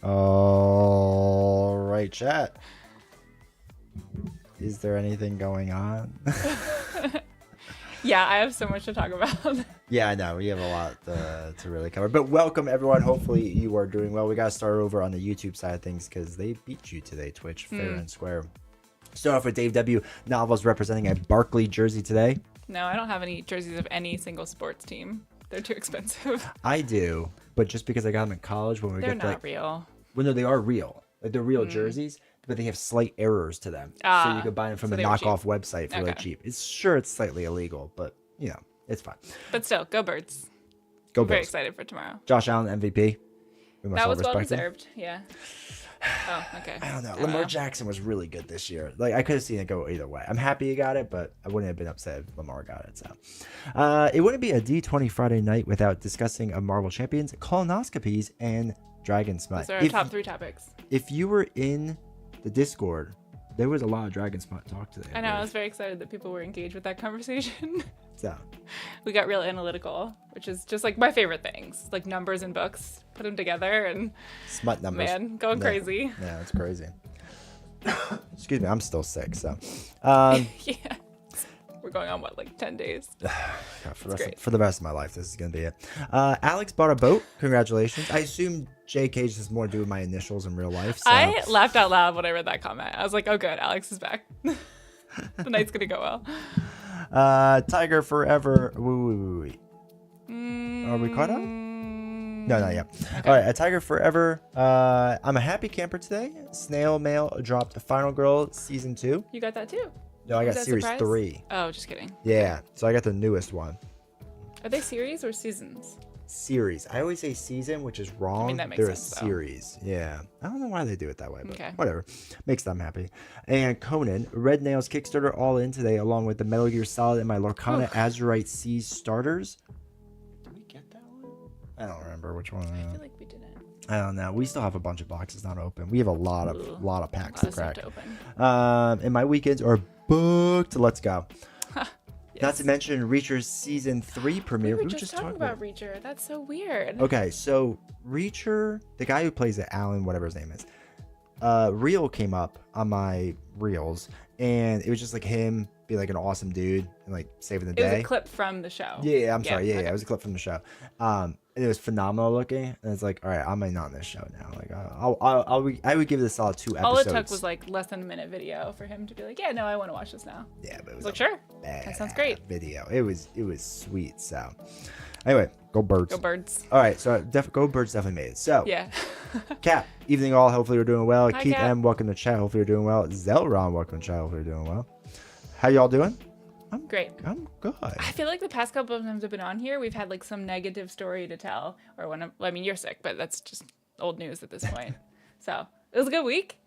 All right, chat. Is there anything going on? Yeah, I have so much to talk about. Yeah, I know. We have a lot to really cover. But welcome, everyone. Hopefully, you are doing well. We got to start over on the YouTube side of things because they beat you today, Twitch, fair and square. Start off with Dave W. Novels representing a Barkley jersey today. No, I don't have any jerseys of any single sports team. They're too expensive. I do, but just because I got them in college when we They're get not real. Well, no, they are real. Like they're real jerseys, but they have slight errors to them. So you could buy them from a knockoff website for really cheap. It's slightly illegal, but you know, it's fine. But still, go Birds. Go I'm very Bills. excited for tomorrow. Josh Allen MVP. That was well deserved. Yeah. Oh, okay. I don't know. Lamar Jackson was really good this year. Like I could have seen it go either way. I'm happy he got it, but I wouldn't have been upset if Lamar got it. So, it wouldn't be a D20 Friday night without discussing a Marvel Champions, colonoscopies, and Dragon Smut. Those are our top 3 topics. If you were in the Discord, there was a lot of Dragon Smut talk today. I know. I was very excited that people were engaged with that conversation. So we got real analytical, which is just like my favorite things, like numbers and books. Put them together and smut numbers. Man, going crazy. Yeah, it's crazy. Excuse me, I'm still sick. So yeah, we're going on what, like 10 days. God, for the rest of my life, this is gonna be it. Alex bought a boat. Congratulations. I assume JK just has more to do with my initials in real life. So. I laughed out loud when I read that comment. I was like, oh good, Alex is back. The night's gonna go well. Tiger Forever. Wait. Are we caught up? No, not yet. Okay. All right, a Tiger Forever. I'm a happy camper today. Snail Mail dropped Final Girl Season 2. You got that too? No, I got Series 3. Oh, just kidding. Yeah, so I got the newest one. Are they series or seasons? Series. I always say season, which is wrong. I mean, that makes They're sense, a series. Yeah. I don't know why they do it that way, but whatever. Makes them happy. And Conan, Red Nails Kickstarter all in today, along with the Metal Gear Solid and my Lorcana Azurite Seas starters. Did we get that one? I don't remember which one. I feel like we didn't. I don't know. We still have a bunch of boxes not open. We have a lot of packs to crack. To open. And my weekends are booked. Let's go. Yes. Not to mention Reacher's Season 3 premiere. We were just talking about Reacher. That's so weird. Okay, so Reacher, the guy who plays it, Alan, whatever his name is, reel came up on my reels, and it was just like him being like an awesome dude and like saving the day. It was a clip from the show. Yeah, I'm sorry. Yeah, it was a clip from the show. And it was phenomenal looking, and it's like, all right, I'm not on this show now. Like, I would give this all 2 episodes. All it took was like less than a minute video for him to be like, yeah, no, I want to watch this now. Yeah, but it was like, sure, that sounds great. Video. It was sweet. So, anyway, go Birds. Go Birds. All right, so go Birds definitely made it. So yeah. Cap, evening all. Hopefully you're doing well. Hi, Keith Cap. M, welcome to chat. Hopefully you're doing well. Zelron, welcome to chat. Hopefully you're doing well. How y'all doing? I'm great. I'm good. I feel like the past couple of times I've been on here, we've had like some negative story to tell, or I mean, you're sick, but that's just old news at this point. So it was a good week.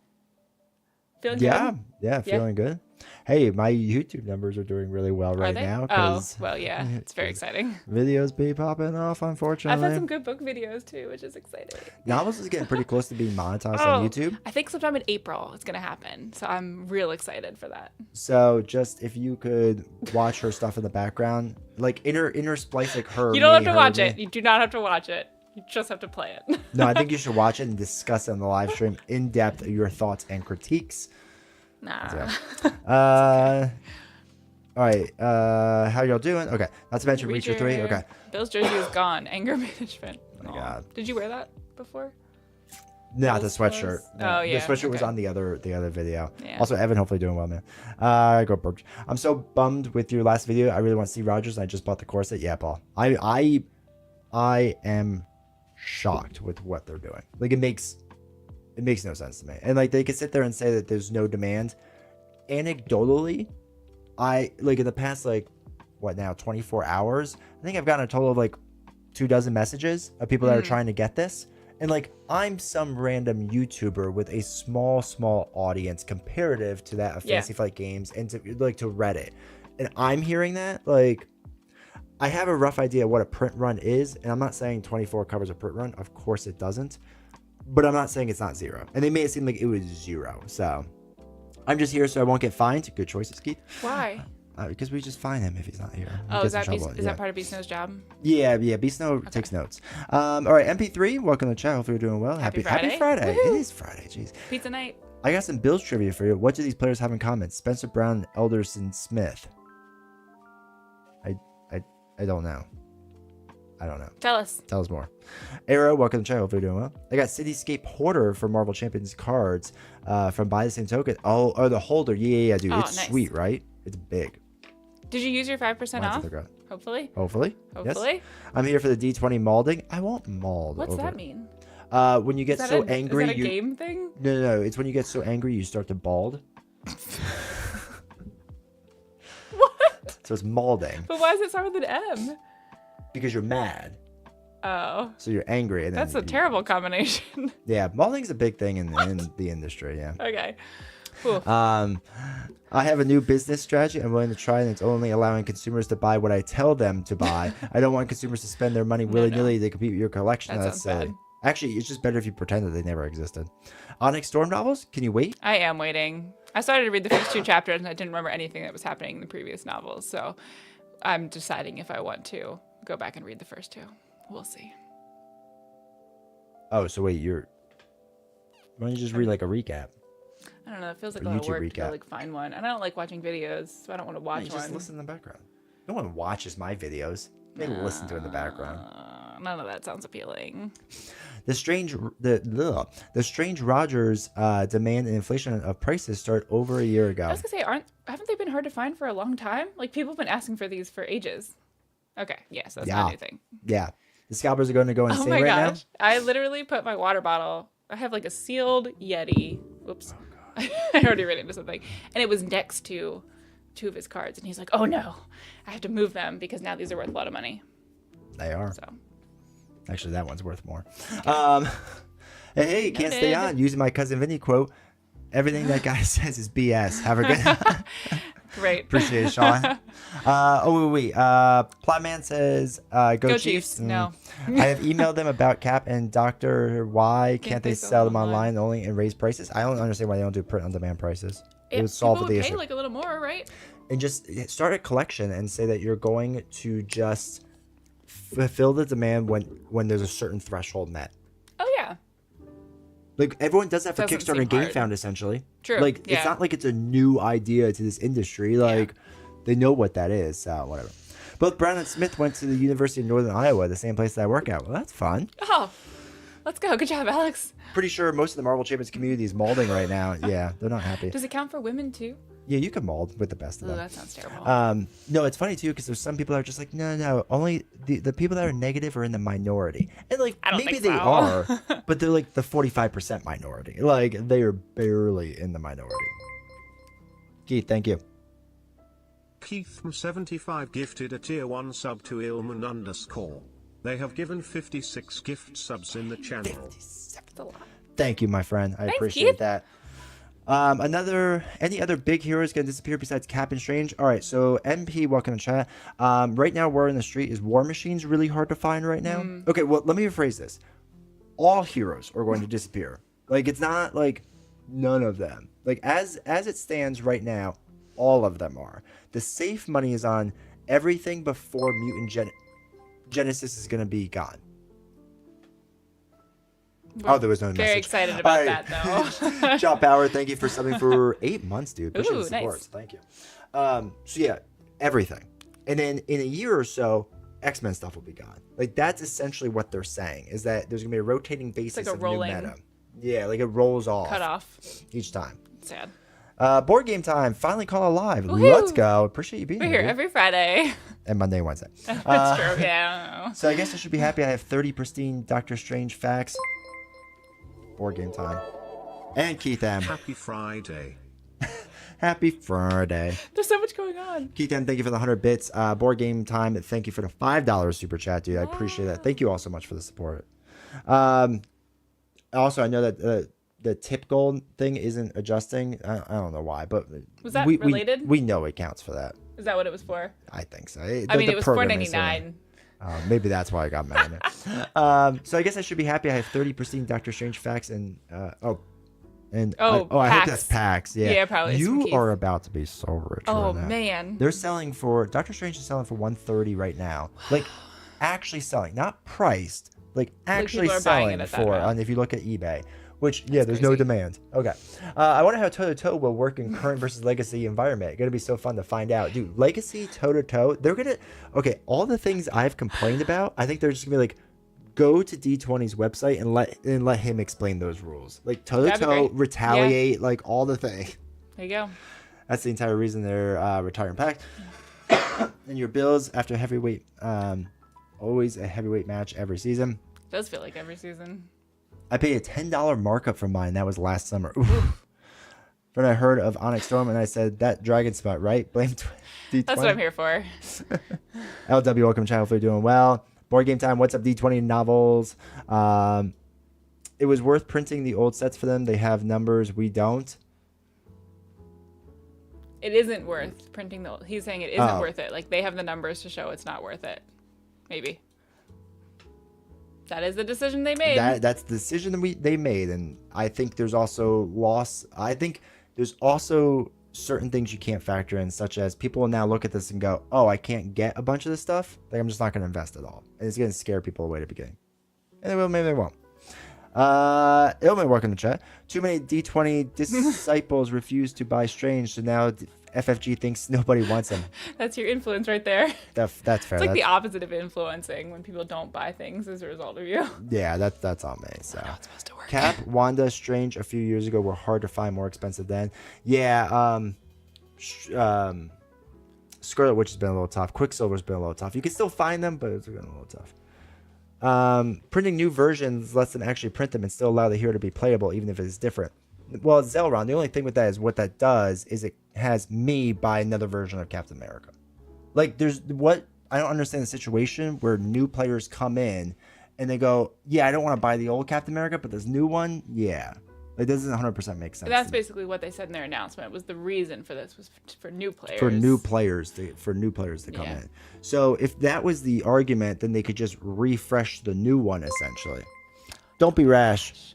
Feeling good? Yeah, feeling good. Hey, my YouTube numbers are doing really well right now. Oh, well, yeah, it's very exciting. Videos be popping off, unfortunately. I've had some good book videos too, which is exciting. Novels is getting pretty close to being monetized on YouTube. I think sometime in April it's going to happen. So I'm real excited for that. So just if you could watch her stuff in the background, like inner splice, like her. You don't have to watch it. You do not have to watch it. You just have to play it. No, I think you should watch it and discuss it on the live stream in depth, your thoughts and critiques. Nah. So, all right. How y'all doing? Okay. Not to mention Reacher 3. Okay. Bill's jersey is gone. Anger management. Oh my God. Did you wear that before? Not the sweatshirt. No, the sweatshirt was on the other video. Yeah. Also, Evan, hopefully doing well, man. Go Birch. I'm so bummed with your last video. I really want to see Rogers. I just bought the corset. Yeah, Paul. I am shocked with what they're doing. Like it makes no sense to me. And like they could sit there and say that there's no demand. Anecdotally, I like in the past 24 hours, I think I've gotten a total of like 24 messages of people that are trying to get this. And like I'm some random YouTuber with a small audience comparative to that of Fantasy Flight Games and to Reddit. And I'm hearing that, like I have a rough idea what a print run is, and I'm not saying 24 covers a print run. Of course it doesn't. But I'm not saying it's not 0. And they made it seem like it was 0. So I'm just here so I won't get fined. Good choices, Keith. Why? Because we just fine him if he's not here. He Oh, gets is in that trouble. is that part of Beast Snow's job? Yeah. Beast Snow takes notes. All right, MP3, welcome to the chat. Hopefully you're doing well. Happy Friday. It Woohoo. is Friday. Jeez. Pizza night. I got some Bills trivia for you. What do these players have in common? Spencer Brown, Elderson Smith. I don't know. Tell us. Tell us more. Arrow, welcome to the channel. Hope you're doing well. I got Cityscape Hoarder for Marvel Champions cards from By the Same Token. Oh, the holder. Yeah, dude. Oh, It's nice. sweet, right? It's big. Did you use your 5% Mine's at off? the ground. Hopefully. Hopefully. Hopefully. Yes. I'm here for the D20 malding. I won't mauld. What's over that it. mean? When you get Is that so a, angry, is that a you game thing? no. It's when you get so angry you start to bald. What? So it's malding But why does it start with an M? because you're mad. Oh, So you're angry, and then that's a terrible combination. Yeah, malding's a big thing in the industry. Yeah. Okay. Cool. I have a new business strategy I'm willing to try, and it's only allowing consumers to buy what I tell them to buy. I don't want consumers to spend their money willy-nilly to compete with your collection. That That's sounds silly. bad. Actually, it's just better if you pretend that they never existed. Onyx Storm novels? Can you wait? I am waiting. I started to read the first 2 chapters and I didn't remember anything that was happening in the previous novels. So I'm deciding if I want to go back and read the first 2. We'll see. Oh, so wait, why don't you just read like a recap? I don't know. It feels like A a lot of YouTube work recap. to like find one. And I don't like watching videos, so I don't want to watch You one. just listen in the background. No one watches my videos. They listen to it in the background. None of that sounds appealing. The strange Rogers demand and inflation of prices start over a year ago. I was gonna say, haven't they been hard to find for a long time? Like people have been asking for these for ages. Okay, yes, that's not a new thing. Yeah. The scalpers are going to go insane Oh my right gosh. I literally put my water bottle. I have like a sealed Yeti. Whoops. I already ran into something. And it was next to 2 of his cards. And he's like, oh no, I have to move them because now these are worth a lot of money. now. They are. So Actually, that one's worth more. Hey, can't stay Noted. on. Using my cousin Vinny quote, everything that guy says is BS. Have a good great. Appreciate it, Sean. Wait. Plotman says, go Chiefs. No. I have emailed them about Cap and Dr. Why can't they sell them online only and raise prices? I don't understand why they don't do print on demand prices. It would solve people the would pay issue. like a little more, right? And just start a collection and say that you're going to just fulfill the demand when there's a certain threshold met. Oh yeah. Like everyone does that for Doesn't Kickstarter seem and hard. GameFound essentially. True, Like it's yeah. not like it's a new idea to this industry. Like they know what that is. So whatever. Both Brown and Smith went to the University of Northern Iowa, the same place that I work at. Well, that's fun. Oh, let's go. Good job, Alex. Pretty sure most of the Marvel Champions community is molding right now. Yeah, they're not happy. Does it count for women too? Yeah, you can mold with the best of Oh, them. that sounds terrible. No, it's funny too because there's some people that are just like, no, only the people that are negative are in the minority, and like I don't maybe think they so. are, but they're like the 45% minority. Like they are barely in the minority. Keith, thank you. Keith from 75 gifted a tier 1 sub to Ilman_. They have given 56 gift subs in the channel. That's a lot. Thank you, my friend. I Thanks, appreciate Keith. that. Any other big heroes gonna disappear besides Cap and Strange? All right, so MP, welcome to chat. Right now, word in the street is War Machine's really hard to find right now. Okay, well, let me rephrase this. All heroes are going to disappear. Like it's not like none of them. Like as it stands right now, all of them are. The safe money is on everything before Mutant Genesis is gonna be gone. We're there was no very message. excited about All right. that though. John Bauer, thank you for subbing for 8 months, dude. Appreciate Ooh, the support. nice. Thank you. So yeah, everything. And then in a year or so, X-Men stuff will be gone. Like that's essentially what they're saying is that there's gonna be a rotating basis like a of rolling new meta. Yeah, like it rolls off Cut off. each time. Sad. Board game time. Finally call live. Woohoo! Let's go. Appreciate you being We're here. here dude. every Friday. And Monday and Wednesday. That's true. Yeah. So I guess I should be happy I have 30 pristine Doctor Strange facts. Board game time. And Keith M. Happy Friday. Happy Friday. There's so much going on. Keith M, thank you for the 100 bits. Board game time. Thank you for the $5 super chat, dude. I appreciate that. Thank you all so much for the support. Also, I know that the tip goal thing isn't adjusting. I don't know why, but Was that we, related? We know it counts for that. Is that what it was for? I think so. I mean, it was $4.99. Maybe that's why I got mad at it. So I guess I should be happy I have 30 pristine Doctor Strange facts and And Oh, I hope packs. that's packs. Yeah, Yeah, probably some You keys. are about to be so rich. Oh right now. man. They're selling for Doctor Strange is selling for 130 right now. Like actually selling, not priced. Like actually people are buying selling it at that for. amount. And if you look at eBay, which there's no crazy. demand. Okay, I wonder how toe to toe will work in current versus legacy environment. Gonna be so fun to find out, dude. Legacy toe to toe, they're gonna. Okay, all the things I've complained about, I think they're just gonna be like, go to D20's website and let him explain those rules. Like toe to That'd be toe, great. retaliate, like all the things. There you go. That's the entire reason they're retiring pack. And your bills after heavyweight, always a heavyweight match every season. Does feel like every season. I paid a $10 markup for mine. That was last summer. Oof. When I heard of Onyx Storm and I said that Dragon Spot, right? Blame D20. That's what I'm here for. LW, welcome channel. If you're doing well. Board game time. What's up, D20 novels? It was worth printing the old sets for them. They have numbers. We don't. It isn't worth printing the. He's saying it isn't worth it. Like they have the numbers to show it's not worth it. Maybe. That is the decision they made. That's the decision that they made, and I think there's also loss. I think there's also certain things you can't factor in, such as people will now look at this and go, "Oh, I can't get a bunch of this stuff. Like I'm just not going to invest at all." And it's going to scare people away at the beginning. And they will, maybe they won't. Ilman, welcome to chat. Too many D20 disciples refuse to buy Strange, so now FFG thinks nobody wants him. That's your influence right there. That's fair. It's like the opposite of influencing when people don't buy things as a result of you. Yeah, that's on me. So It's supposed to work. Cap, Wanda, Strange a few years ago were hard to find, more expensive then. Yeah, Scarlet Witch has been a little tough. Quicksilver's been a little tough. You can still find them, but it's been a little tough. Printing new versions lets them actually print them and still allow the hero to be playable, even if it is different. Well, Zelron, the only thing with that is what that does is it has me buy another version of Captain America. Like, I don't understand the situation where new players come in and they go, yeah, I don't want to buy the old Captain America, but this new one, yeah. It doesn't 100% make sense. That's basically what they said in their announcement. Was the reason for this was for new players. For new players to come in. So if that was the argument, then they could just refresh the new one essentially. Don't be rash.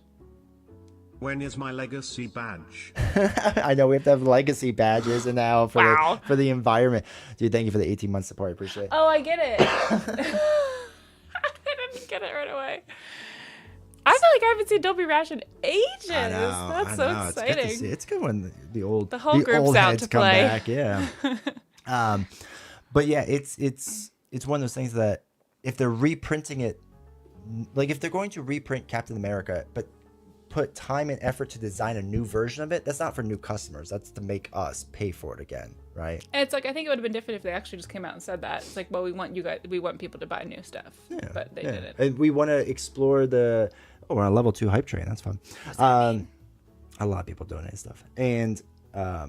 When is my legacy badge? I know we have to have legacy badges and now for Wow. for the environment. Dude, thank you for the 18 month support. I appreciate it. Oh, I get it. I didn't get it right away. I feel like I haven't seen Don't Be Rash in ages. That's so exciting. It's good to see. It's good when the old whole group's old out heads to come play. back. Yeah. But yeah, it's one of those things that if they're reprinting it, like if they're going to reprint Captain America, but put time and effort to design a new version of it, that's not for new customers. That's to make us pay for it again, right? And it's like, I think it would have been different if they actually just came out and said that. It's like, well, we want people to buy new stuff. Yeah, But they yeah. didn't. And we want to explore we're on a level 2 hype train. That's fun. A lot of people donate stuff. And where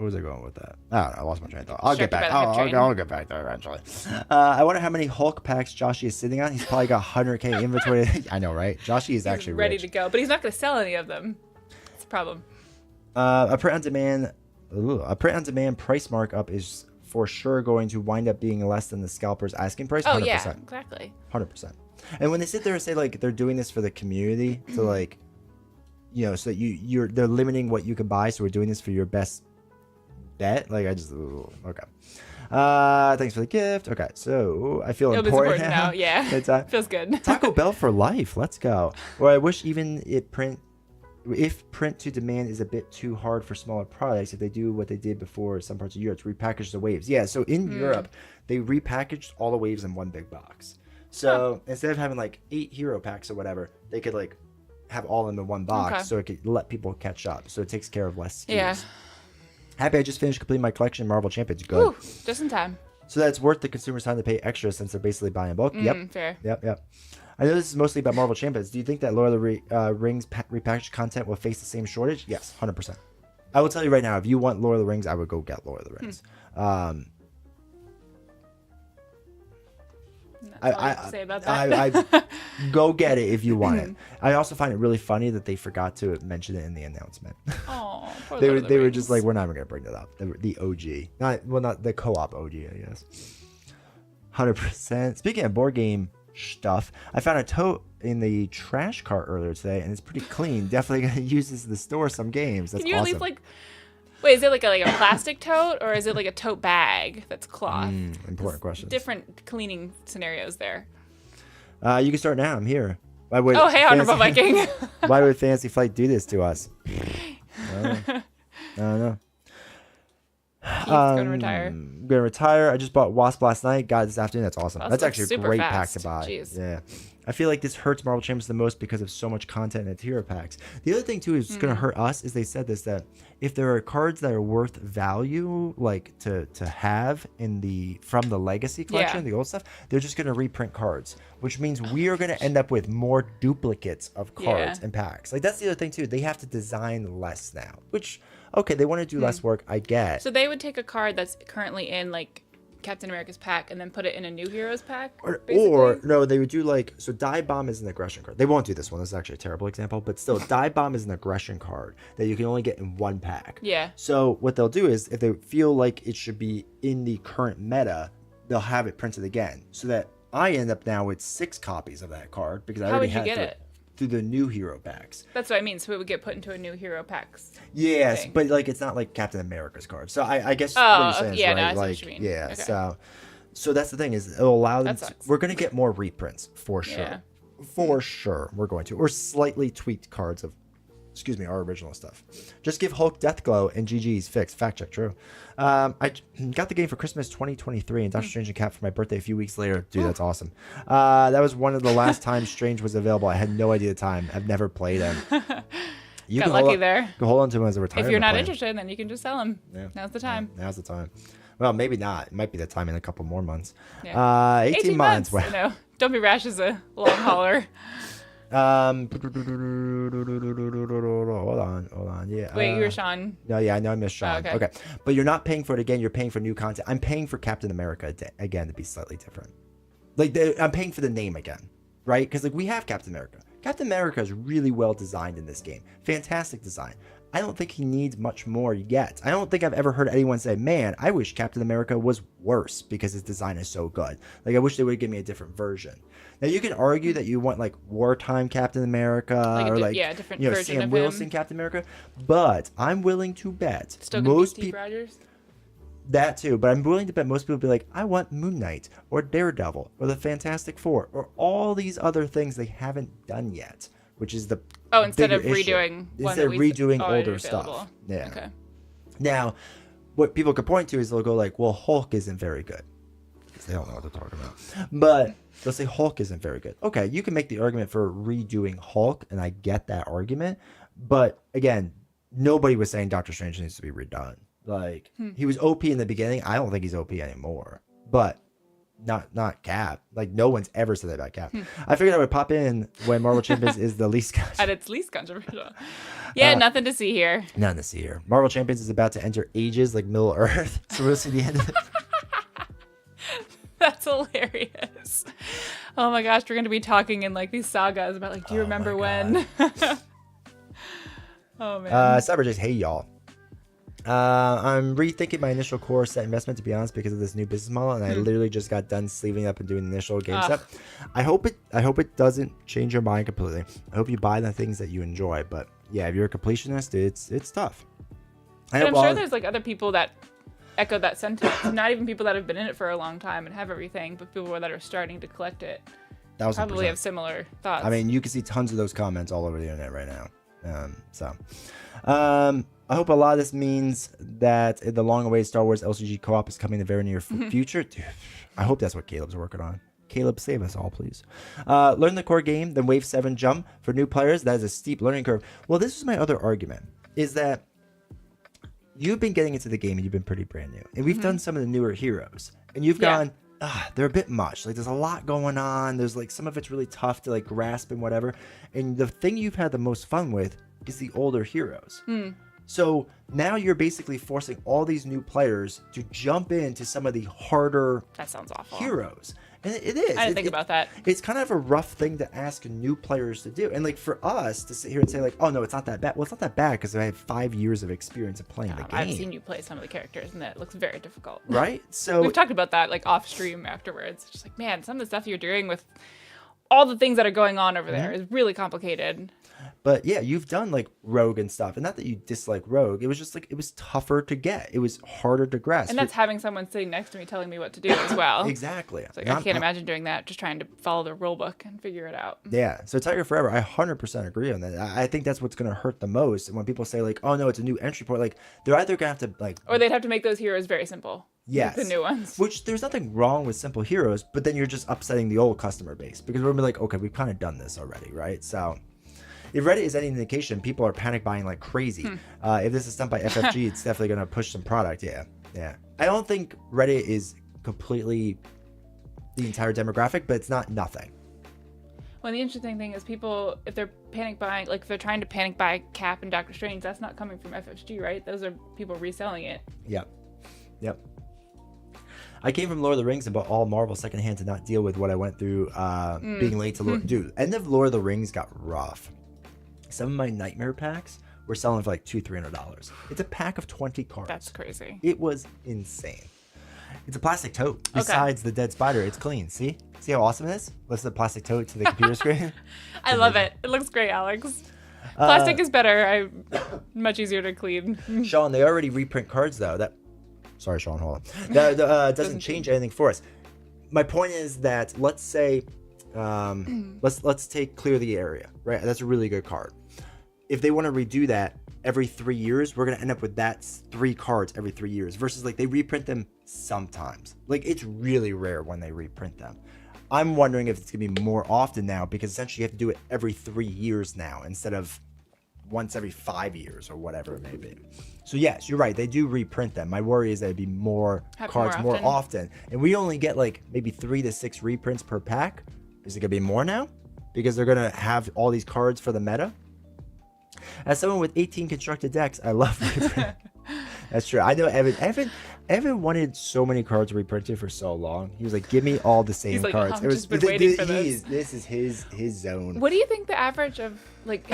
was I going with that? I don't know. I lost my train of thought. I'll get Distracted back. by the hype train. I'll get back there eventually. I wonder how many Hulk packs Joshy is sitting on. He's probably got 100K inventory. I know, right? Joshy is actually ready rich. to go, but he's not going to sell any of them. That's a problem. A print on demand price markup is for sure going to wind up being less than the scalper's asking price. 100%. Oh yeah, exactly. 100%. And when they sit there and say like they're doing this for the community, so like, you know, so that they're limiting what you can buy, so we're doing this for your best bet. Like I just okay. Thanks for the gift. Okay, so I feel It'll be important important now. Yeah, It's, feels good. Taco Bell for life. Let's go. Or I wish even if print to demand is a bit too hard for smaller products, if they do what they did before some parts of Europe to repackage the waves. Yeah, so in Europe, they repackaged all the waves in one big box. So instead of having like 8 hero packs or whatever, they could like have all in the one box so it could let people catch up. So it takes care of less SKUs. Yeah. Happy I just finished completing my collection of Marvel Champions. Good. Ooh, just in time. So that's worth the consumer's time to pay extra since they're basically buying in bulk. Yep. Fair. Yep. I know this is mostly about Marvel Champions. Do you think that Lord of the Rings repackaged content will face the same shortage? Yes, 100%. I will tell you right now, if you want Lord of the Rings, I would go get Lord of the Rings. That's all I have to say about that. I go get it if you want it. I also find it really funny that they forgot to mention it in the announcement. Oh, poor they Lord of the were Rings. just like, we're not even gonna bring that up. The OG, not the co-op OG, I guess. 100%. Speaking of board game stuff. I found a tote in the trash cart earlier today, and it's pretty clean. Definitely gonna use this to store some games. That's Can you awesome. at least like? Wait, is it like a plastic tote or is it like a tote bag that's cloth? Important question. Different cleaning scenarios there. You can start now. I'm here. Why would Oh, hey, Honorable Viking. Why would Fantasy Flight do this to us? I don't know. He's going to retire. I'm gonna retire. I just bought Wasp last night. Got it this afternoon. That's awesome. Wasp That's looks actually a super great fast. pack to buy. Jeez. Yeah. I feel like this hurts Marvel Champions the most because of so much content in its hero packs. The other thing too is gonna hurt us is they said this, that if there are cards that are worth value, like to have in the from the legacy collection, the old stuff, they're just gonna reprint cards, which means we are gonna end up with more duplicates of cards and packs. Like that's the other thing too. They have to design less now, which okay, they want to do less work, I get. So they would take a card that's currently in like Captain America's pack and then put it in a new heroes pack? Or no, they would do like, so Dive Bomb is an aggression card. They won't do this one. This is actually a terrible example, but still, Dive Bomb is an aggression card that you can only get in one pack. Yeah. So what they'll do is if they feel like it should be in the current meta, they'll have it printed again, so that I end up now with 6 copies of that card because I How already would you had get it it? through the new hero packs. That's what I mean. So it would get put into a new hero packs. Yes, thing. but like it's not like Captain America's card. So I guess Oh, what you're saying yeah, is no, right. I see what Like you mean. yeah, Okay. so that's the thing is it'll allow them. That To, sucks. we're gonna get more reprints for sure. Yeah. For sure, we're going to, or slightly tweaked cards of, our original stuff. Just give Hulk Deathglow and GG's fixed. Fact check, true. I got the game for Christmas 2023 and Doctor Strange and Cap for my birthday a few weeks later. Dude, that's awesome. That was one of the last times Strange was available. I had no idea the time. I've never played him. You Got can lucky hold on, there. You can hold on to him as a retirement If you're not plan. interested, then you can just sell them. Yeah. Now's the time. Now's the time. Well, maybe not. It might be the time in a couple more months. Yeah. 18 months. Well, No, don't be rash as a long hauler. Hold on. Yeah. Wait, you were Sean. No, yeah, I know I missed Sean. Oh, okay. But you're not paying for it again. You're paying for new content. I'm paying for Captain America again to be slightly different. Like I'm paying for the name again, right? Because like we have Captain America. Captain America is really well designed in this game. Fantastic design. I don't think he needs much more yet. I don't think I've ever heard anyone say, man, I wish Captain America was worse because his design is so good. Like, I wish they would give me a different version. Now, you can argue that you want, like, wartime Captain America or, like, different version Sam of Wilson him. Captain America. But I'm willing to bet Still gonna most be Steve people... Rogers? That too, but I'm willing to bet most people be like, I want Moon Knight or Daredevil or the Fantastic Four or all these other things they haven't done yet, which is the instead of bigger issue. redoing one Instead of that we redoing already older available. stuff. Yeah. Okay. Now, what people could point to is they'll go like, well, Hulk isn't very good. Because they don't know what they're talking about. But they'll say Hulk isn't very good. Okay, you can make the argument for redoing Hulk, and I get that argument. But again, nobody was saying Doctor Strange needs to be redone. Like, he was OP in the beginning. I don't think he's OP anymore. But not Cap. Like, no one's ever said that about Cap. I figured I would pop in when Marvel Champions is the least At its least controversial. Yeah, nothing to see here. None to see here. Marvel Champions is about to enter ages like Middle Earth. So we'll see the end of it. That's hilarious. Oh my gosh, we're going to be talking in like these sagas about like, do you remember when? Oh man. Cyberjays, hey y'all. I'm rethinking my initial core set investment, to be honest, because of this new business model, and I literally just got done sleeving up and doing the initial game set. I hope it doesn't change your mind completely. I hope you buy the things that you enjoy, but yeah, if you're a completionist, it's tough. And I'm sure there's like other people that echo that sentiment. Not even people that have been in it for a long time and have everything, but people that are starting to collect it probably have similar thoughts. I mean, you can see tons of those comments all over the internet right now. I hope a lot of this means that the long-awaited Star Wars LCG co-op is coming in the very near future. Dude, I hope that's what Caleb's working on. Caleb, save us all, please. Learn the core game, then Wave 7 jump. For new players, that is a steep learning curve. Well, this is my other argument, is that you've been getting into the game and you've been pretty brand new. And we've done some of the newer heroes. And you've gone, they're a bit much. Like, there's a lot going on. There's, like, some of it's really tough to, like, grasp and whatever. And the thing you've had the most fun with is the older heroes. So now you're basically forcing all these new players to jump into some of the harder that sounds awful. heroes. And it is. I didn't think about that. It's kind of a rough thing to ask new players to do. And like for us to sit here and say like, oh no, it's not that bad. Well, it's not that bad because I have 5 years of experience of playing the game. I've seen you play some of the characters and that looks very difficult. Right? So we've talked about that like off stream afterwards. Just like, man, some of the stuff you're doing with all the things that are going on over there is really complicated. But yeah, you've done like Rogue and stuff, and not that you dislike Rogue. It was just like it was tougher to get. It was harder to grasp. And that's having someone sitting next to me telling me what to do as well. Exactly. It's like, I can't imagine doing that, just trying to follow the rule book and figure it out. Yeah. So Tiger Forever, I 100% agree on that. I think that's what's going to hurt the most. And when people say like, oh no, it's a new entry point, like they're either going to have to like, or they'd have to make those heroes very simple. yes, like the new ones. Which there's nothing wrong with simple heroes, but then you're just upsetting the old customer base because we're gonna be like, okay, we've kind of done this already, right? So if Reddit is any indication, people are panic buying like crazy. If this is done by FFG, it's definitely gonna push some product. Yeah. I don't think Reddit is completely the entire demographic, but it's not nothing. Well, the interesting thing is people, if they're panic buying, like if they're trying to panic buy Cap and Doctor Strange, that's not coming from FFG, right? Those are people reselling it. Yep. I came from Lord of the Rings and bought all Marvel secondhand to not deal with what I went through being late to Lord. Dude, end of Lord of the Rings got rough. Some of my Nightmare packs were selling for like $200-$300. It's a pack of 20 cards. That's crazy. It was insane. It's a plastic tote. Besides the dead spider, it's clean. See how awesome it is? Let's the plastic tote to the computer screen. I love it. It looks great, Alex. Plastic is better. Much easier to clean. Sean, they already reprint cards though. Sorry, Sean, hold on. That doesn't change anything for us. My point is that let's say, let's take Clear the Area, right? That's a really good card. If they want to redo that every 3 years, we're gonna end up with that 3 cards every 3 years. Versus like they reprint them sometimes. Like it's really rare when they reprint them. I'm wondering if it's gonna be more often now because essentially you have to do it every 3 years now instead of once every 5 years or whatever it may be. So yes, you're right. They do reprint them. My worry is that it'd be more cards more often. And we only get like maybe 3 to 6 reprints per pack. Is it gonna be more now? Because they're gonna have all these cards for the meta? As someone with 18 constructed decks, I love reprint. That's true. I know Evan wanted so many cards reprinted for so long. He was like, give me all the same cards. I've just been waiting for this. This is his zone. What do you think the average of like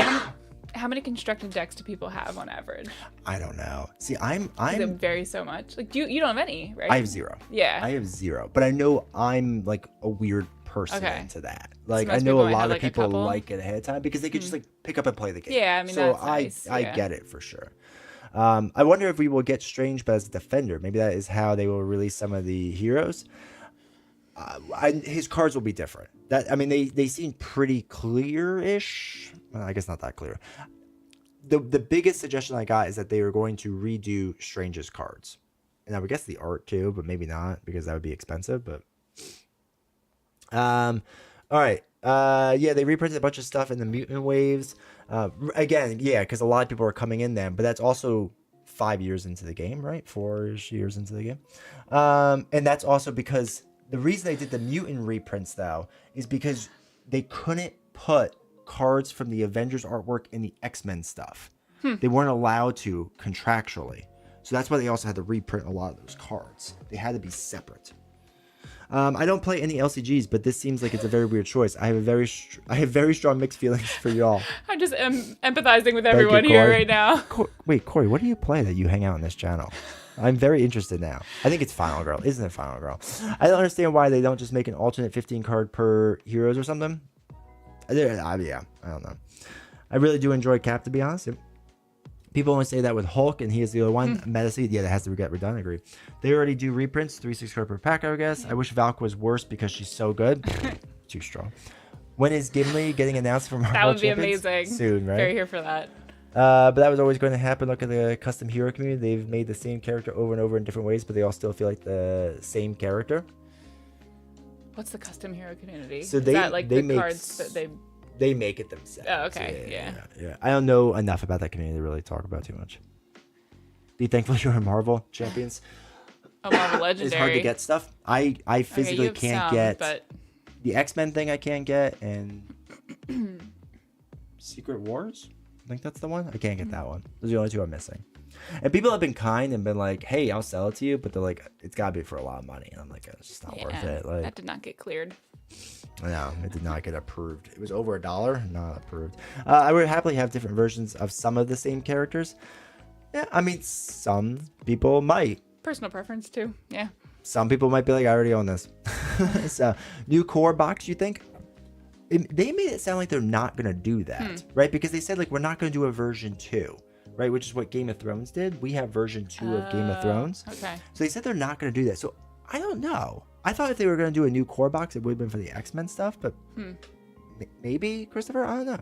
how many constructed decks do people have on average? I don't know. See, I'm it varies so much. Like you don't have any, right? I have 0. Yeah. I have 0. But I know I'm like a weird person into that. Like so I know a lot have, of people like it ahead of time because they could just like pick up and play the game. Yeah, I mean so that's nice. I get it for sure. I wonder if we will get Strange but as a defender. Maybe that is how they will release some of the heroes. His cards will be different. They seem pretty clear-ish. Well, I guess not that clear. The biggest suggestion I got is that they are going to redo Strange's cards. And I would guess the art too, but maybe not because that would be expensive. But all right. Yeah, they reprinted a bunch of stuff in the mutant waves. Again, yeah, because a lot of people are coming in then, but that's also 5 years into the game, right? 4 years into the game. And that's also because the reason they did the mutant reprints though is because they couldn't put cards from the Avengers artwork in the X-Men stuff. They weren't allowed to contractually. So that's why they also had to reprint a lot of those cards. They had to be separate. I don't play any LCGs, but this seems like it's a very weird choice. I have very strong mixed feelings for y'all. I'm just empathizing with everyone here right now. Wait, Corey, what do you play that you hang out on this channel? I'm very interested now. I think it's Final Girl. Isn't it Final Girl? I don't understand why they don't just make an alternate 15 card per heroes or something. Yeah, I don't know. I really do enjoy Cap, to be honest. People only say that with Hulk, and he is the other one. Medici, yeah, that has to get redone. I agree. They already do reprints, 3-6 card per pack, I guess. I wish Valk was worse because she's so good. Too strong. When is Gimli getting announced for Marvel That would be Champions? amazing. Soon, right? Very here for that. But that was always going to happen. Look at the custom hero community. They've made the same character over and over in different ways, but they all still feel like the same character. What's the custom hero community? So is that like the cards that they make it themselves. Oh, okay. Yeah. I don't know enough about that community to really talk about too much. Be thankful you're in Marvel Champions. Oh, Marvel Legendary. It's hard to get stuff. I physically can't get but... the X-Men thing. I can't get, and Secret Wars. I think that's the one. I can't get that one. Those are the only 2 I'm missing. And people have been kind and been like, "Hey, I'll sell it to you," but they're like, "It's gotta be for a lot of money." And I'm like, "It's just not worth it." Like, that did not get cleared. No, it did not get approved. It was over $1, not approved. I would happily have different versions of some of the same characters. Yeah, I mean, some people might. Personal preference too. Yeah. Some people might be like, I already own this. So, new core box, you think? they made it sound like they're not gonna do that, right? Because they said like we're not gonna do a version 2, right? Which is what Game of Thrones did. We have version 2 of Game of Thrones. Okay. So they said they're not gonna do that. So I don't know. I thought if they were gonna do a new core box, it would have been for the X-Men stuff, but maybe, Christopher? I don't know.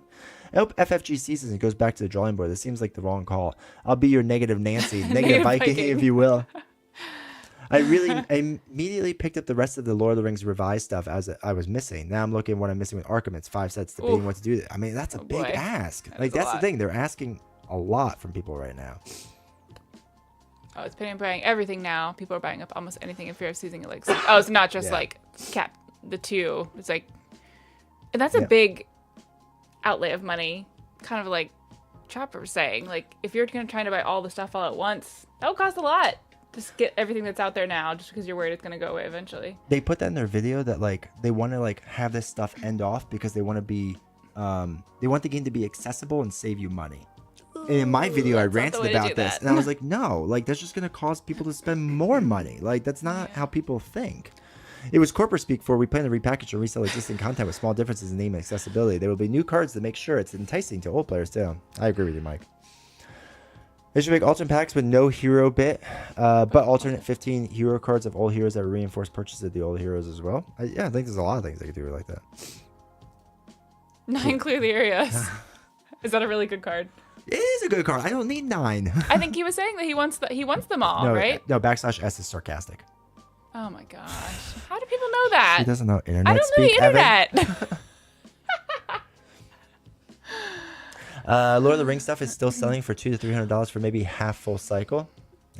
I hope FFG ceases and goes back to the drawing board. This seems like the wrong call. I'll be your negative Nancy, negative Viking, if you will. I immediately picked up the rest of the Lord of the Rings revised stuff as I was missing. Now I'm looking at what I'm missing with Arkham. It's 5 sets debating what to do. I mean, that's a big ask. That's the thing. They're asking a lot from people right now. Oh, it's Penny buying everything now. People are buying up almost anything in fear of seizing elixir. Oh, it's not just like the 2. It's like, and that's a big outlay of money. Kind of like Chopper was saying. Like, if you're going to try to buy all the stuff all at once, that'll cost a lot. Just get everything that's out there now, just because you're worried it's going to go away eventually. They put that in their video that like they want to like have this stuff end off because they want to be, they want the game to be accessible and save you money. And in my video, I ranted about this, and I was like, no, like that's just going to cause people to spend more money. Like that's not how people think. It was corporate speak for we plan to repackage and resell existing content with small differences in name and accessibility. There will be new cards to make sure it's enticing to old players too. I agree with you, Mike. They should make alternate packs with no hero bit, but alternate 15 hero cards of old heroes that reinforce purchase of the old heroes as well. I think there's a lot of things they could do like that. 9 clear the areas. Is that a really good card? It is a good card. I don't need 9. I think he was saying that he wants them all, right? No, /S is sarcastic. Oh my gosh. How do people know that? She doesn't know internet I don't know the internet. Lord of the Rings stuff is still selling for $200 to $300 for maybe half full cycle.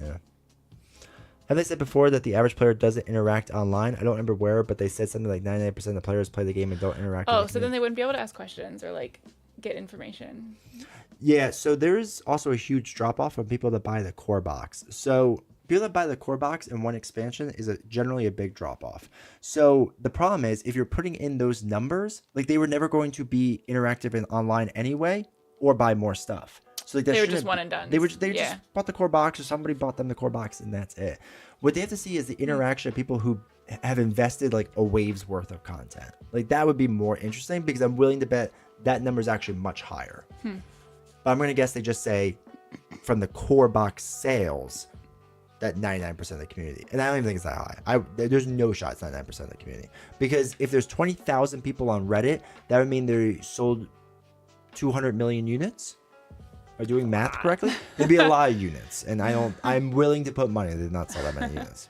Yeah. Have they said before that the average player doesn't interact online? I don't remember where, but they said something like 99% of the players play the game and don't interact. Oh, so then they wouldn't be able to ask questions or like get information. Yeah, so there's also a huge drop off from people that buy the core box. So people that buy the core box and one expansion is generally a big drop off. So the problem is if you're putting in those numbers, like they were never going to be interactive and online anyway, or buy more stuff. So like they were just one and done. They just bought the core box, or somebody bought them the core box, and that's it. What they have to see is the interaction of people who have invested like a wave's worth of content. Like that would be more interesting because I'm willing to bet that number is actually much higher. But I'm going to guess they just say from the core box sales that 99% of the community. And I don't even think it's that high. There's no shot it's 99% of the community. Because if there's 20,000 people on Reddit, that would mean they sold 200 million units. Are you doing math correctly? It'd be a lot of units. And I'm willing to put money they did not sell that many units.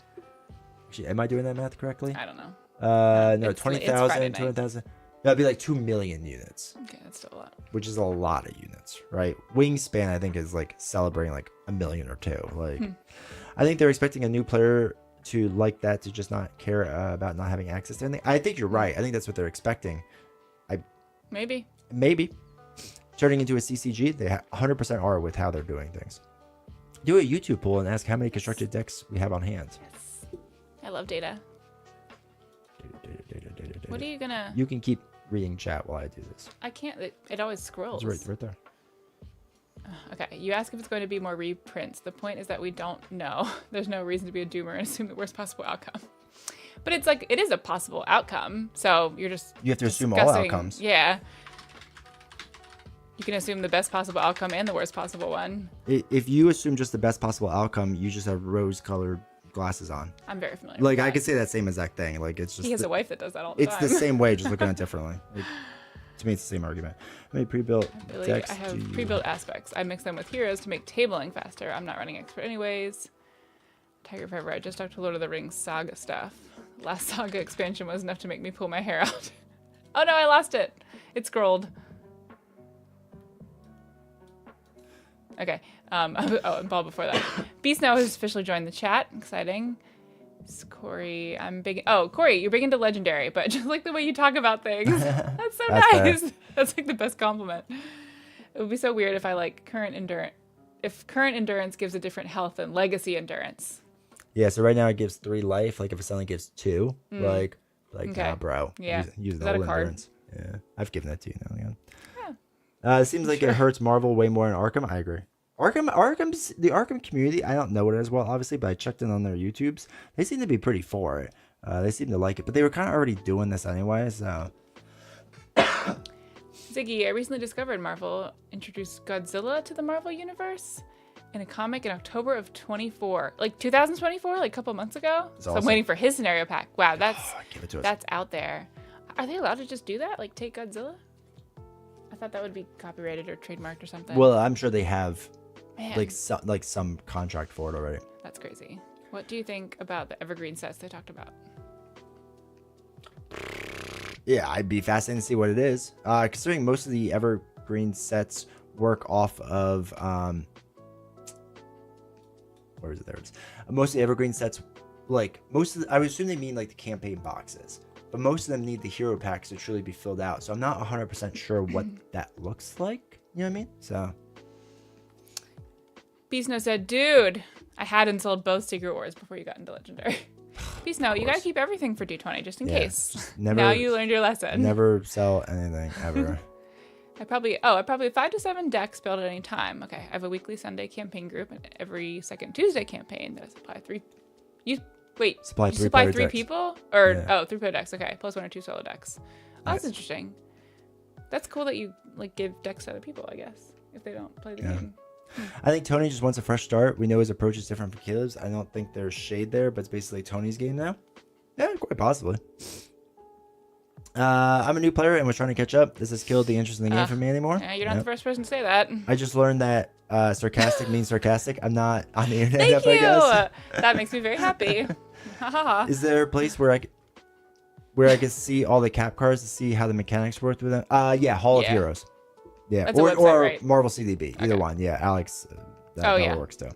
Actually, am I doing that math correctly? I don't know. No, 20,000, 200,000. That'd be like 2 million units. Okay, that's still a lot. Which is a lot of units, right? Wingspan, I think, is like celebrating like 1 million or 2. Like, I think they're expecting a new player to like that to just not care about not having access to anything. I think you're right. I think that's what they're expecting. Maybe. Turning into a CCG, they 100% are with how they're doing things. Do a YouTube poll and ask how many constructed decks we have on hand. Yes. I love data. Data. What are you gonna... You can keep reading chat while I do this. I can't. It always scrolls. It's right there. Okay, you ask if it's going to be more reprints. The point is that we don't know. There's no reason to be a doomer and assume the worst possible outcome. But it's like, it is a possible outcome. So you have to assume all outcomes. Yeah. You can assume the best possible outcome and the worst possible one. If you assume just the best possible outcome, you just have rose-colored glasses on. I'm very familiar with that. I could say that same exact thing. Like it's just he has a wife that does that all the time. It's the same way, just looking at it differently. To me, it's the same argument. I made pre-built decks. I have pre-built aspects. I mix them with heroes to make tabling faster. I'm not running expert anyways. Tiger Forever. I just talked to Lord of the Rings saga stuff. Last saga expansion was enough to make me pull my hair out. Oh no, I lost it. It scrolled. Okay. And Paul before that. Beast now has officially joined the chat. Exciting. It's Corey. I'm big. Oh, Corey, you're big into Legendary, but just like the way you talk about things. That's so nice. Fair. That's like the best compliment. It would be so weird if I like current endurance. If current endurance gives a different health than legacy endurance. Yeah, so right now it gives 3 life. Like if it suddenly gives 2, like okay. Nah, bro. Yeah. Use the whole endurance. Yeah, I've given that to you now and again. It seems like it hurts Marvel way more than Arkham. I agree. The Arkham community, I don't know it as well, obviously, but I checked in on their YouTubes. They seem to be pretty for it. They seem to like it, but they were kind of already doing this anyway, so. Ziggy, I recently discovered Marvel introduced Godzilla to the Marvel universe in a comic in October of 24, like 2024, like a couple months ago. That's So I'm awesome. waiting for his scenario pack. Wow, that's Give it to us. that's out there. Are they allowed to just do that? Like take Godzilla? I thought that would be copyrighted or trademarked or something. Well, I'm sure they have Man, like some contract for it already. that's crazy. What do you think about the evergreen sets they talked about? Yeah, I'd be fascinated to see what it is. Considering most of the evergreen sets work off of where is it? There it is. Most of the evergreen sets, like I would assume they mean like the campaign boxes, but most of them need the hero packs to truly be filled out. So I'm not 100% sure what that looks like. You know what I mean? So Beastno said, dude, I had and sold both Secret Wars before you got into Legendary. Beastno, you gotta keep everything for D20 just in case. just never- Now you learned your lesson. never sell anything ever. I probably have 5 to 7 decks built at any time. Okay, I have a weekly Sunday campaign group and every second Tuesday campaign that I supply 3. You Supply you three supply player 3 decks. people? Or Yeah. 3 player decks, okay. Plus 1 or 2 solo decks. Oh, that's interesting. That's cool that you like give decks to other people, I guess. If they don't play the game. I think Tony just wants a fresh start. We know his approach is different from Caleb's. I don't think there's shade there, but it's basically Tony's game now. Yeah, quite possibly. I'm a new player and was trying to catch up. This has killed the interest in the game for me anymore. Yeah, you're not the first person to say that. I just learned that sarcastic means sarcastic. I'm not on the internet Thank enough, I you. guess. That makes me very happy. Is there a place where I can see all the cap cards to see how the mechanics worked with them? Yeah, Hall of Yeah. Heroes. Yeah, That's a or website, right? Marvel CDB. Either Okay. one. Yeah, Alex. That yeah. works too.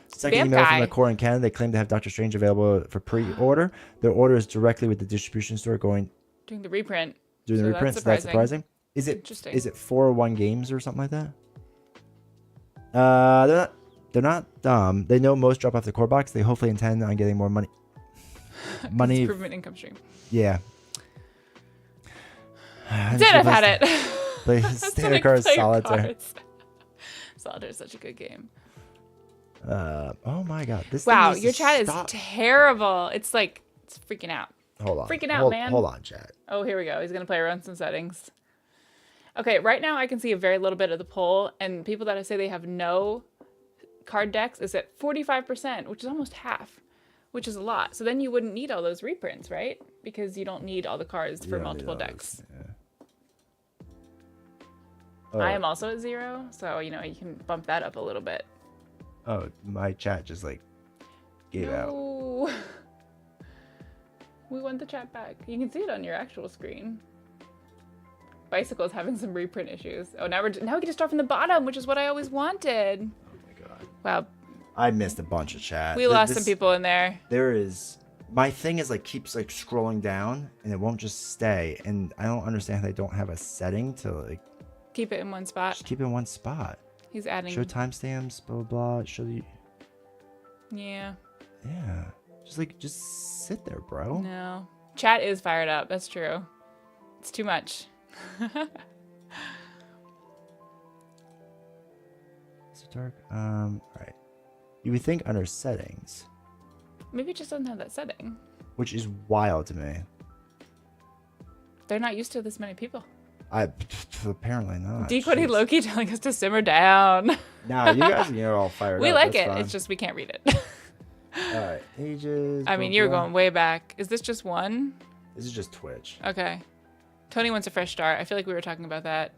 Second Vamp email from guy. the core in Canada. They claim to have Doctor Strange available for pre-order. Their order is directly with the distribution store doing Doing the reprint. the So that's reprints. That's surprising. Is it Interesting. is it 401 games or something like that? They're not dumb. They know most drop off the core box. They hopefully intend on getting more money. Money. Improvement income stream. Yeah. That's it. I've had it. Play standard cards, solitaire. Solitaire is such a good game. Oh my god. This Wow, thing your needs to chat stop. is terrible. It's like it's freaking out. Hold on. freaking out, man. Hold on, chat. Oh, here we go. He's gonna play around some settings. Okay, right now I can see a very little bit of the poll, and people that say they have no card decks is at 45%, which is almost half, which is a lot. So then you wouldn't need all those reprints, right? Because you don't need all the cards for You don't multiple need all decks. those, yeah. Oh, I am also at 0, so you can bump that up a little bit. Oh, my chat just like gave out. No. We want the chat back. You can see it on your actual screen. Bicycle's having some reprint issues. Oh, now we can just start from the bottom, which is what I always wanted. Oh my god. Wow, I missed a bunch of chat. we lost some people in there. There is my thing is like keeps like scrolling down and it won't just stay. And I don't understand how they don't have a setting to like Keep it in one spot. just keep it in one spot. He's adding. Show timestamps, blah blah blah. Show the Yeah. yeah. Just sit there, bro. No. Chat is fired up. That's true. It's too much. So dark. Right. You would think under settings, Maybe it just doesn't have that setting. which is wild to me. They're not used to this many people. Apparently not. Decoding Jeez. Loki telling us to simmer down. Nah, you guys are all fired We up. like That's it. fine. It's just we can't read it. All right. Ages. I mean, blah, you're blah. going way back. Is this just one? This is just Twitch. Okay. Tony wants a fresh start. I feel like we were talking about that.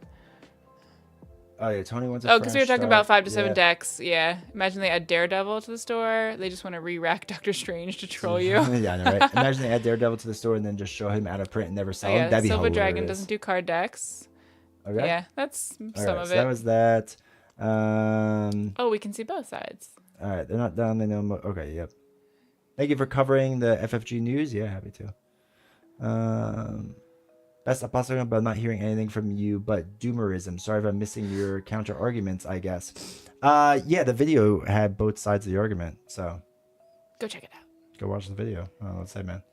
Oh yeah, Tony wants. Oh, because we were talking about 5 to 7 Yeah. decks. Yeah. Imagine they add Daredevil to the store. They just want to re-rack Doctor Strange to troll you. Yeah, I know, right? Imagine they add Daredevil to the store and then just show him out of print and never sell Oh, him. yeah. That'd be Silver Dragon hilarious. doesn't do card decks. Okay. Yeah, that's All some right, of so it. that was that. Oh, we can see both sides. All right, they're not done. They know. Okay, yep. Thank you for covering the FFG news. Yeah, happy to. Best possible, but I'm not hearing anything from you. But doomerism. Sorry if I'm missing your counter arguments. I guess. Yeah, the video had both sides of the argument. So Go check it out. go watch the video. Oh, let's say, man.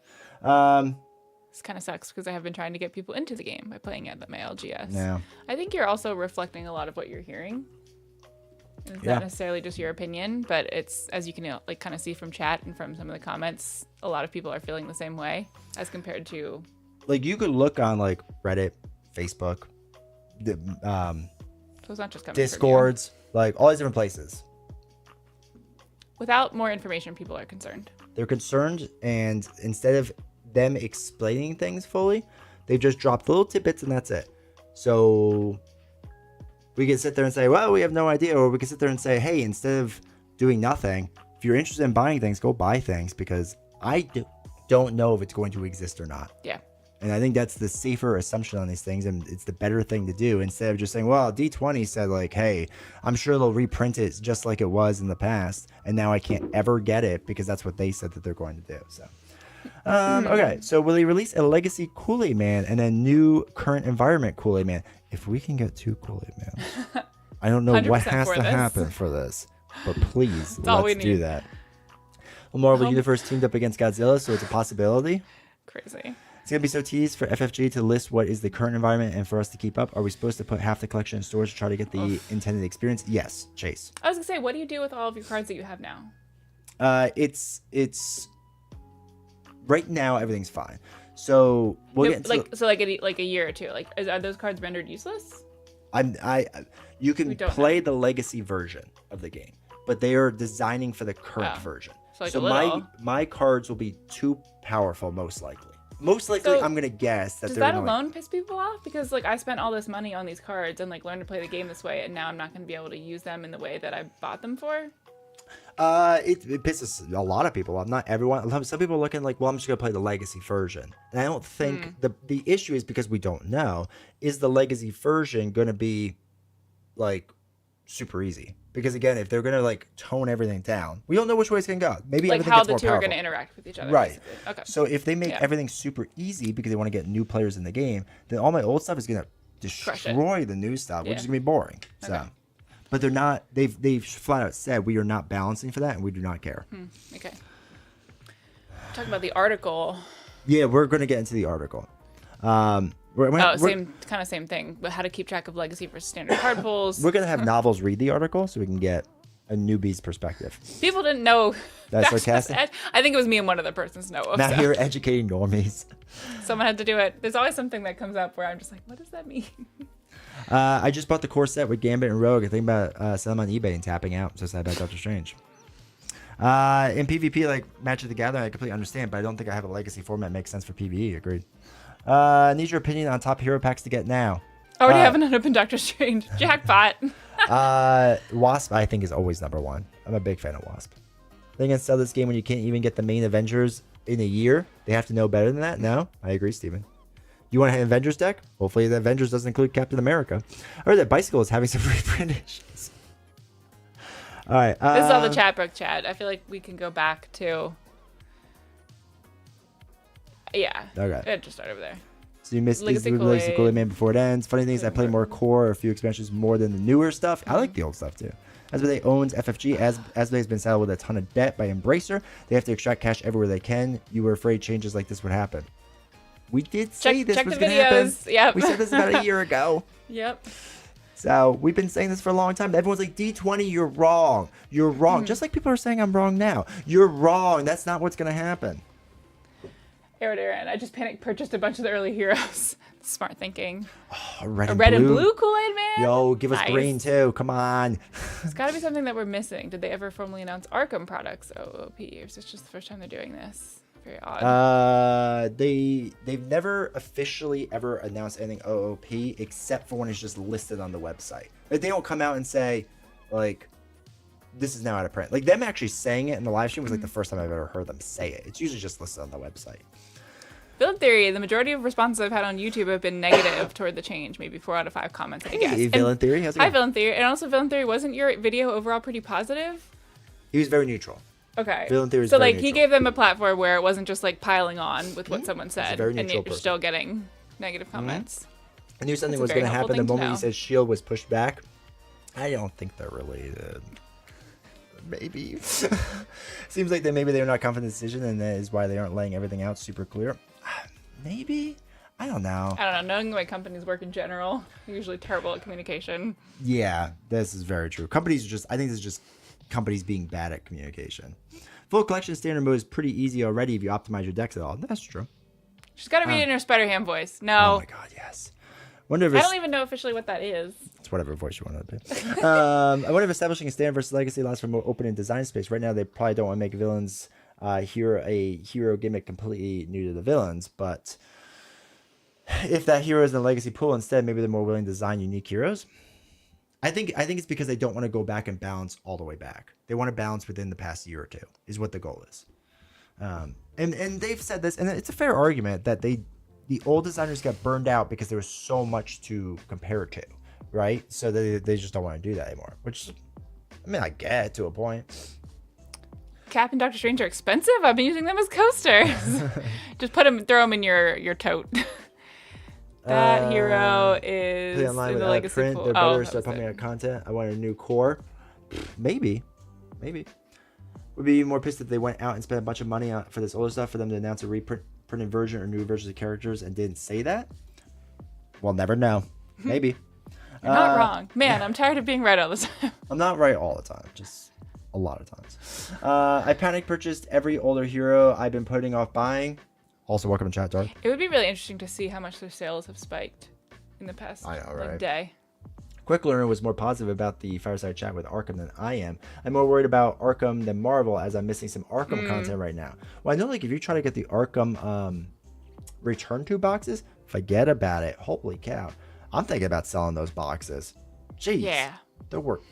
This kind of sucks because I have been trying to get people into the game by playing at my LGS. Yeah. I think you're also reflecting a lot of what you're hearing. It's Yeah. not necessarily just your opinion, but it's, as you can like kind of see from chat and from some of the comments, a lot of people are feeling the same way as compared to Like you could look on like Reddit, Facebook, So it's not just coming Discords, like all these different places. Without more information, people are concerned. They're concerned, and instead of them explaining things fully, they've just dropped little tidbits and that's it. So we can sit there and say, well, we have no idea. Or we can sit there and say, hey, instead of doing nothing, if you're interested in buying things, go buy things, because I don't know if it's going to exist or not. Yeah. And I think that's the safer assumption on these things, and it's the better thing to do, instead of just saying, well, D20 said, like, hey, I'm sure they'll reprint it just like it was in the past, and now I can't ever get it because that's what they said that they're going to do. So okay, so will they release a legacy Kool-Aid Man and a new current environment Kool-Aid Man? If we can get two Kool-Aid Mans, I don't know what has to happen for this, but please, let's do that. Lamar, will Universe teamed up against Godzilla, so it's a possibility. Crazy. It's going to be so teased for FFG to list what is the current environment and for us to keep up. Are we supposed to put half the collection in storage to try to get the intended experience? Yes, Chase. I was going to say, what do you do with all of your cards that you have now? It's right now everything's fine. So we'll get into like a year or two. Like, are those cards rendered useless? You can play the legacy version of the game, but they are designing for the current version. So my cards will be too powerful, most likely. Most likely, I'm gonna guess that. Does that alone piss people off? Because like I spent all this money on these cards and like learned to play the game this way, and now I'm not gonna be able to use them in the way that I bought them for. It pisses a lot of people off. Not everyone. Some people are looking like, well, I'm just gonna play the legacy version, and I don't think the issue is because we don't know. Is the legacy version gonna be like super easy? Because again, if they're gonna like tone everything down, we don't know which way it's gonna go. Maybe like everything how gets the more two powerful. are gonna interact with each other. Right. Basically. Okay. So if they make everything super easy because they want to get new players in the game, then all my old stuff is gonna destroy the new stuff, which is gonna be boring. So, but they're not. They've flat out said we are not balancing for that, and we do not care. Okay. Talking about the article. Yeah, we're gonna get into the article. Same thing. But how to keep track of legacy versus standard card pools. We're gonna have novels read the article so we can get a newbie's perspective. People didn't know. That's sarcastic. I think it was me and one other person's know. Now you're educating normies. Someone had to do it. There's always something that comes up where I'm just like, what does that mean? I just bought the core set with Gambit and Rogue. I think about selling them on eBay and tapping out. So sad about Doctor Strange. In PvP, like Magic the Gathering, I completely understand, but I don't think I have a legacy format that makes sense for PvE. Agreed. Need your opinion on top hero packs to get now. Already have an unopened Doctor Strange. Jackpot. Wasp, I think, is always number one. I'm a big fan of Wasp. They can sell this game when you can't even get the main Avengers in a year. They have to know better than that. No, I agree, Steven. You want an Avengers deck? Hopefully the Avengers doesn't include Captain America. Or that Bicycle is having some reprint issues. All right. This is all the chat book chat. I feel like we can go back to... Yeah. Okay. Just start over there. So you missed Legacy Kool-Aid Man before it ends. Funny thing is I play more core or a few expansions more than the newer stuff. I like the old stuff too. Asmodee owns FFG. Asmodee has been saddled with a ton of debt by Embracer. They have to extract cash everywhere they can. You were afraid changes like this would happen. We did say this was going to happen. Yep. We said this about a year ago. Yep. So we've been saying this for a long time. Everyone's like, D20, you're wrong. You're wrong. Just like people are saying I'm wrong now. You're wrong. That's not what's going to happen. Aaron, I just panic purchased a bunch of the early heroes. Smart thinking. Oh, red and blue Kool-Aid Man? Yo, give us green too. Come on. It's got to be something that we're missing. Did they ever formally announce Arkham products OOP? Or is this just the first time they're doing this? Very odd. They've never officially ever announced anything OOP except for when it's just listed on the website. Like, they don't come out and say, like, this is now out of print. Like, them actually saying it in the live stream was like the first time I've ever heard them say it. It's usually just listed on the website. Villain Theory, the majority of responses I've had on YouTube have been negative toward the change. Maybe 4 out of 5 comments, I guess. Hey, Villain Theory. How's it going? Hi, Villain Theory. And also, Villain Theory, wasn't your video overall pretty positive? He was very neutral. Okay. Villain Theory is so, very like, neutral. he gave them a platform where it wasn't just, like, piling on with what someone said. Very and you're person. still getting negative comments. I knew something was going to happen the moment he said S.H.I.E.L.D. was pushed back. I don't think they're related. Maybe. Seems like maybe they're not confident in the decision, and that is why they aren't laying everything out super clear. Maybe. I don't know. I don't know. Knowing the way companies work in general, they're usually terrible at communication. Yeah, this is very true. Companies are just, I think this is just companies being bad at communication. Full collection standard mode is pretty easy already if you optimize your decks at all. That's true. She's got to read it in her Spider-Ham voice. No. Oh my god, yes. Wonder if I it's, don't even know officially what that is. it's whatever voice you want to be. I wonder if establishing a standard versus legacy allows for more open and design space. Right now, they probably don't want to make villains hero gimmick completely new to the villains, but if that hero is in the legacy pool instead, maybe they're more willing to design unique heroes. I think it's because they don't want to go back and balance all the way back. They want to balance within the past year or two is what the goal is. And they've said this, and it's a fair argument that the old designers got burned out because there was so much to compare it to, right? So they just don't want to do that anymore, which, I mean, I get to a point. Cap and Doctor Strange are expensive. I've been using them as coasters. Just throw them in your tote. That hero is Play online in the without legacy print. pool. They're Oh, better that start was pumping it. out content. I want a new core. Maybe. Would be more pissed if they went out and spent a bunch of money for this older stuff for them to announce a reprinted version or new versions of characters and didn't say that. We'll never know. Maybe. You're not wrong. Man, I'm tired of being right all the time. I'm not right all the time, just a lot of times. I panic purchased every older hero I've been putting off buying. Also, welcome to chat, Dark. It would be really interesting to see how much their sales have spiked in the past I know, right? day. Quick Learner was more positive about the Fireside Chat with Arkham than I am. I'm more worried about Arkham than Marvel, as I'm missing some Arkham content right now. Well, I know, like, if you try to get the Arkham Return to boxes, forget about it. Holy cow. I'm thinking about selling those boxes. Jeez. Yeah. They're worth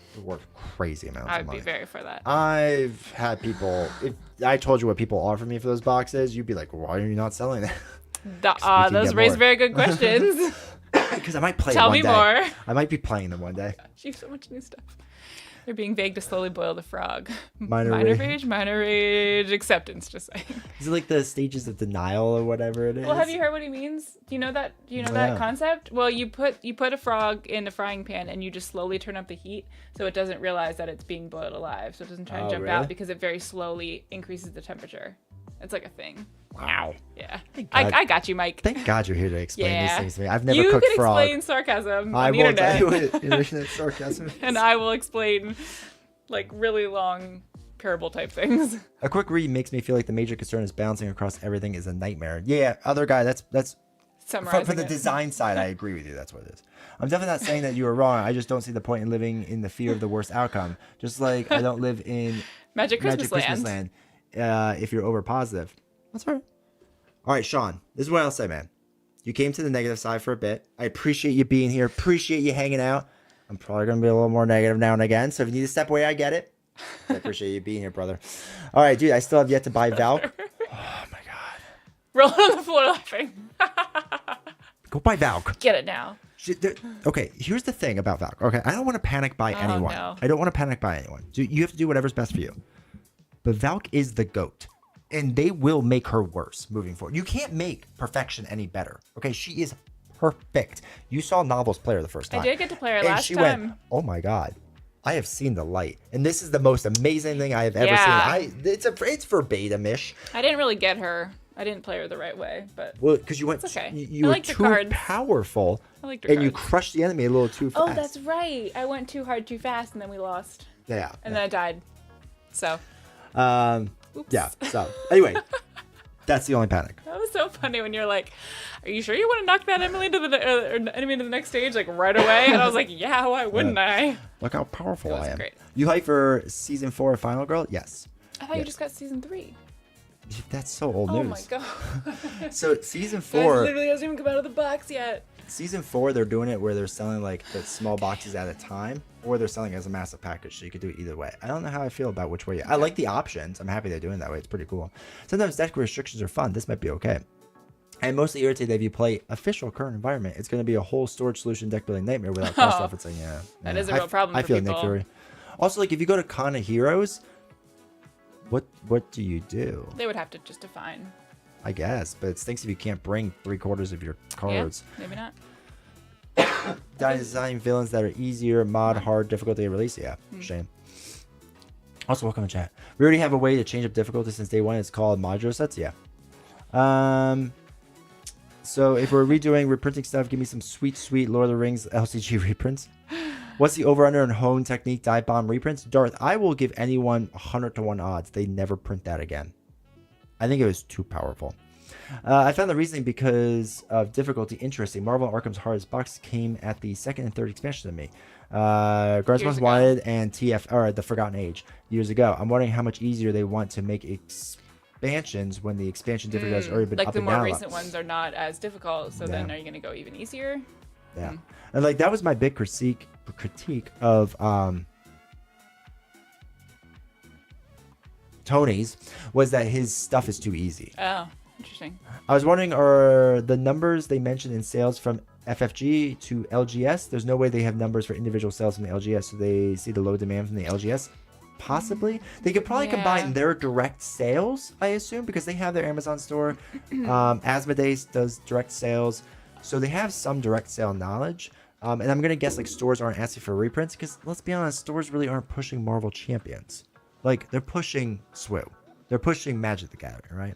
crazy amounts of I'd money. be very for that. I've had people, if I told you what people offer me for those boxes, you'd be like, why are you not selling them? Those get raise more. very good questions. Because I might play Tell them me one day. more. I might be playing them one day. Gosh, you have so much new stuff. They're being vague to slowly boil the frog. Minor rage, acceptance, just saying. Is it like the stages of denial or whatever it is? Well, have you heard what he means? Do you know that? Do you know Yeah. that concept? Well, you put a frog in a frying pan and you just slowly turn up the heat so it doesn't realize that it's being boiled alive. So it doesn't try and jump really? out because it very slowly increases the temperature. It's like a thing. Wow. Yeah. God. I got you, Mike. Thank God you're here to explain these Yeah. things to me. I've never You cooked can frog. explain sarcasm I on the won't tell internet. you what internet sarcasm is. And I will explain like really long parable type things. A quick read makes me feel like the major concern is bouncing across everything is a nightmare. Yeah, other guy, that's Summarizing from the it. design side, I agree with you. That's what it is. I'm definitely not saying that you were wrong. I just don't see the point in living in the fear of the worst outcome. Just like I don't live in Magic Christmas Land. If you're over positive. That's right. All right, Sean, this is what I'll say, man. You came to the negative side for a bit. I appreciate you being here. Appreciate you hanging out. I'm probably going to be a little more negative now and again. So if you need to step away, I get it. I appreciate you being here, brother. All right, dude, I still have yet to buy Valk. Oh, my God. Rolling on the floor laughing. Go buy Valk. Get it now. Okay, here's the thing about Valk. Okay, I don't want to panic buy anyone. No. I don't want to panic buy anyone. You have to do whatever's best for you. But Valk is the GOAT. And they will make her worse moving forward. You can't make perfection any better. Okay, she is perfect. You saw Novel's play her the first time. I did get to play her and last she time. went, oh my God, I have seen the light. And this is the most amazing thing I have ever Yeah. seen. It's verbatim-ish. I didn't really get her. I didn't play her the right way, but Well, because you went, It's okay. you I were liked her too cards. powerful. I liked her And you cards. crushed the enemy a little too fast. Oh, that's right. I went too hard too fast, and then we lost. Yeah. And then I died. So Oops. Yeah. So anyway, that's the only panic. that was so funny when you're like, "Are you sure you want to knock that enemy to the next stage like right away?" And I was like, "Yeah, why wouldn't I?" Look how powerful It was I am. great. You hype for season 4 of Final Girl? Yes. I thought you Yes. just got season 3. That's so old Oh news. my god! So season Guys, 4, literally hasn't even come out of the box yet. season 4, they're doing it where they're selling like the small boxes at a time, or they're selling it as a massive package. So you could do it either way. I don't know how I feel about which way. I like the options. I'm happy they're doing it that way. It's pretty cool. Sometimes deck restrictions are fun. This might be okay. I'm mostly irritated that if you play official current environment, it's going to be a whole storage solution deck building nightmare without cost Oh, referencing. Yeah, that yeah. is a real problem I for feel Nick people. Fury. Also, like if you go to Con of Heroes, what do you do? They would have to just define. I guess, but it stinks if you can't bring 3/4 of your cards. Yeah, maybe not. Design villains that are easier, mod, hard, difficulty, release. Yeah, shame. Also, welcome to chat. We already have a way to change up difficulty since day one. It's called modular sets. Yeah. So if we're redoing reprinting stuff, give me some sweet Lord of the Rings LCG reprints. What's the over/under and hone technique dive bomb reprints? Darth, I will give anyone 100 to 1 odds. They never print that again. I think it was too powerful. I found the reasoning because of difficulty interesting. Marvel Arkham's hardest box came at the second and third expansion to me. Guards Most ago. Wanted and TF or the Forgotten Age years ago. I'm wondering how much easier they want to make expansions when the expansion difficulty has already been Like up the and more down. recent ones are not as difficult, so then Yeah. are you going to go even easier? Yeah, and like that was my big critique of Tony's was that his stuff is too easy. Oh, interesting. I was wondering, are the numbers they mentioned in sales from FFG to LGS? There's no way they have numbers for individual sales from the LGS, so they see the low demand from the LGS. Possibly. They could probably combine their direct sales, I assume, because they have their Amazon store. Asmodeus does direct sales, so they have some direct sale knowledge. And I'm going to guess like stores aren't asking for reprints, because let's be honest, stores really aren't pushing Marvel Champions. Like, they're pushing SWU. They're pushing Magic the Gathering, right?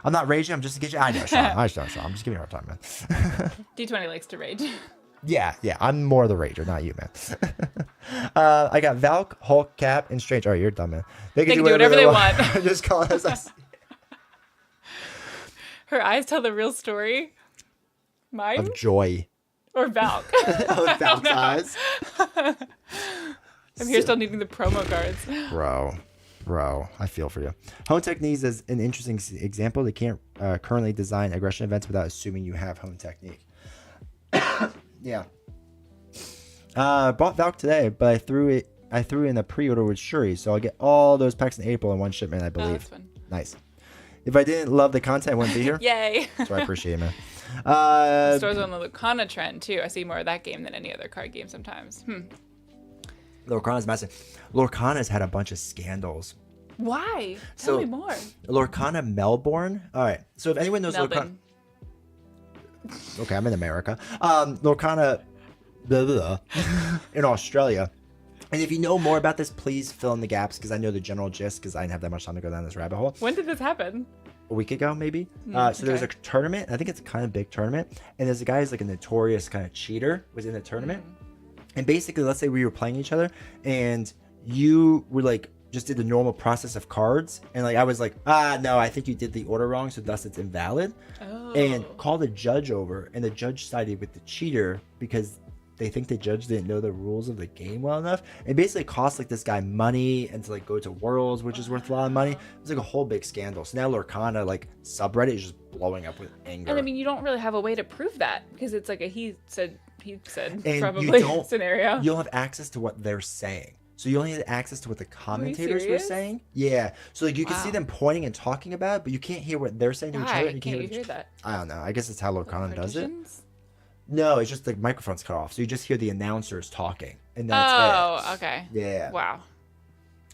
I'm not raging. I'm just getting. I know, Sean. I'm just giving you a hard time, man. D20 likes to rage. Yeah. I'm more the rager, not you, man. I got Valk, Hulk, Cap, and Strange. All right, you're done, man. They can do whatever they want. Just call it as I see. Her eyes tell the real story. Mine Of joy. or Valk? Of Valk's eyes. I'm here still needing the promo cards. Bro, I feel for you. Hone Techniques is an interesting example. They can't currently design aggression events without assuming you have Hone Technique. Yeah. Bought Valk today, but I threw in a pre-order with Shuri, so I'll get all those packs in April in one shipment, I Oh, believe. that's fun. Nice. If I didn't love the content, I wouldn't be here. Yay. So I appreciate it, man. Stores on the Lorcana trend, too. I see more of that game than any other card game sometimes. Lorcana's massive. Lorcana's had a bunch of scandals. Why? Tell me more. Lorcana Melbourne. All right. So if anyone knows Lorcana, Melbourne. okay, I'm in America. Lorcana in Australia. And if you know more about this, please fill in the gaps because I know the general gist because I didn't have that much time to go down this rabbit hole. When did this happen? A week ago, maybe. So there's a tournament. I think it's a kind of big tournament. And there's a guy who's like a notorious kind of cheater was in the tournament. And basically, let's say we were playing each other and you were like, just did the normal process of cards. And like, I was like, no, I think you did the order wrong. So thus it's invalid. Oh. And called the judge over. And the judge sided with the cheater because they think the judge didn't know the rules of the game well enough. And basically cost like this guy money and to like go to Worlds, which is worth a lot of money. It was like a whole big scandal. So now Lorcana, like subreddit is just blowing up with anger. And I mean, you don't really have a way to prove that because it's like a he said and probably scenario. You don't have access to what they're saying. So you only have access to what the commentators were saying. Yeah. So like you can see them pointing and talking about it, but you can't hear what they're saying to each other. Why can't you hear that? I don't know. I guess it's how Lorcana does it. Partitions? No, it's just the microphone's cut off. So you just hear the announcers talking. And that's it. Oh, okay. Yeah. Wow.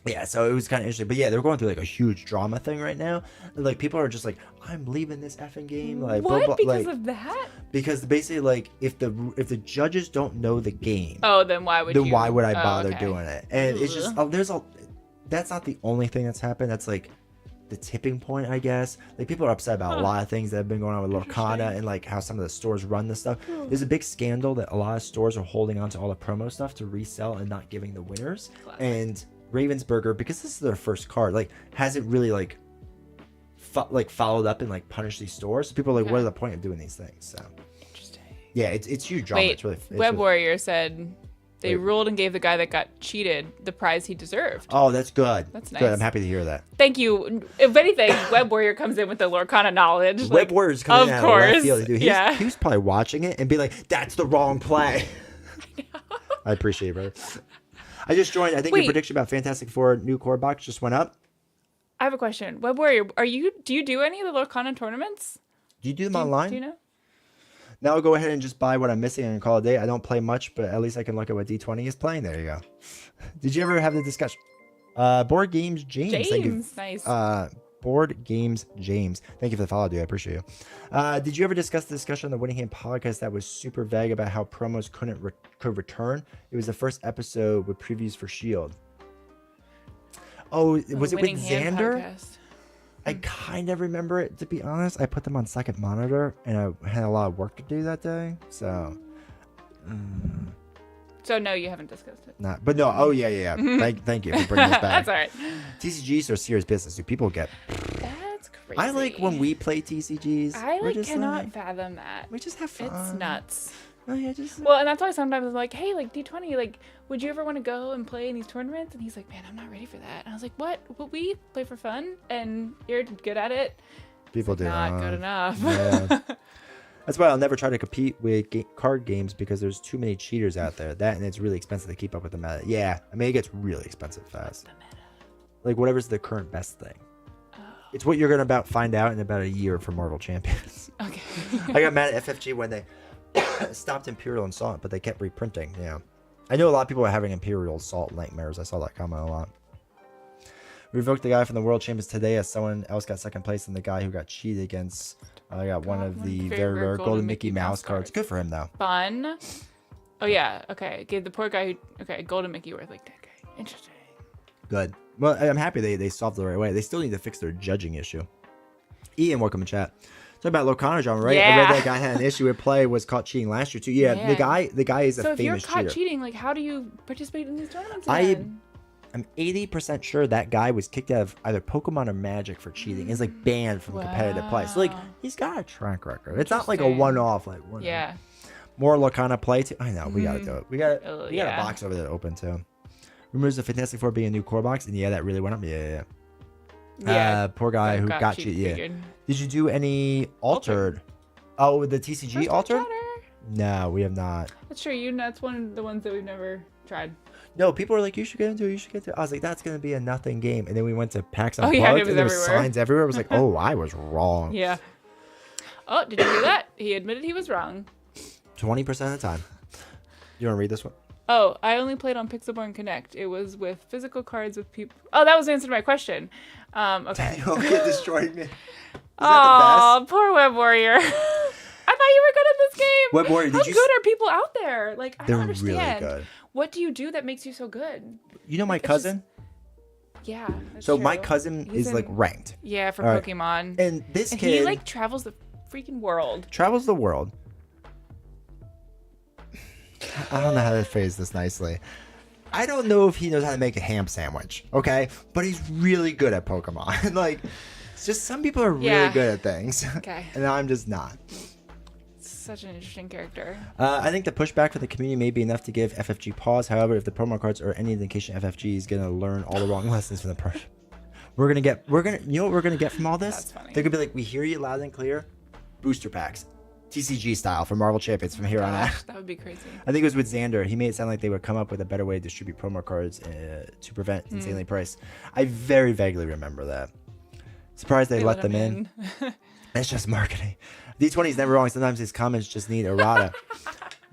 Yeah, so it was kind of interesting. But yeah, they're going through like a huge drama thing right now. And, like people are just like, I'm leaving this effing game. Like, What? blah, blah, Because like, of that? because basically like if the judges don't know the game, Oh, then why would you? why would I Oh, bother okay. doing it? And it's just that's not the only thing that's happened. That's like the tipping point, I guess. Like people are upset about a lot of things that have been going on with Lorcana and like how some of the stores run this stuff. There's a big scandal that a lot of stores are holding on to all the promo stuff to resell and not giving the winners. Classic. And Ravensburger, because this is their first card, like hasn't really like followed up and like punished these stores. So people are like, what is the point of doing these things? So Interesting. yeah, it's huge drama. Wait, It's really, Web really, Warrior said they Wait. ruled and gave the guy that got cheated the prize he deserved. oh, that's good. That's Good. nice. I'm happy to hear that. Thank you. If anything, Web Warrior comes in with the Lorcana knowledge. Web like, Warrior's coming of out of left course, field. Dude, yeah. he was probably watching it and be like, "That's the wrong play." I appreciate it, brother. I just joined. I think your Wait. prediction about Fantastic Four new core box just went up. I have a question. Web Warrior, do you do any of the Lorcana tournaments? Do you do them online? Do you know? Now I'll go ahead and just buy what I'm missing and call it a day. I don't play much, but at least I can look at what D20 is playing. There you go. Did you ever have the discussion? Board Games James. Thank you. James, nice. Board Games James. Thank you for the follow, dude. I appreciate you. Did you ever discuss the discussion on the Winning Hand podcast that was super vague about how promos could return? It was the first episode with previews for Shield. Oh, was it with Winning Hand Xander? podcast. I kind of remember it, to be honest. I put them on second monitor, and I had a lot of work to do that day. So, So no, you haven't discussed it. not. But no. Oh yeah. Thank you for bringing this back. That's all right. TCGs are serious business. Do people get? That's crazy. I like when we play TCGs. I we're like just cannot fathom that. we just have fun. It's nuts. Oh, yeah, just Well, and that's why sometimes I'm like, hey, like D20, like, would you ever want to go and play in these tournaments? And he's like, man, I'm not ready for that. And I was like, what? Will we play for fun? And you're good at it? people It's do like, not good enough. Yeah. That's why I'll never try to compete with card games because there's too many cheaters out there. That and it's really expensive to keep up with the meta. Yeah, I mean it gets really expensive fast. Like whatever's the current best thing. Oh. It's what you're gonna find out in about a year for Marvel Champions. Okay. I got mad at FFG when they stopped Imperial Assault, but they kept reprinting. Yeah, I know a lot of people are having Imperial Assault nightmares. I saw that comment a lot. We revoked the guy from the World Champions today as someone else got second place, and the guy who got cheated against got one of the very rare golden Mickey Mouse cards. Good for him though. Fun. Oh yeah. Okay. Gave the poor guy who. Okay. Golden Mickey worth like 10K. Interesting. Good. Well, I'm happy they solved it the right way. They still need to fix their judging issue. Ian, welcome to chat. Talk about Lorcana genre, right? Yeah. I read that guy had an issue with play, was caught cheating last year too. Yeah, Man. the guy is a So if you're famous caught cheater. cheating, like, how do you participate in these tournaments? I- Again? I'm 80% sure that guy was kicked out of either Pokemon or Magic for cheating. He's like banned from competitive play. So like Wow. he's got a track record. It's not like a Interesting. one-off. Like one. Yeah. More Lorcana play too. I know we gotta do it. We got Oh, we got yeah. a box over there open too. Rumors of Fantastic Four being a new core box, and yeah, that really went up. Yeah. Yeah. Poor guy That who got cheap cheated. Yeah. figured. Did you do any altered? Oh, the TCG First altered? chatter. No, we have not. That's true. That's one of the ones that we've never tried. No, people are like, you should get into it. You should get into it. I was like, that's gonna be a nothing game. And then we went to PAX Oh, Unplugged, yeah, and it was and there was everywhere. signs everywhere. I was like, oh, I was wrong. Yeah. Oh, did you hear that? He admitted he was wrong. 20% of the time. You want to read this one? Oh, I only played on Pixelborn Connect. It was with physical cards with people. Oh, that was the answer to my question. Okay. You'll get destroyed, man. Is Oh, poor Web Warrior. I thought you were good at this game. Web Warrior, did How you good are people out there? Like, I They're don't really understand. good. What do you do that makes you so good? You know my Like, it's cousin? Yeah. That's So my true. cousin He's is like in- ranked. Yeah, for All right. Pokemon. And this And kid he like travels the freaking world. travels the world. I don't know how to phrase this nicely. I don't know if he knows how to make a ham sandwich, okay? But he's really good at Pokemon. Like, it's just some people are really Yeah. good at things. Okay. And I'm just not. Such an interesting character. I think the pushback from the community may be enough to give FFG pause. However, if the promo cards are any indication, FFG is gonna learn all the wrong lessons from the pro. You know what we're gonna get from all this? That's funny. They're gonna be like, we hear you loud and clear. Booster packs, TCG style for Marvel Champions from here on out. Gosh, that would be crazy. I think it was with Xander. He made it sound like they would come up with a better way to distribute promo cards to prevent insanely priced. I very vaguely remember that. Surprised they let them in. That's just marketing. D20 is never wrong. Sometimes his comments just need errata.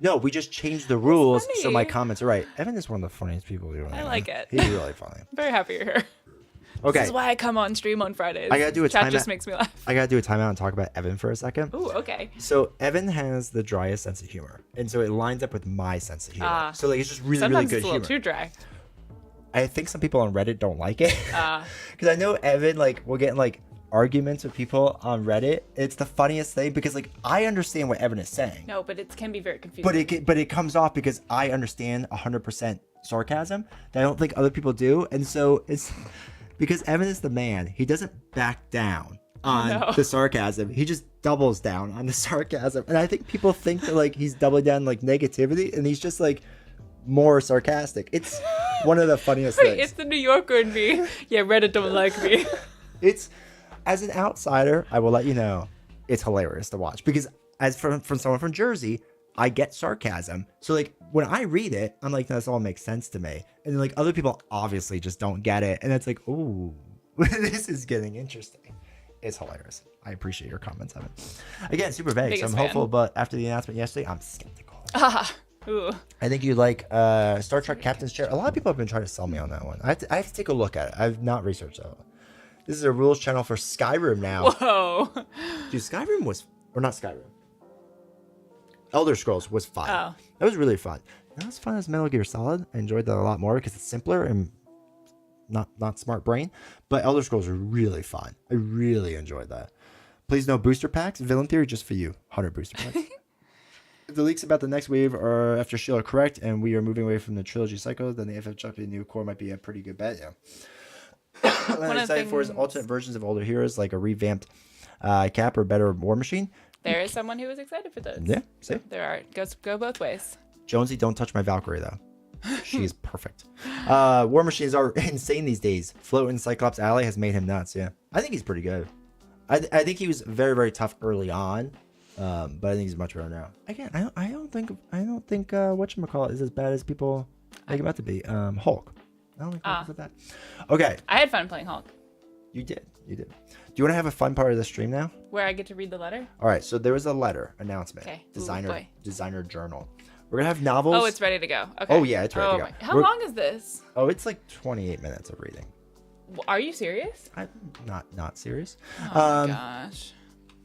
No, we just changed the rules so my funny. comments are right. Evan is one of the funniest people doing it. I like it. He's really funny. I'm very happy you're here. Okay, This is why I come on stream on Fridays. I gotta do a Chat timeout. just makes me laugh. I gotta do a timeout and talk about Evan for a second. Ooh, okay. So Evan has the driest sense of humor, and so it lines up with my sense of humor. Ah. So like it's just really, Sometimes really it's good a little humor. too dry. I think some people on Reddit don't like it Ah. because I know Evan will get in like arguments with people on Reddit. It's the funniest thing because like I understand what Evan is saying, No, but it can be very confusing. but it comes off because I understand 100% sarcasm that I don't think other people do, and so it's because Evan is the man. He doesn't back down on No. the sarcasm. He just doubles down on the sarcasm, and I think people think that like he's doubling down like negativity, and he's just like more sarcastic. It's one of the funniest Wait, things. it's the New Yorker in me. Yeah, Reddit don't like me. It's as an outsider, I will let you know, it's hilarious to watch because as from someone from Jersey, I get sarcasm. So like when I read it, I'm like, this all makes sense to me. And then, like other people obviously just don't get it, and it's like, ooh, this is getting interesting. It's hilarious. I appreciate your comments, Evan. Again, super vague, so I'm Biggest hopeful, fan. but after the announcement yesterday, I'm skeptical. Ah. Ooh. I think you like Star Trek Captain's Chair. A lot of people have been trying to sell me on that one. I have to take a look at it. I've not researched that one. This is a rules channel for Skyrim now. Whoa. Dude, Skyrim was, or not Skyrim. Elder Scrolls was fun. Oh. That was really fun. Not as fun as Metal Gear Solid. I enjoyed that a lot more because it's simpler and not smart brain. But Elder Scrolls are really fun. I really enjoyed that. Please no booster packs. Villain Theory just for you. 100 booster packs. If the leaks about the next wave are after Shield are correct and we are moving away from the trilogy cycle, then the FF Champion new core might be a pretty good bet. Yeah. I'm excited for his alternate versions of older heroes, like a revamped Cap or better War Machine. There is someone who is excited for this. Yeah, see? There are. Go both ways. Jonesy, don't touch my Valkyrie, though. She is perfect. War Machines are insane these days. Float in Cyclops Alley has made him nuts, yeah. I think he's pretty good. I think he was very, very tough early on, but I think he's much better now. Again, I don't think whatchamacallit is as bad as people make him out to be. Hulk. I don't think Hulk is that bad. Okay. I had fun playing Hulk. You did. Do you want to have a fun part of the stream now? Where I get to read the letter? All right, so there was a letter announcement. Okay. Designer journal. We're going to have novels. Oh, it's ready to go. Okay. Oh, yeah, it's ready to go. How long is this? Oh, it's like 28 minutes of reading. Are you serious? I'm not serious. Oh, gosh.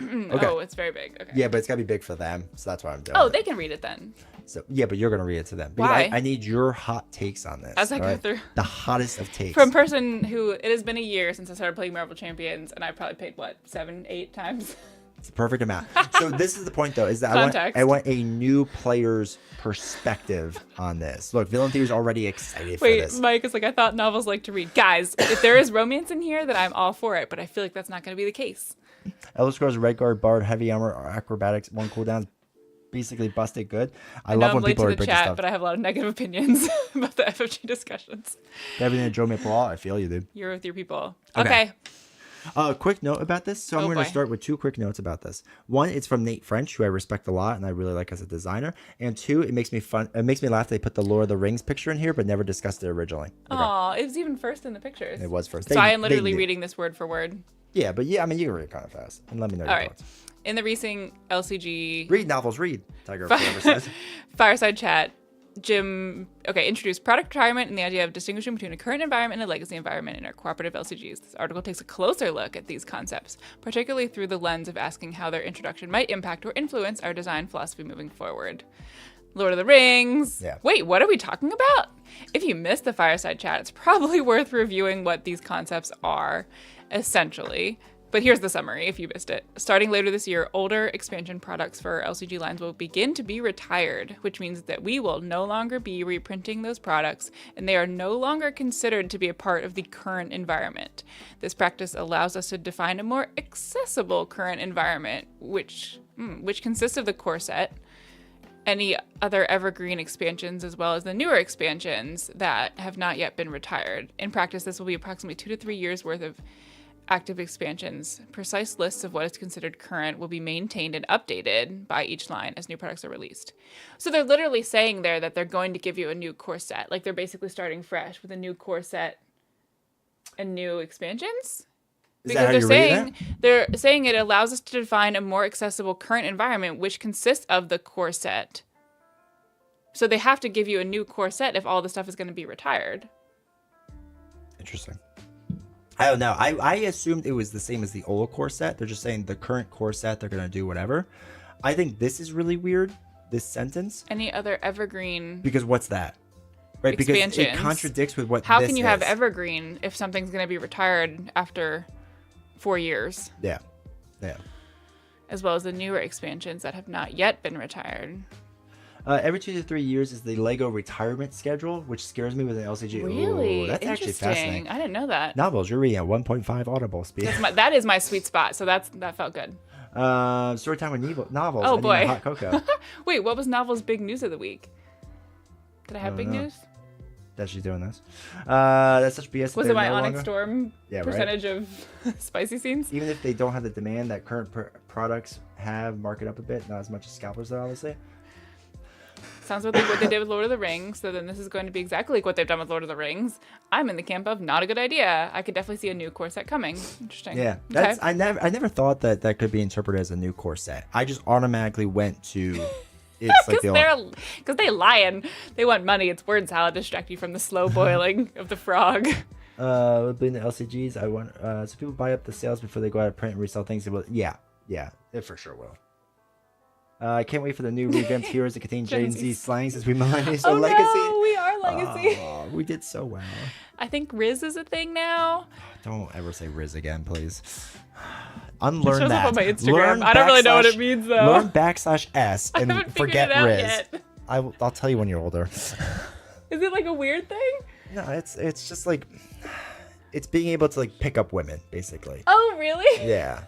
Okay. Oh, it's very big. Okay. Yeah, but it's got to be big for them, so that's why I'm doing Oh, it. they can read it then. So, yeah, but you're going to read it to them. Because Why? I need your hot takes on this. As I go through. The hottest of takes. From person who, it has been a year since I started playing Marvel Champions, and I probably paid, 7-8 times? It's the perfect amount. So this is the point, though, is that I want a new player's perspective on this. Look, Villain Theory is already excited for this. Wait, Mike is like, I thought novels like to read. Guys, if there is romance in here, then I'm all for it, but I feel like that's not going to be the case. Elder Scrolls Red Guard, Bard, Heavy Armor, Acrobatics, 1 cooldown, basically busted good. I love when people are breaking stuff. But I have a lot of negative opinions about the FFG discussions. Everything that drove me apart, I feel you, dude. You're with your people. Okay. Quick note about this. So I'm going to start with 2 quick notes about this. One, it's from Nate French, who I respect a lot and I really like as a designer. And 2, it makes me laugh they put the Lord of the Rings picture in here, but never discussed it originally. Oh, it was even first in the pictures. It was first. So I am literally reading this word for word. Yeah, but yeah, I mean, you can read it kind of fast. And let me know your thoughts. In the recent LCG... Read novels, read. Tiger, whatever says. Fireside chat. Jim, introduced product retirement and the idea of distinguishing between a current environment and a legacy environment in our cooperative LCGs. This article takes a closer look at these concepts, particularly through the lens of asking how their introduction might impact or influence our design philosophy moving forward. Lord of the Rings. Yeah. Wait, what are we talking about? If you missed the Fireside chat, it's probably worth reviewing what these concepts are, essentially. But here's the summary if you missed it. Starting later this year, older expansion products for our LCG lines will begin to be retired, which means that we will no longer be reprinting those products, and they are no longer considered to be a part of the current environment. This practice allows us to define a more accessible current environment, which consists of the core set, any other evergreen expansions, as well as the newer expansions that have not yet been retired. In practice, this will be approximately 2 to 3 years worth of active expansions. Precise lists of what is considered current will be maintained and updated by each line as new products are released. So they're literally saying there that they're going to give you a new core set. Like they're basically starting fresh with a new core set and new expansions. Because they're saying it allows us to define a more accessible current environment, which consists of the core set. So they have to give you a new core set if all the stuff is going to be retired. Interesting. I don't know. I assumed it was the same as the old core set. They're just saying the current core set, they're going to do whatever. I think this is really weird, this sentence. Any other evergreen... Because what's that? Right, because it contradicts with what How can you have evergreen if something's going to be retired after 4 years? Yeah. As well as the newer expansions that have not yet been retired. Every 2 to 3 years is the Lego retirement schedule, which scares me with an LCG. Really? Ooh, that's actually fascinating. I didn't know that. Novels, you're reading at 1.5 audible speed. That is my sweet spot, so that felt good. Storytime with novels. Oh, boy. Hot cocoa. Wait, what was Novel's big news of the week? Did I have big news? That she's doing this. That's such BS. Was it my Onyx Storm percentage of spicy scenes? Even if they don't have the demand that current products have, mark it up a bit. Not as much as scalpers, though, obviously. Sounds like what they did with Lord of the Rings. So then this is going to be exactly like what they've done with Lord of the Rings. I'm in the camp of not a good idea. I could definitely see a new core set coming. Interesting. Yeah, that's I never thought that could be interpreted as a new core set. I just automatically went to it's like because they lying. They want money. It's word salad to distract you from the slow boiling of the frog. Being the LCGs, I want so people buy up the sales before they go out of print and resell things. Yeah, it for sure will. I can't wait for the new revamped heroes that contain Gen Z slang since we millennials are legacy. No, we are legacy. Oh, we did so well. I think Riz is a thing now. Don't ever say Riz again, please. Unlearn that. Up on my Instagram. I don't really know what it means though. Learn \S and forget Riz. I'll tell you when you're older. Is it like a weird thing? No, it's just like it's being able to like pick up women, basically. Oh, really? Yeah.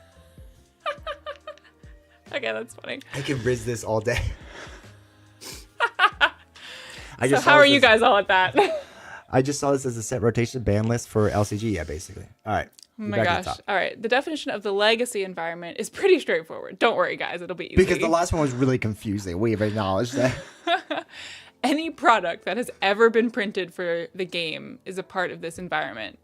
Okay, that's funny. I can riz this all day. So how are you guys all at that? I just saw this as a set rotation ban list for LCG. Yeah, basically. All right. Oh my gosh. All right. The definition of the legacy environment is pretty straightforward. Don't worry, guys. It'll be easy. Because the last one was really confusing. We've acknowledged that. Any product that has ever been printed for the game is a part of this environment.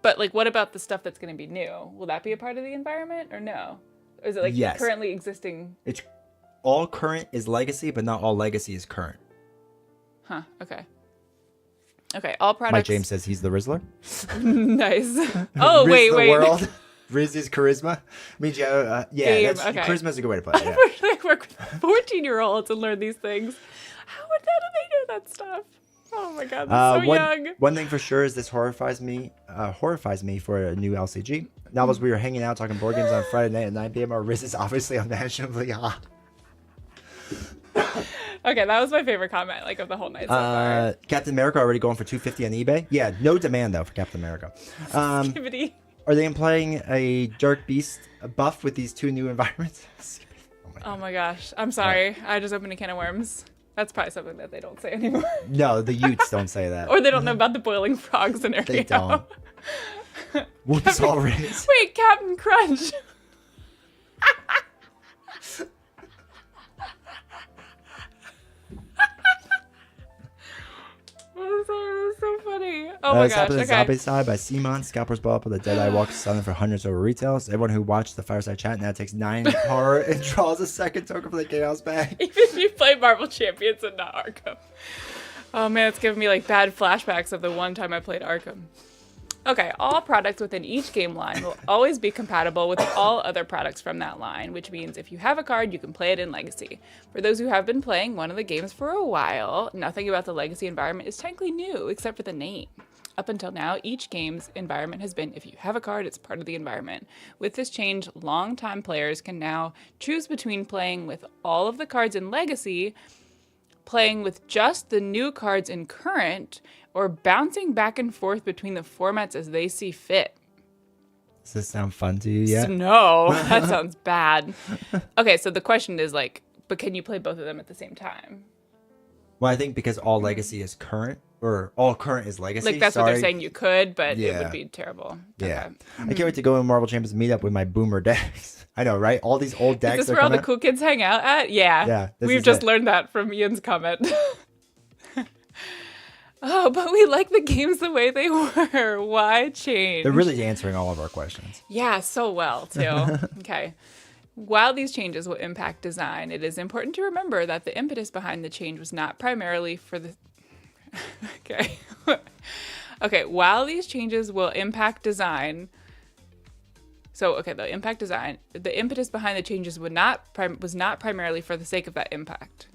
But like, what about the stuff that's going to be new? Will that be a part of the environment or no? Or is it like Yes. currently existing? It's all current is legacy, but not all legacy is current. Huh. Okay. Okay. All products. Mike James says he's the Rizzler. Nice. Oh, Riz wait, the wait. world. Riz is charisma. Means yeah, Okay. charisma is a good way to put it. Yeah. I work with 14-year-olds and learn these things. How do they know that stuff? Oh my god, that's so young. One thing for sure is this horrifies me for a new LCG. Now as we were hanging out talking board games on Friday night at 9 p.m., our Riz is obviously unimaginably hot. Okay, that was my favorite comment, like, of the whole night so far. Captain America already going for $250 on eBay. Yeah, no demand though for Captain America. Activity. Are they implying a Dark Beast buff with these two new environments? Oh my gosh, I'm sorry. I just opened a can of worms. That's probably something that they don't say anymore. No, the Utes don't say that. Or they don't know about the boiling frog scenario. They don't. Whoops, all Riz. Wait, Captain Crunch. That's so funny. Oh my This gosh. happened Okay. at Side by Simon. Scalpers blow up with a Deadeye walks selling for hundreds over retails. Everyone who watched the Fireside Chat now takes 9 power and draws a second token for the Chaos bag. Even if you play Marvel Champions and not Arkham. Oh man, it's giving me like bad flashbacks of the one time I played Arkham. Okay, all products within each game line will always be compatible with all other products from that line, which means if you have a card, you can play it in Legacy. For those who have been playing one of the games for a while, nothing about the Legacy environment is technically new, except for the name. Up until now, each game's environment has been, if you have a card, it's part of the environment. With this change, longtime players can now choose between playing with all of the cards in Legacy, playing with just the new cards in Current, or bouncing back and forth between the formats as they see fit. Does this sound fun to you yet? No, that sounds bad. Okay, so the question is like, but can you play both of them at the same time? Well, I think because all legacy is current, or all current is legacy. Like that's what they're saying you could, but it Yeah. would be terrible. Yeah. Okay. I can't wait to go in Marvel Champions meetup with my boomer decks. I know, right? All these old decks. Is this that where all come the out. cool kids hang out at? Yeah. Yeah, this We've is just it. learned that from Ian's comment. Oh, but we like the games the way they were. Why change? They're really answering all of our questions. Yeah, so well, too. Okay. While these changes will impact design, it is important to remember that the impetus behind the change was not primarily for the... Okay. Okay, while these changes will impact design... the impact design, the impetus behind the changes was not primarily for the sake of that impact.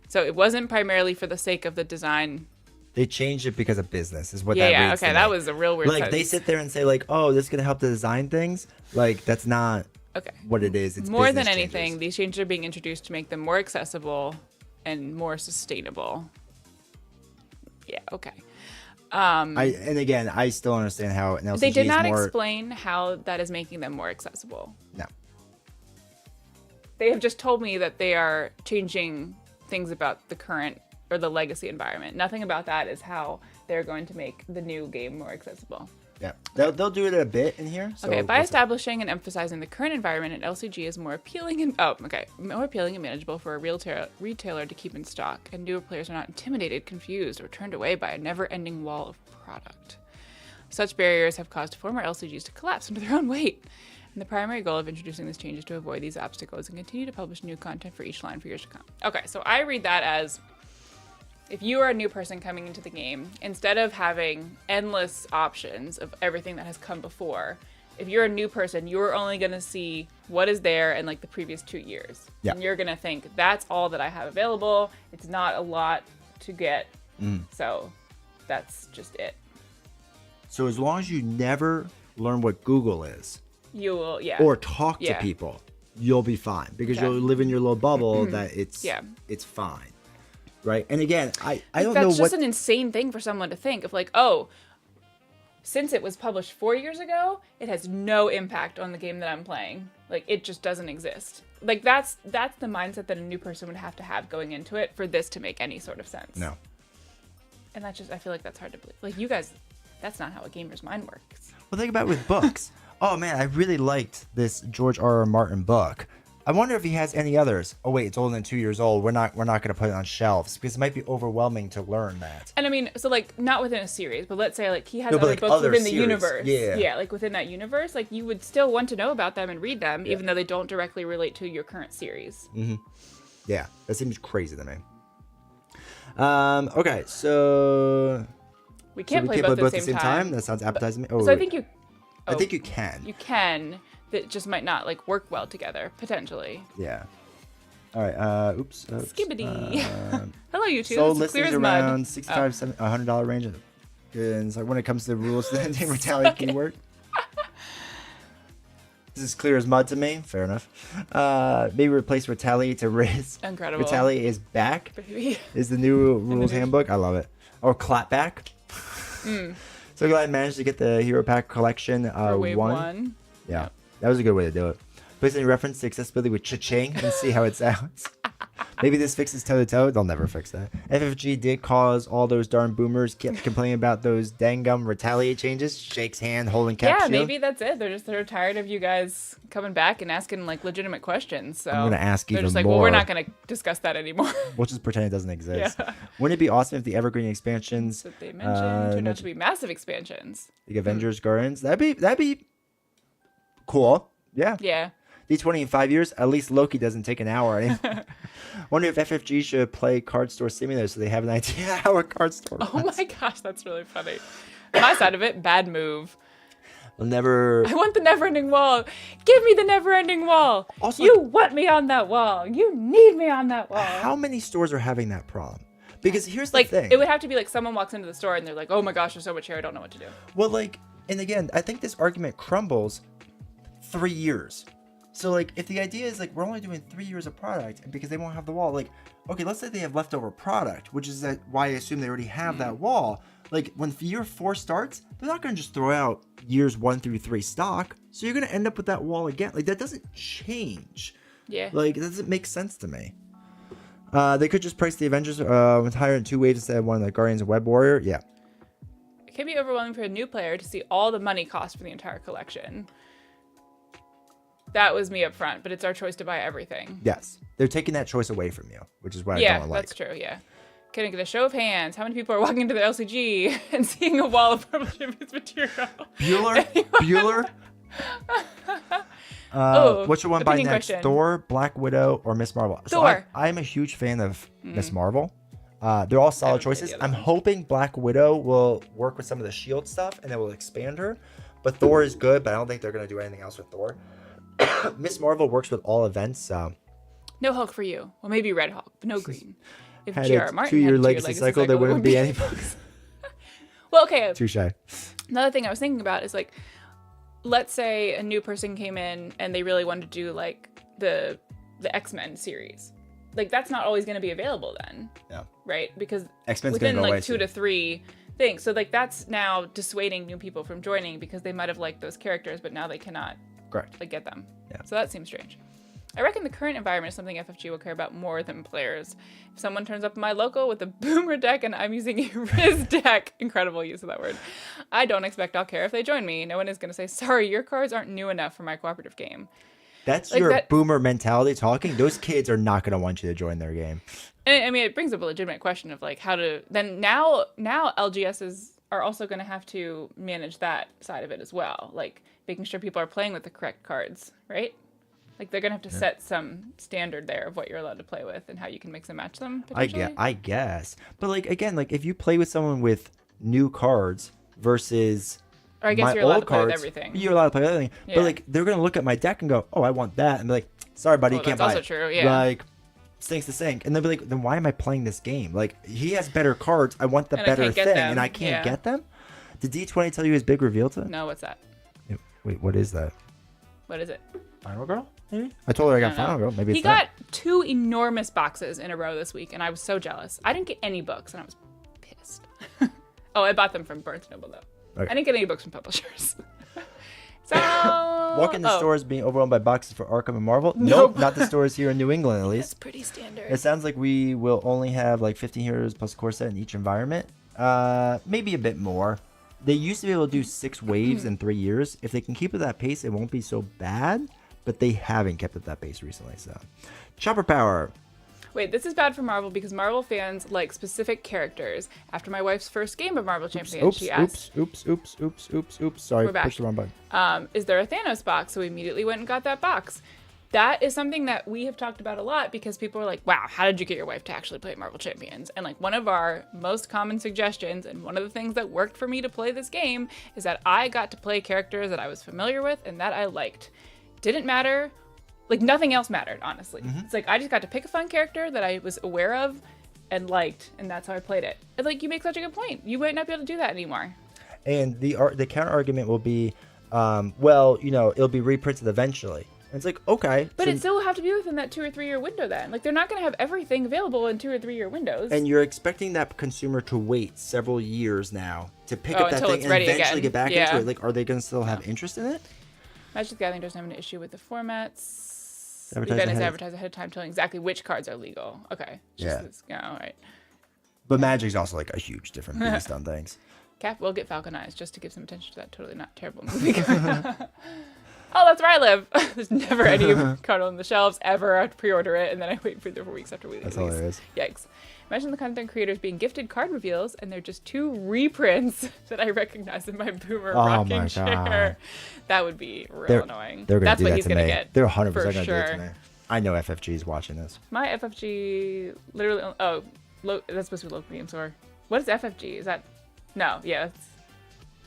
So it wasn't primarily for the sake of the design... They changed it because of business, is what Yeah, that yeah, reads okay, to that me. was a real weird Like, they sentence. sit there and say, like, oh, this is going to help to design things. Like, that's not Okay. what it is. It's More than business anything, changes. these changes are being introduced to make them more accessible and more sustainable. Yeah, okay. And again, I still understand how an LCG They did is not more... explain how that is making them more accessible. No. They have just told me that they are changing things about the current or the legacy environment. Nothing about that is how they're going to make the new game more accessible. Yeah. They'll do it a bit in here. So Okay, by we'll see. establishing and emphasizing the current environment, an LCG is more appealing and more appealing and manageable for a retailer to keep in stock, and newer players are not intimidated, confused, or turned away by a never-ending wall of product. Such barriers have caused former LCGs to collapse under their own weight. And the primary goal of introducing this change is to avoid these obstacles and continue to publish new content for each line for years to come. Okay, so I read that as if you are a new person coming into the game, instead of having endless options of everything that has come before, if you're a new person, you're only going to see what is there in like the previous 2 years. Yeah. And you're going to think, that's all that I have available. It's not a lot to get. So that's just it. So as long as you never learn what Google is You will, yeah. or talk to Yeah. people, you'll be fine because Okay. you'll live in your little bubble that it's fine. Right. And again, I don't know That's what just an insane thing for someone to think of like, oh, since it was published 4 years ago, it has no impact on the game that I'm playing. Like, it just doesn't exist. Like, that's the mindset that a new person would have to have going into it for this to make any sort of sense. No. And that's just, I feel like that's hard to believe. Like, you guys, that's not how a gamer's mind works. Well, think about it with books. Oh man, I really liked this George R.R. Martin book. I wonder if he has any others. Oh wait, it's older than 2 years old. We're not going to put it on shelves because it might be overwhelming to learn that. And I mean, so like not within a series, but let's say like he has No, but, other like, books other within the series. universe. Yeah. Yeah, like within that universe, like you would still want to know about them and read them, Yeah. even though they don't directly relate to your current series. Mm-hmm. Yeah, that seems crazy to me. Okay, so We can't play both at the same time. That sounds appetizing to me. Oh, So I think you. I think you can. You can. That just might not like work well together potentially. Yeah. All right. Oops. Skibbity. Hello, you two. So It's clear listings as mud. around $65, $100 range. And so when it comes to the rules, the name retaliate keyword. This is clear as mud to me. Fair enough. Maybe replace retaliate to Riz. Incredible. Retaliate is back. Baby. Is the new rules handbook. I love it. Or clapback. So glad I managed to get the hero pack collection For wave one. one. Yeah, that was a good way to do it. Place any reference to accessibility with cha-ching and see how it sounds. Maybe this fixes toe-to-toe. They'll never fix that. FFG did cause all those darn boomers kept complaining about those dangum retaliate changes. Shakes hand, holding cap Yeah, shield. maybe that's it. They're tired of you guys coming back and asking like legitimate questions. So I'm gonna ask they're even just like, more. well, we're not gonna discuss that anymore. We'll just pretend it doesn't exist. Yeah. Wouldn't it be awesome if the Evergreen expansions, That they mentioned turned out to be massive expansions. the Avengers Guardians, that'd be cool. Yeah. Yeah. D20 in 5 years, at least Loki doesn't take an hour anymore. Wonder if FFG should play Card Store Simulator so they have an idea how a card store Oh runs. my gosh, that's really funny. My side of it, bad move. We'll never... I want the never-ending wall. Give me the never-ending wall. Also- You want me on that wall. You need me on that wall. How many stores are having that problem? Because here's the Like, thing. it would have to be like someone walks into the store and they're like, oh my gosh, there's so much here, I don't know what to do. Well, like, and again, I think this argument crumbles 3 years. So, like, if the idea is, like, we're only doing 3 years of product because they won't have the wall, like, okay, let's say they have leftover product, which is why I assume they already have that wall. Like, when year 4 starts, they're not going to just throw out years 1 through 3 stock. So you're going to end up with that wall again. Like, that doesn't change. Yeah. Like, it doesn't make sense to me. They could just price the Avengers with higher in 2 waves instead of one of the Guardians of Web Warrior. Yeah. It can be overwhelming for a new player to see all the money cost for the entire collection. That was me up front, but it's our choice to buy everything. Yes. They're taking that choice away from you, which is what I Yeah, don't like. that's true, yeah. Can I get a show of hands? How many people are walking into the LCG and seeing a wall of purple shipments material? Bueller? Which one buy opinion next? question. Thor, Black Widow, or Miss Marvel? So Thor. I'm a huge fan of Miss Marvel. They're all solid haven't played choices. the other I'm ones. hoping Black Widow will work with some of the shield stuff and it will expand her. But Thor is good, but I don't think they're going to do anything else with Thor. Miss Marvel works with all events. So No Hulk for you. Well, maybe Red Hulk, but no green. If had J.R. a Martin 2-year had a legacy cycle, there wouldn't be any books. Well, okay. Touche. Another thing I was thinking about is like, let's say a new person came in and they really wanted to do like the X-Men series. Like that's not always going to be available then. Yeah. Right? Because X-Men's gonna within go away like 2 soon. to 3 things. So like that's now dissuading new people from joining because they might have liked those characters, but now they cannot Correct. like get them. Yeah. So that seems strange. I reckon the current environment is something FFG will care about more than players. If someone turns up in my local with a boomer deck and I'm using a Riz deck, incredible use of that word, I don't expect I'll care if they join me. No one is going to say, sorry, your cards aren't new enough for my cooperative game. That's Like your that- boomer mentality talking. Those kids are not going to want you to join their game. And I mean, it brings up a legitimate question of like how to, then now LGSs are also going to have to manage that side of it as well. Like making sure people are playing with the correct cards, right? Like they're gonna have to set some standard there of what you're allowed to play with and how you can mix and match them. Potentially. I guess. But like again, like if you play with someone with new cards versus Or I guess my you're allowed old to play with cards, everything. you're allowed to play with everything. Yeah. But like they're gonna look at my deck and go, "Oh, I want that," and be like, "Sorry, buddy, Oh, you can't that's buy also it." true, yeah. Like stinks to sink, and they'll be like, "Then why am I playing this game? Like he has better cards. I want the And I better can't get thing, them. and I can't Yeah. get them." Did D20 tell you his big reveal today? No, what's that? Wait, what is that? What is it? Final Girl? Maybe? I told her I got don't know. Final Girl. Maybe He it's that. got 2 enormous boxes in a row this week, and I was so jealous. I didn't get any books, and I was pissed. Oh, I bought them from Barnes & Noble, though. Okay. I didn't get any books from publishers. So Walk in the stores being overwhelmed by boxes for Arkham and Marvel. Nope, not the stores here in New England at least. That's pretty standard. It sounds like we will only have like 15 heroes plus core set in each environment. Maybe a bit more. They used to be able to do 6 waves in 3 years. If they can keep at that pace, it won't be so bad. But they haven't kept at that pace recently. So, Chopper Power. Wait, this is bad for Marvel because Marvel fans like specific characters. After my wife's first game of Marvel Champions, she asked, oops. Sorry, We're back. pushed the wrong button. is there a Thanos box? So we immediately went and got that box. That is something that we have talked about a lot because people are like, wow, how did you get your wife to actually play Marvel Champions? And like one of our most common suggestions and one of the things that worked for me to play this game is that I got to play characters that I was familiar with and that I liked. Didn't matter. Like nothing else mattered, honestly. It's like I just got to pick a fun character that I was aware of and liked, and that's how I played it. And like you make such a good point. You might not be able to do that anymore. And the counter argument will be, well, you know, it'll be reprinted eventually. And it's like, okay. But so, it still will have to be within that 2 or 3 year window then. Like they're not going to have everything available in 2 or 3 year windows. and you're expecting that consumer to wait several years now to pick up that until thing it's and ready eventually again. get back Yeah. into it. Like, are they going to still have interest in it? Magic the Gathering doesn't have an issue with the formats. The Advertise event is ahead. advertised ahead of time, telling exactly which cards are legal. Okay. Yeah. All right. But Magic's also like a huge different beast on things. Cap will get falconized just to give some attention to that totally not terrible movie. Oh, that's where I live. There's never any card on the shelves ever. I have to pre-order it, and then I wait for 3 or 4 weeks after we That's release. hilarious. Yikes. Imagine the content creators being gifted card reveals, and they're just 2 reprints that I recognize in my boomer Oh rocking my chair. God. That would be real They're- annoying. They're going That's to do what that he's to gonna me. get. They're 100% for going to do it sure. to me. I know FFG is watching this. My FFG literally. Oh, that's supposed to be local game store. What is FFG? Is that? No, yeah. That's,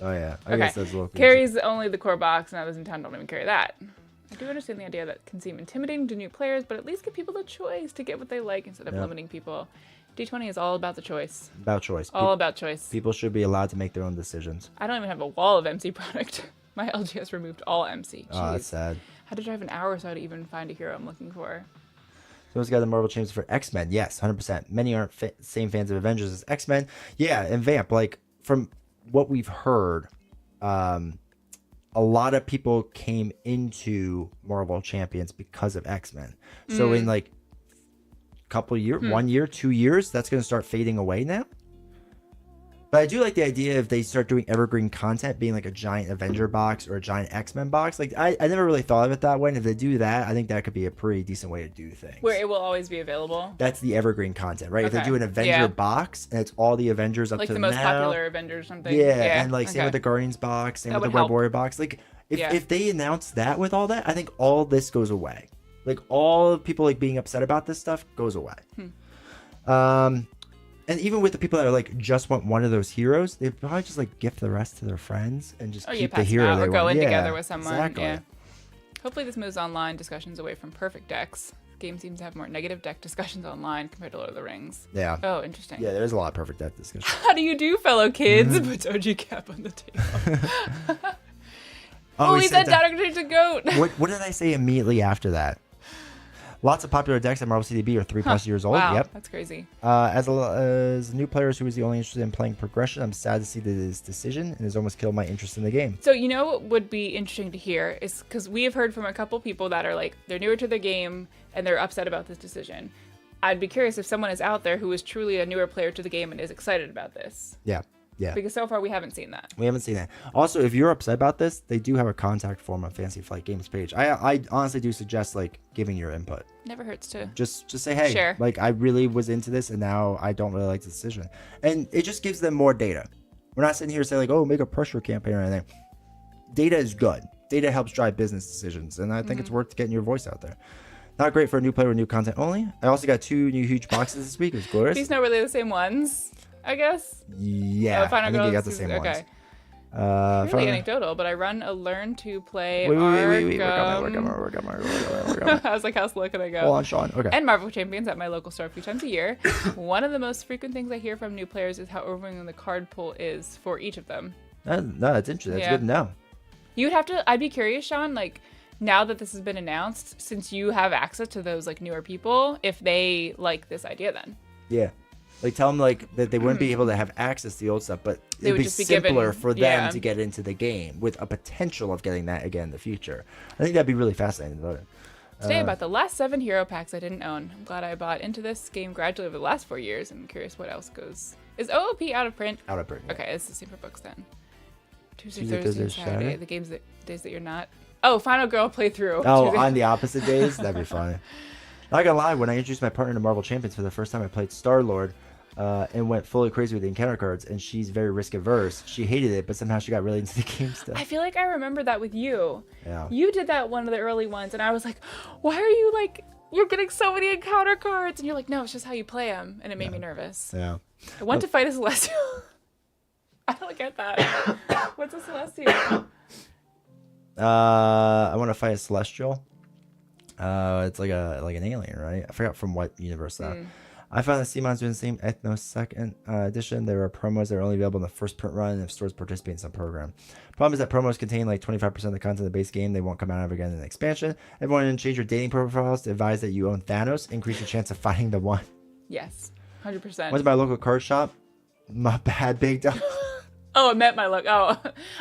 Oh, yeah. I okay. guess that's local. Carries only the core box, and others in town don't even carry that. I do understand the idea that can seem intimidating to new players, but at least give people the choice to get what they like instead of Yeah. limiting people. D20 is all about the choice. About choice. All about choice. People should be allowed to make their own decisions. I don't even have a wall of MC product. My LGS removed all MC. Jeez. Oh, that's sad. Had to drive an hour or so to even find a hero I'm looking for. Someone's got the Marvel Champions for X-Men. Yes, 100%. Many aren't same fans of Avengers as X-Men. Yeah, and Vamp, like, from what we've heard, a lot of people came into Marvel Champions because of X-Men. So in, like, couple years, 1 year, 2 years, that's going to start fading away now. But I do like the idea if they start doing evergreen content being like a giant Avenger box or a giant X-Men box. Like I never really thought of it that way. And if they do that, I think that could be a pretty decent way to do things. Where it will always be available. That's the evergreen content, right? If they Okay. do an Avenger Yeah. box and it's all the Avengers up Like to the most now, popular Avengers or something. yeah, and like same okay. with the Guardians box, same That with the would Web help. Warrior box. Like Yeah. if they announce that with all that, I think all this goes away. Like all people like being upset about this stuff goes away. And even with the people that are like just want one of those heroes, they probably just like gift the rest to their friends and just keep the pass it hero out they or go want. in Yeah, together with someone. Exactly. Yeah. Hopefully this moves online discussions away from perfect decks. Game seems to have more negative deck discussions online compared to Lord of the Rings. Yeah. Oh, interesting. Yeah, there's a lot of perfect death discussion. How do you do, fellow kids? Puts OG Cap on the table. Oh, he said that. Dr. the Goat. What did I say immediately after that? Lots of popular decks at Marvel CDB are 3+ years old. Wow, Yep. that's crazy. As new players who was the only interested in playing progression, I'm sad to see that his decision and has almost killed my interest in the game. So you know what would be interesting to hear is because we have heard from a couple people that are like they're newer to the game and they're upset about this decision. I'd be curious if someone is out there who is truly a newer player to the game and is excited about this. Yeah. Yeah. Because so far we haven't seen that. We haven't seen that. Also, if you're upset about this, they do have a contact form on Fantasy Flight Games page. I honestly do suggest like giving your input. Never hurts to. Just say, hey, Share. like I really was into this and now I don't really like the decision. And it just gives them more data. We're not sitting here saying like, oh, make a pressure campaign or anything. Data is good. Data helps drive business decisions. And I think it's worth getting your voice out there. Not great for a new player with new content only. I also got 2 new huge boxes this week. It was glorious. These not really the same ones, I guess. Yeah, Final I think you got the Girls same is- ones. okay. Really Really anecdotal, but I run a learn to play Wait, Arkham. we're coming. I was like, how slow can I go? Hold on, Sean. Okay. And Marvel Champions at my local store a few times a year. One of the most frequent things I hear from new players is how overwhelming the card pool is for each of them. No, that's interesting. That's Yeah. good to know. You'd have to, I'd be curious, Sean, like now that this has been announced, since you have access to those like newer people, if they like this idea then. Yeah. Like tell them like that they wouldn't be able to have access to the old stuff, but They it'd would be just be simpler given- for them yeah. to get into the game with a potential of getting that again in the future. I think that'd be really fascinating. Today about the last 7 hero packs I didn't own. I'm glad I bought into this game gradually over the last 4 years. I'm curious what else goes. Is OOP out of print? Out of print. Yeah. Okay, it's the same for books then. Tuesday, Tuesday, Thursday, Thursday, Saturday. Saturday? The days that you're not. Oh, Final Girl playthrough. Oh, Tuesday. on the opposite days, that'd be funny. Not gonna lie, when I introduced my partner to Marvel Champions for the first time, I played Star Lord. And went fully crazy with the encounter cards, and she's very risk averse. She hated it, but somehow she got really into the game still. I feel like I remember that with you. Yeah. You did that one of the early ones, and I was like, why are you like, you're getting so many encounter cards? And you're like, no, it's just how you play them. And it made me nervous. Yeah. I want to fight a Celestial. I don't get that. What's a Celestial? I want to fight a Celestial. It's like an alien, right? I forgot from what universe that. I found that Simon's doing the same Ethnos second edition. There are promos that are only available in the first print run if stores participate in some program. Problem is that promos contain like 25% of the content of the base game. They won't come out of again in the expansion. Everyone change your dating profiles to advise that you own Thanos. Increase your chance of finding the one. Yes, 100%. Went to my local card shop. My bad, big dog. Oh, it met my look. Oh,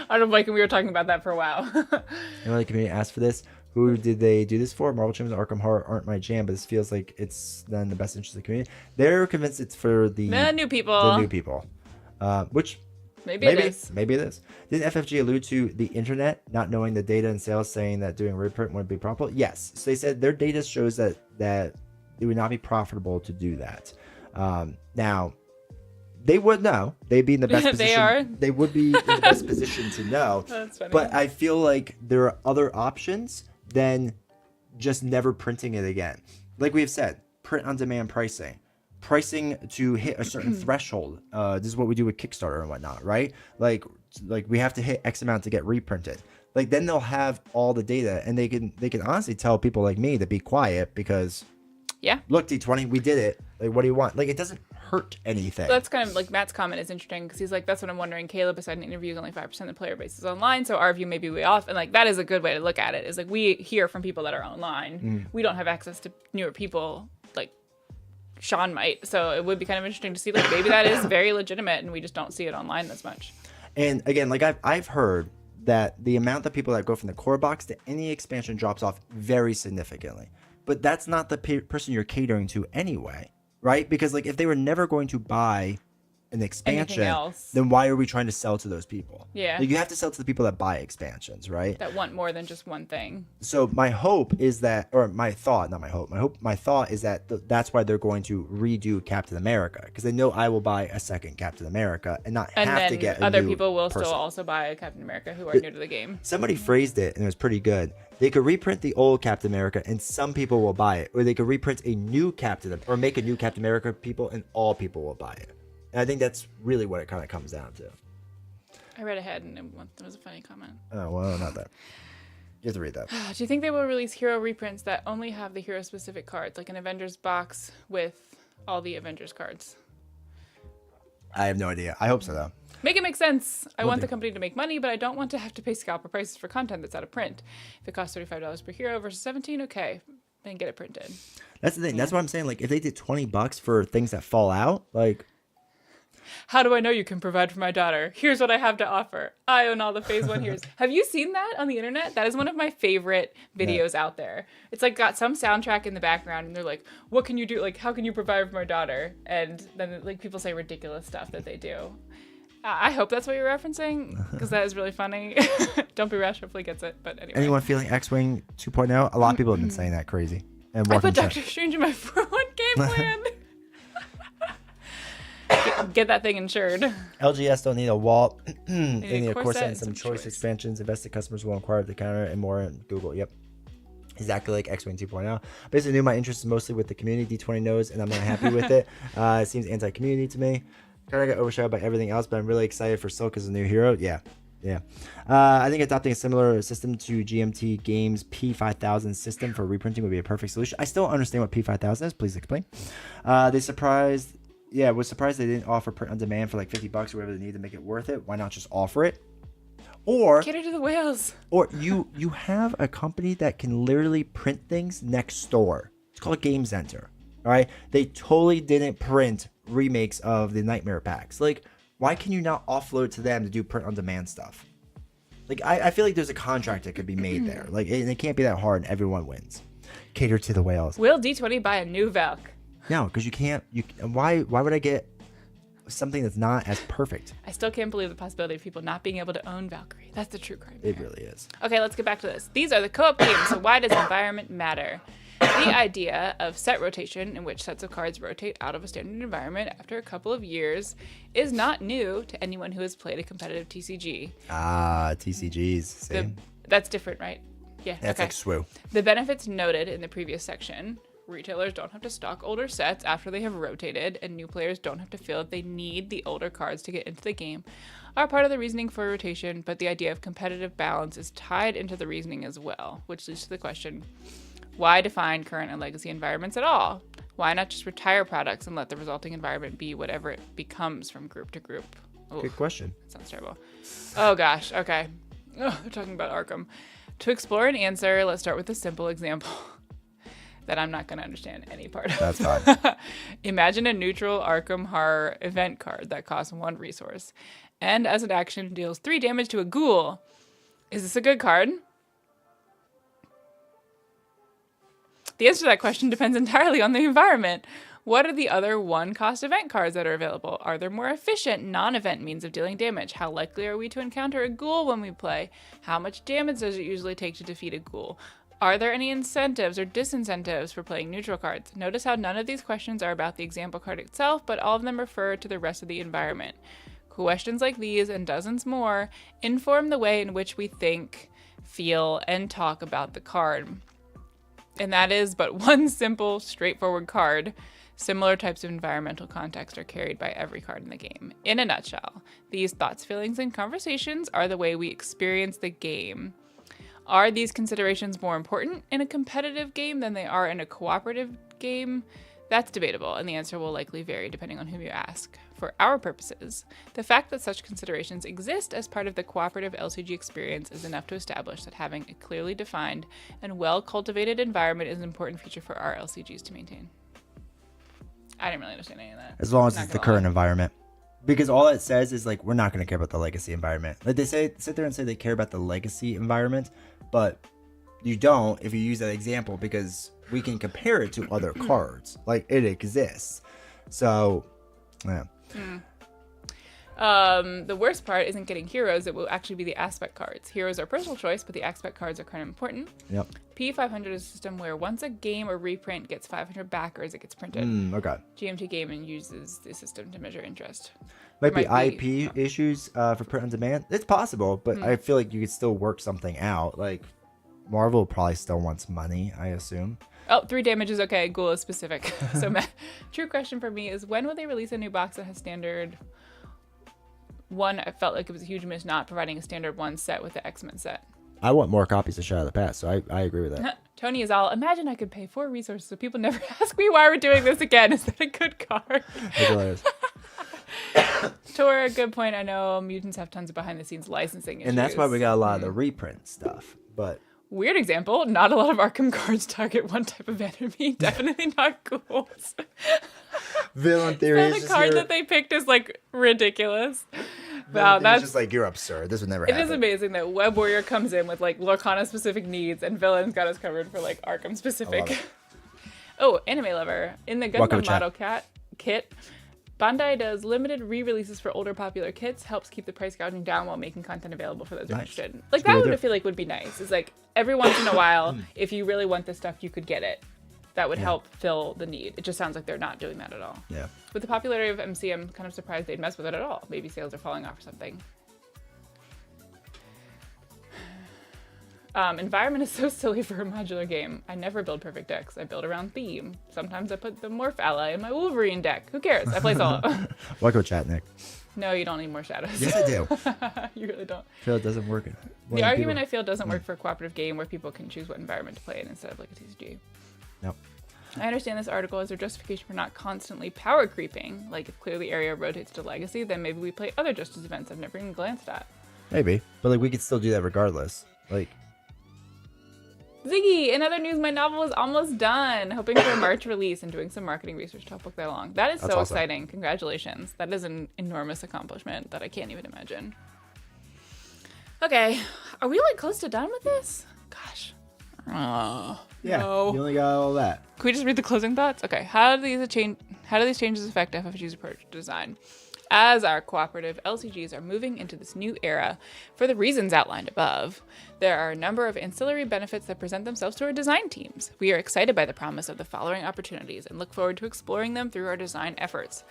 I don't know, like we were talking about that for a while. And the community asked for this. Who did they do this for? Marvel Champions and Arkham Horror aren't my jam, but this feels like it's done in the best interest of the community. They're convinced it's for the new people. The new people. Which Maybe it is. Maybe it is. Didn't FFG allude to the internet not knowing the data and sales, saying that doing reprint wouldn't be profitable? Yes. So they said their data shows that it would not be profitable to do that. Now, they would know. They'd be in the best position. They are. They would be in the best position to know. That's funny. But I feel like there are other options than just never printing it again. Like we have said, print on demand pricing. Pricing to hit a certain threshold. This is what we do with Kickstarter and whatnot, right? Like we have to hit X amount to get reprinted. Like then they'll have all the data, and they can honestly tell people like me to be quiet because Yeah. look, D20, we did it. Like, what do you want? Like, it doesn't hurt anything. That's kind of like Matt's comment is interesting because he's like, that's what I'm wondering. Caleb decided in interviews only 5% of the player base is online, so our view may be way off. And like that is a good way to look at it. Is like we hear from people that are online. We don't have access to newer people like Sean might. So it would be kind of interesting to see like maybe that is very legitimate and we just don't see it online as much. And again, like I've heard that the amount of people that go from the core box to any expansion drops off very significantly. But that's not the person you're catering to anyway, right? Because like if they were never going to buy an expansion, else. then why are we trying to sell to those people? Yeah. Like, you have to sell to the people that buy expansions, right? That want more than just one thing. So my hope is that, or my thought, not my hope, my thought is that that's why they're going to redo Captain America, because they know I will buy a second Captain America and not And have then to get a other new people will person. still also buy a Captain America who are new to the game. Somebody phrased it and it was pretty good. They could reprint the old Captain America and some people will buy it, or they could reprint a new Captain, or make a new Captain America people and all people will buy it. And I think that's really what it kind of comes down to. I read ahead and there was a funny comment. Oh, well, not that. You have to read that. Do you think they will release hero reprints that only have the hero specific cards, like an Avengers box with all the Avengers cards? I have no idea. I hope so, though. Make it make sense. I want the company to make money, but I don't want to have to pay scalper prices for content that's out of print. If it costs $35 per hero versus $17, okay, then get it printed. That's the thing. That's what I'm saying. Like, if they did $20 for things that fall out, like... How do I know you can provide for my daughter? Here's what I have to offer. I own all the Phase 1 heroes. Have you seen that on the internet? That is one of my favorite videos out there. It's like got some soundtrack in the background and they're like, what can you do? Like, how can you provide for my daughter? And then like people say ridiculous stuff that they do. I hope that's what you're referencing because that is really funny. Don't be rash, hopefully gets it. But anyway. Anyone feeling X-Wing 2.0? A lot of people have been saying that crazy. And I welcome put to... Doctor Strange in my 401k plan. Get that thing insured. LGS don't need a wall. They need need a a core core set set and and some some choice choice. expansions. Invested customers will inquire at the counter and more in Google. Yep. Exactly like X-Wing 2.0. Basically, knew my interest is mostly with the community. D20 knows, and I'm not happy with it. It seems anti-community to me. Kind of got overshadowed by everything else, but I'm really excited for Silk as a new hero. Yeah. I think adopting a similar system to GMT Games P5000 system for reprinting would be a perfect solution. I still don't understand what P5000 is. Please explain. Was surprised they didn't offer print on demand for like $50 or whatever they need to make it worth it. Why not just offer it? Or Cater to the whales. Or you have a company that can literally print things next door. It's called Game Center. All right. They totally didn't print remakes of the Nightmare packs. Like, why can you not offload to them to do print on demand stuff? Like, I feel like there's a contract that could be made there. Like, and it can't be that hard and everyone wins. Cater to the whales. Will D20 buy a new Valk? No, because you can't. Why would I get something that's not as perfect? I still can't believe the possibility of people not being able to own Valkyrie. That's the true crime. It really is. Okay, let's get back to this. These are the co-op games, so why does environment matter? The idea of set rotation, in which sets of cards rotate out of a standard environment after a couple of years, is not new to anyone who has played a competitive TCG. Ah, TCGs. See? That's different, right? Yeah. That's okay. like SWU. The benefits noted in the previous section. Retailers don't have to stock older sets after they have rotated, and new players don't have to feel that they need the older cards to get into the game, are part of the reasoning for rotation, but the idea of competitive balance is tied into the reasoning as well, which leads to the question, why define current and legacy environments at all? Why not just retire products and let the resulting environment be whatever it becomes from group to group? Oof, Good question. that sounds terrible. Oh gosh, okay. Oh, they're talking about Arkham. To explore an answer, let's start with a simple example that I'm not going to understand any part of. That's fine. Imagine a neutral Arkham Horror event card that costs 1 resource, and as an action deals 3 damage to a ghoul. Is this a good card? The answer to that question depends entirely on the environment. What are the other 1-cost event cards that are available? Are there more efficient non-event means of dealing damage? How likely are we to encounter a ghoul when we play? How much damage does it usually take to defeat a ghoul? Are there any incentives or disincentives for playing neutral cards? Notice how none of these questions are about the example card itself, but all of them refer to the rest of the environment. Questions like these and dozens more inform the way in which we think, feel, and talk about the card. And that is but one simple, straightforward card. Similar types of environmental context are carried by every card in the game. In a nutshell, these thoughts, feelings, and conversations are the way we experience the game. Are these considerations more important in a competitive game than they are in a cooperative game? That's debatable, and the answer will likely vary depending on whom you ask. For our purposes, the fact that such considerations exist as part of the cooperative LCG experience is enough to establish that having a clearly defined and well-cultivated environment is an important feature for our LCGs to maintain. I didn't really understand any of that. As long as it's the current environment. Because all it says is, like, we're not going to care about the legacy environment. Like, they sit there and say they care about the legacy environment, but you don't if you use that example because we can compare it to other cards. Like, it exists. So, yeah. The worst part isn't getting heroes, it will actually be the aspect cards. Heroes are personal choice, but the aspect cards are kind of important. Yep. P500 is a system where once a game or reprint gets 500 backers, it gets printed. Okay. GMT Gaming uses the system to measure interest. Might be IP issues for print on demand. It's possible, but I feel like you could still work something out. Like, Marvel probably still wants money, I assume. Oh, 3 damage is okay. Ghoul is specific. So, true question for me is, when will they release a new box that has standard 1? I felt like it was a huge miss not providing a standard 1 set with the X-Men set. I want more copies of Shadow of the Past, so I agree with that. Tony is all, imagine I could pay 4 resources so people never ask me why we're doing this again. Is that a good card? That's hilarious. Tor, a good point. I know mutants have tons of behind-the-scenes licensing issues. And that's why we got a lot of the reprint stuff. But weird example, not a lot of Arkham cards target one type of enemy. Definitely not ghouls. Villain theory is The just card here. that they picked is like ridiculous. Wow, Wow, that's just like, you're absurd. This would never it happen. is amazing that Web Warrior comes in with like Lorcana specific needs and Villain's got us covered for like Arkham I specific. love it. Oh, Anime Lover. In the Welcome, Gundam chat. model kit, Bandai does limited re-releases for older popular kits, helps keep the price gouging down while making content available for those Nice. interested. Like That's that good would I idea. feel like would be nice. It's like every once in a while, if you really want this stuff, you could get it. That would help fill the need. It just sounds like they're not doing that at all. Yeah. With the popularity of MC, I'm kind of surprised they'd mess with it at all. Maybe sales are falling off or something. Environment is so silly for a modular game. I never build perfect decks. I build around theme. Sometimes I put the Morph ally in my Wolverine deck. Who cares? I play solo. Welcome, chat, Nick. No, you don't need more shadows. Yes, I do. You really don't. I feel it doesn't work. The argument I feel doesn't work for a cooperative game where people can choose what environment to play in instead of like a TCG. Nope. I understand this article as their justification for not constantly power creeping. Like if clearly area rotates to Legacy, then maybe we play other Justice events I've never even glanced at. Maybe. But, like, we could still do that regardless. Like, Ziggy, in other news, my novel is almost done. Hoping for a March release and doing some marketing research to help book that along. That is That's so awesome. exciting. Congratulations. That is an enormous accomplishment that I can't even imagine. Okay, are we like close to done with this? Gosh. Oh, Yeah, no. you only got all that. Can we just read the closing thoughts? Okay. How do these changes affect FFG's approach to design? As our cooperative LCGs are moving into this new era, for the reasons outlined above, there are a number of ancillary benefits that present themselves to our design teams. We are excited by the promise of the following opportunities and look forward to exploring them through our design efforts.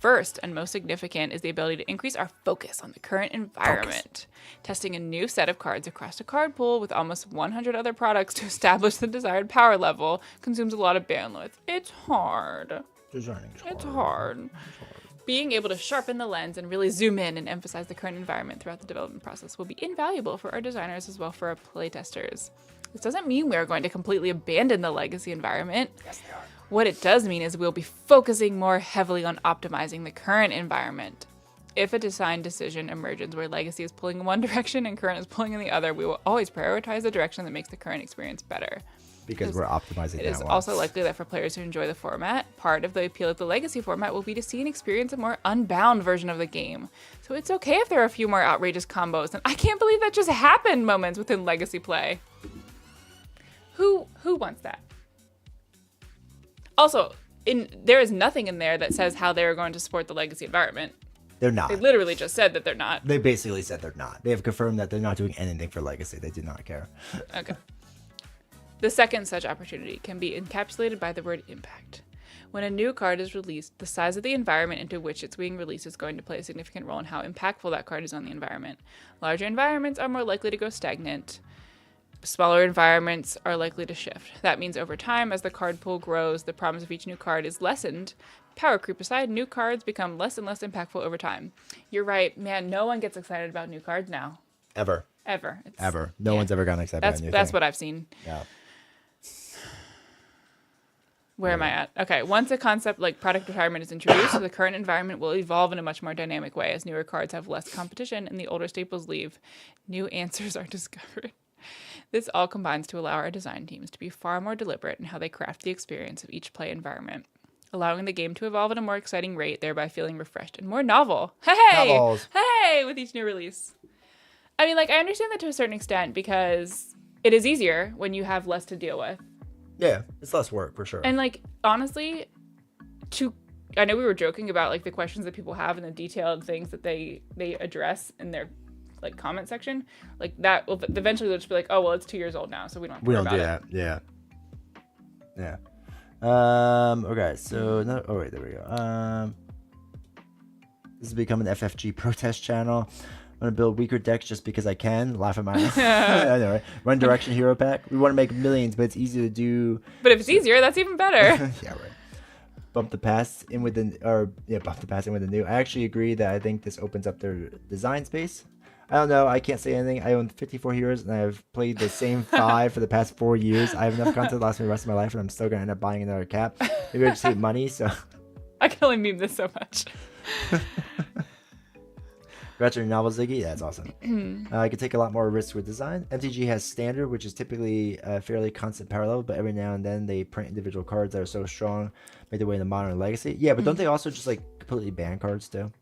First and most significant is the ability to increase our focus on the current environment. Testing a new set of cards across a card pool with almost 100 other products to establish the desired power level consumes a lot of bandwidth. It's hard. Designing's It's hard. Being able to sharpen the lens and really zoom in and emphasize the current environment throughout the development process will be invaluable for our designers as well for our playtesters. This doesn't mean we are going to completely abandon the legacy environment. Yes, they are. What it does mean is we'll be focusing more heavily on optimizing the current environment. If a design decision emerges where legacy is pulling in one direction and current is pulling in the other, we will always prioritize the direction that makes the current experience better. Because we're optimizing It that is one. also likely that for players who enjoy the format, part of the appeal of the legacy format will be to see and experience a more unbound version of the game. So it's okay if there are a few more outrageous combos, and I can't believe that just happened moments within legacy play. Who wants that? Also, there is nothing in there that says how they're going to support the legacy environment. They're not. They literally just said that they're not. They basically said they're not. They have confirmed that they're not doing anything for Legacy. They do not care. Okay. The second such opportunity can be encapsulated by the word impact. When a new card is released, the size of the environment into which it's being released is going to play a significant role in how impactful that card is on the environment. Larger environments are more likely to go stagnant. Smaller environments are likely to shift. That means over time, as the card pool grows, the promise of each new card is lessened. Power creep aside, new cards become less and less impactful over time. You're right, man, no one gets excited about new cards now. Ever. Ever. Ever. No one's ever gotten excited about anything. That's what I've seen. Yeah. Where am I at? Okay, once a concept like product retirement is introduced, the current environment will evolve in a much more dynamic way as newer cards have less competition and the older staples leave. New answers are discovered. This all combines to allow our design teams to be far more deliberate in how they craft the experience of each play environment, allowing the game to evolve at a more exciting rate, thereby feeling refreshed and more novel. Hey! Novels. Hey! With each new release. I mean, like, I understand that to a certain extent because it is easier when you have less to deal with. Yeah, it's less work for sure. And, like, honestly, I know we were joking about, like, the questions that people have and the detailed things that they address in their, like, comment section. Like, that will eventually they'll just be like, oh, well, it's 2 years old now, so we don't have to worry about it. Yeah. Yeah. Okay, so oh wait, there we go. This has become an FFG protest channel. I'm gonna build weaker decks just because I can. Laugh at my I know, right? Run direction hero pack. We want to make millions, but it's easy to do. But if it's easier, that's even better. Yeah, right. Bump the past in with the new. I actually agree that I think this opens up their design space. I don't know. I can't say anything. I own 54 heroes and I've played the same 5 for the past 4 years. I have enough content to last me the rest of my life, and I'm still gonna end up buying another cap. Maybe I just hate money. So I can only meme this so much. Retro novel Ziggy, yeah, that's awesome. I can take a lot more risks with design. MTG has standard, which is typically a fairly constant power level, but every now and then they print individual cards that are so strong, make their way into modern and legacy. Yeah, but don't they also just like completely ban cards too?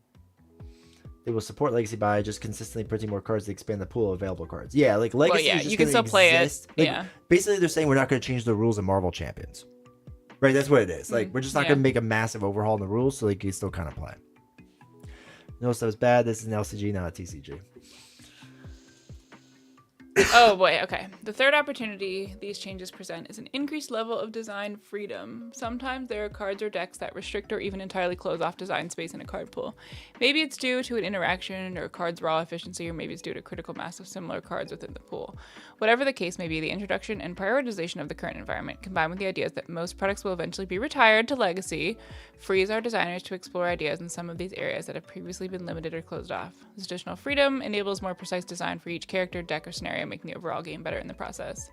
They will support legacy by just consistently printing more cards to expand the pool of available cards. Yeah, like legacy. Well, yeah, is just you can gonna still play it. exist. Like, Yeah. Basically, they're saying we're not going to change the rules of Marvel Champions. Right, that's what it is. Like, we're just not Yeah. going to make a massive overhaul in the rules, so like you still kind of play. No stuff is bad. This is an LCG, not a TCG. Oh boy, okay. The third opportunity these changes present is an increased level of design freedom. Sometimes there are cards or decks that restrict or even entirely close off design space in a card pool. Maybe it's due to an interaction or a card's raw efficiency, or maybe it's due to critical mass of similar cards within the pool. Whatever the case may be, the introduction and prioritization of the current environment, combined with the ideas that most products will eventually be retired to legacy, frees our designers to explore ideas in some of these areas that have previously been limited or closed off. This additional freedom enables more precise design for each character, deck, or scenario, making the overall game better in the process.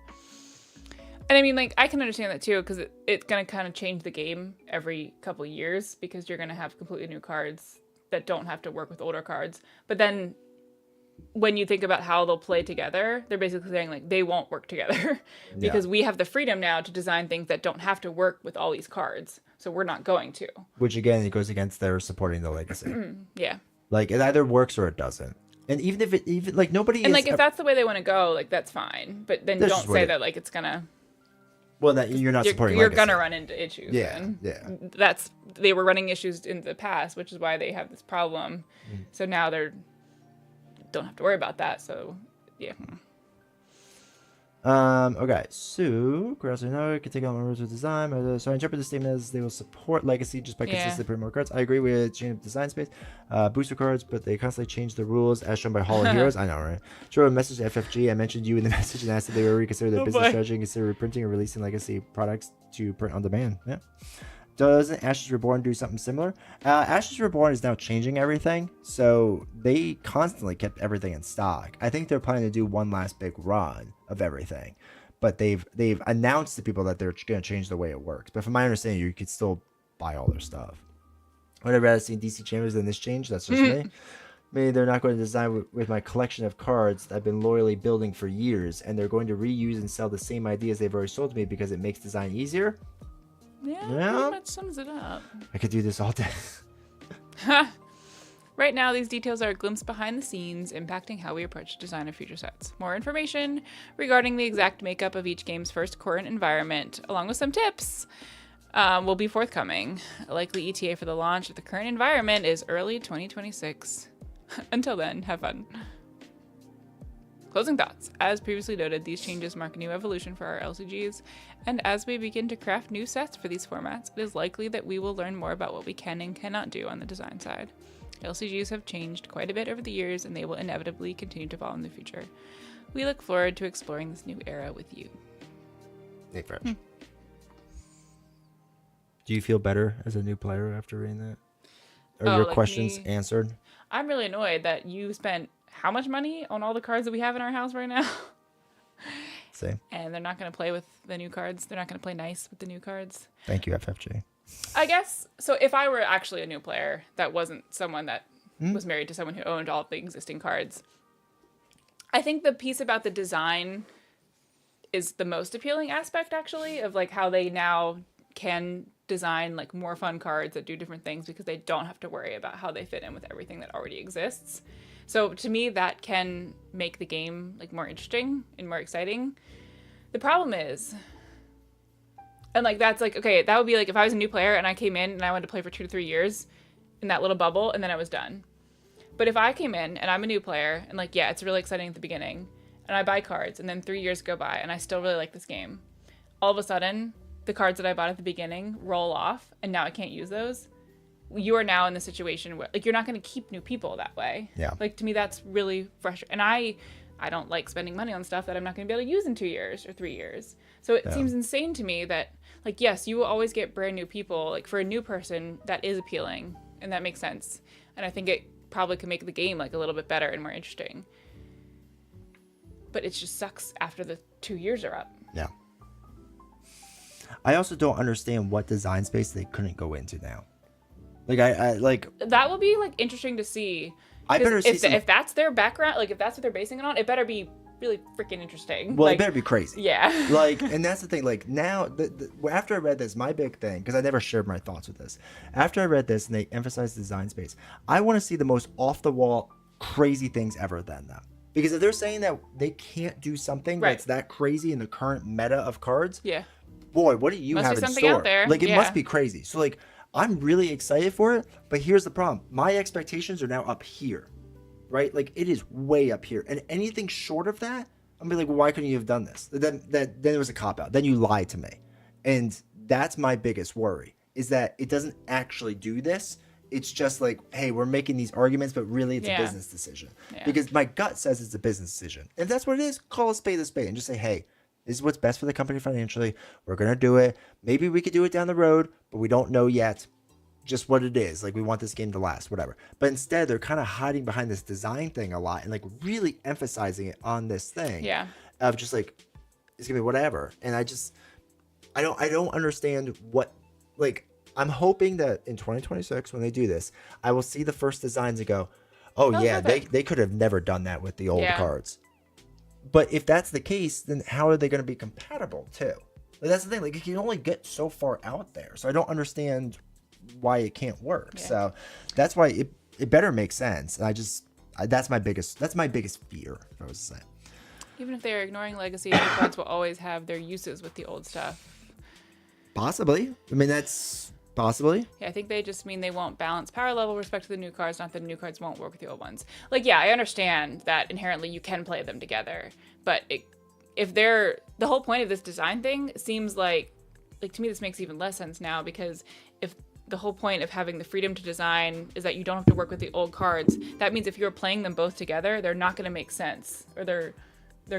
And I mean, like, I can understand that too, because it's going to kind of change the game every couple years, because you're going to have completely new cards that don't have to work with older cards. But then when you think about how they'll play together, they're basically saying like they won't work together because we have the freedom now to design things that don't have to work with all these cards. So we're not going to. Which again, it goes against their supporting the legacy. Yeah. Like it either works or it doesn't. And even if it like nobody And is like if that's the way they want to go, like that's fine. But then That's don't just what say it- that like it's gonna. well that you're not supporting You're legacy. gonna run into issues. Yeah, and yeah. they were running issues in the past, which is why they have this problem. So now they're don't have to worry about that. So yeah. Okay, so Grouse no can take on members with design. So I interpret the statement as they will support legacy just by consistently putting more cards. I agree with change of design space, booster cards, but they constantly change the rules as shown by Hall of Heroes. I know, right? Sure, a message to FFG. I mentioned you in the message and asked if they would reconsider their business strategy and consider reprinting or releasing legacy products to print on demand. Yeah. Doesn't Ashes Reborn do something similar? Ashes Reborn is now changing everything, so they constantly kept everything in stock. I think they're planning to do one last big run of everything, but they've announced to people that they're going to change the way it works. But from my understanding, you could still buy all their stuff. Would I rather see DC Chambers than this change? That's just me. Maybe they're not going to design with my collection of cards that I've been loyally building for years, and they're going to reuse and sell the same ideas they've already sold to me because it makes design easier. Yeah, Yeah. pretty much sums it up. I could do this all day. Right now, these details are a glimpse behind the scenes, impacting how we approach design of future sets. More information regarding the exact makeup of each game's first current environment, along with some tips, will be forthcoming. A likely ETA for the launch of the current environment is early 2026. Until then, have fun. Closing thoughts. As previously noted, these changes mark a new evolution for our LCGs, and as we begin to craft new sets for these formats, it is likely that we will learn more about what we can and cannot do on the design side. LCGs have changed quite a bit over the years, and they will inevitably continue to evolve in the future. We look forward to exploring this new era with you. Nick French. Do you feel better as a new player after reading that? Are your like questions me? answered? I'm really annoyed that you spent how much money on all the cards that we have in our house right now? Same. And they're not going to play with the new cards. They're not going to play nice with the new cards. Thank you, FFG. I guess, so if I were actually a new player that wasn't someone that was married to someone who owned all of the existing cards, I think the piece about the design is the most appealing aspect, actually, of like how they now can design like more fun cards that do different things because they don't have to worry about how they fit in with everything that already exists. So to me, that can make the game like more interesting and more exciting. The problem is, and like that's like, okay, that would be like if I was a new player and I came in and I wanted to play for 2 to 3 years in that little bubble and then I was done. But if I came in and I'm a new player and like, yeah, it's really exciting at the beginning and I buy cards and then 3 years go by and I still really like this game, all of a sudden the cards that I bought at the beginning roll off and now I can't use those. You are now in the situation where like you're not going to keep new people that way. Yeah. Like to me that's really frustrating. And I don't like spending money on stuff that I'm not going to be able to use in 2 years or 3 years. So it seems insane to me that like yes, you will always get brand new people. Like for a new person that is appealing and that makes sense. And I think it probably could make the game like a little bit better and more interesting. But it just sucks after the 2 years are up. Yeah. I also don't understand what design space they couldn't go into now. Like I like That will be like interesting to see. I better see If that's their background, like if that's what they're basing it on, it better be really freaking interesting. well, like, it better be crazy. Yeah. Like, and that's the thing. Like now, after I read this, my big thing, because I never shared my thoughts with this. After I read this and they emphasized design space, I want to see the most off the wall, crazy things ever. Then though, because if they're saying that they can't do something Right. that's that crazy in the current meta of cards, Yeah. boy, what do you Must have be in something store? out there. Like it Yeah. must be crazy. So like I'm really excited for it, but here's the problem. My expectations are now up here. Right? Like it is way up here. And anything short of that, I'm gonna be like, well, why couldn't you have done this? Then it was a cop out. Then you lied to me. And that's my biggest worry, is that it doesn't actually do this. It's just like, hey, we're making these arguments, but really it's a business decision. Yeah. Because my gut says it's a business decision. If that's what it is, call a spade and just say, hey, this is what's best for the company financially. We're gonna do it. Maybe we could do it down the road, but we don't know yet. Just what it is. Like we want this game to last, whatever. But instead they're kind of hiding behind this design thing a lot and like really emphasizing it on this thing. Yeah. Of just like it's gonna be whatever. And I don't understand what, like I'm hoping that in 2026 when they do this, I will see the first designs and go, Oh Oh, yeah, perfect. they could have never done that with the old Yeah. cards. But if that's the case, then how are they going to be compatible too? Like, that's the thing. Like, you can only get so far out there, so I don't understand why it can't work. Yeah. So that's why it better make sense. And that's my biggest fear, if I was to say. Even if they're ignoring legacy, new cards will always have their uses with the old stuff. Possibly. I mean, that's possibly. Yeah, I think they just mean they won't balance power level with respect to the new cards, not that new cards won't work with the old ones. Like, yeah, I understand that inherently you can play them together, but if they're the whole point of this design thing seems like to me this makes even less sense now, because if the whole point of having the freedom to design is that you don't have to work with the old cards, that means if you're playing them both together, they're not going to make sense, or they're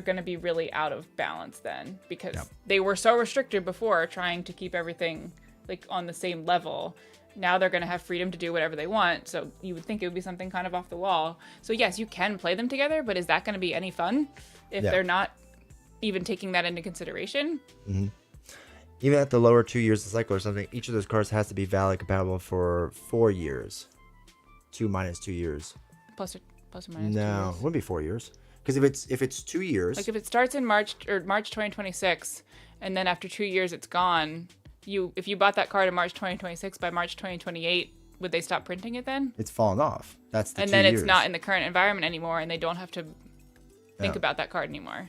going to be really out of balance then, because they were so restricted before, trying to keep everything like on the same level. Now they're going to have freedom to do whatever they want, so you would think it would be something kind of off the wall. So yes, you can play them together, but is that going to be any fun if they're not even taking that into consideration? Mm-hmm. Even at the lower 2 years of cycle or something, each of those cards has to be valid compatible for 4 years. 2 minus 2 years. Plus or minus 2 No, years. it wouldn't be 4 years. Because if it's 2 years, Like if it starts in March 2026, and then after 2 years it's gone, if you bought that card in March 2026, by March 2028, would they stop printing it then? it's fallen off. That's the And 2 then years. it's not in the current environment anymore, and they don't have to think Yeah. about that card anymore.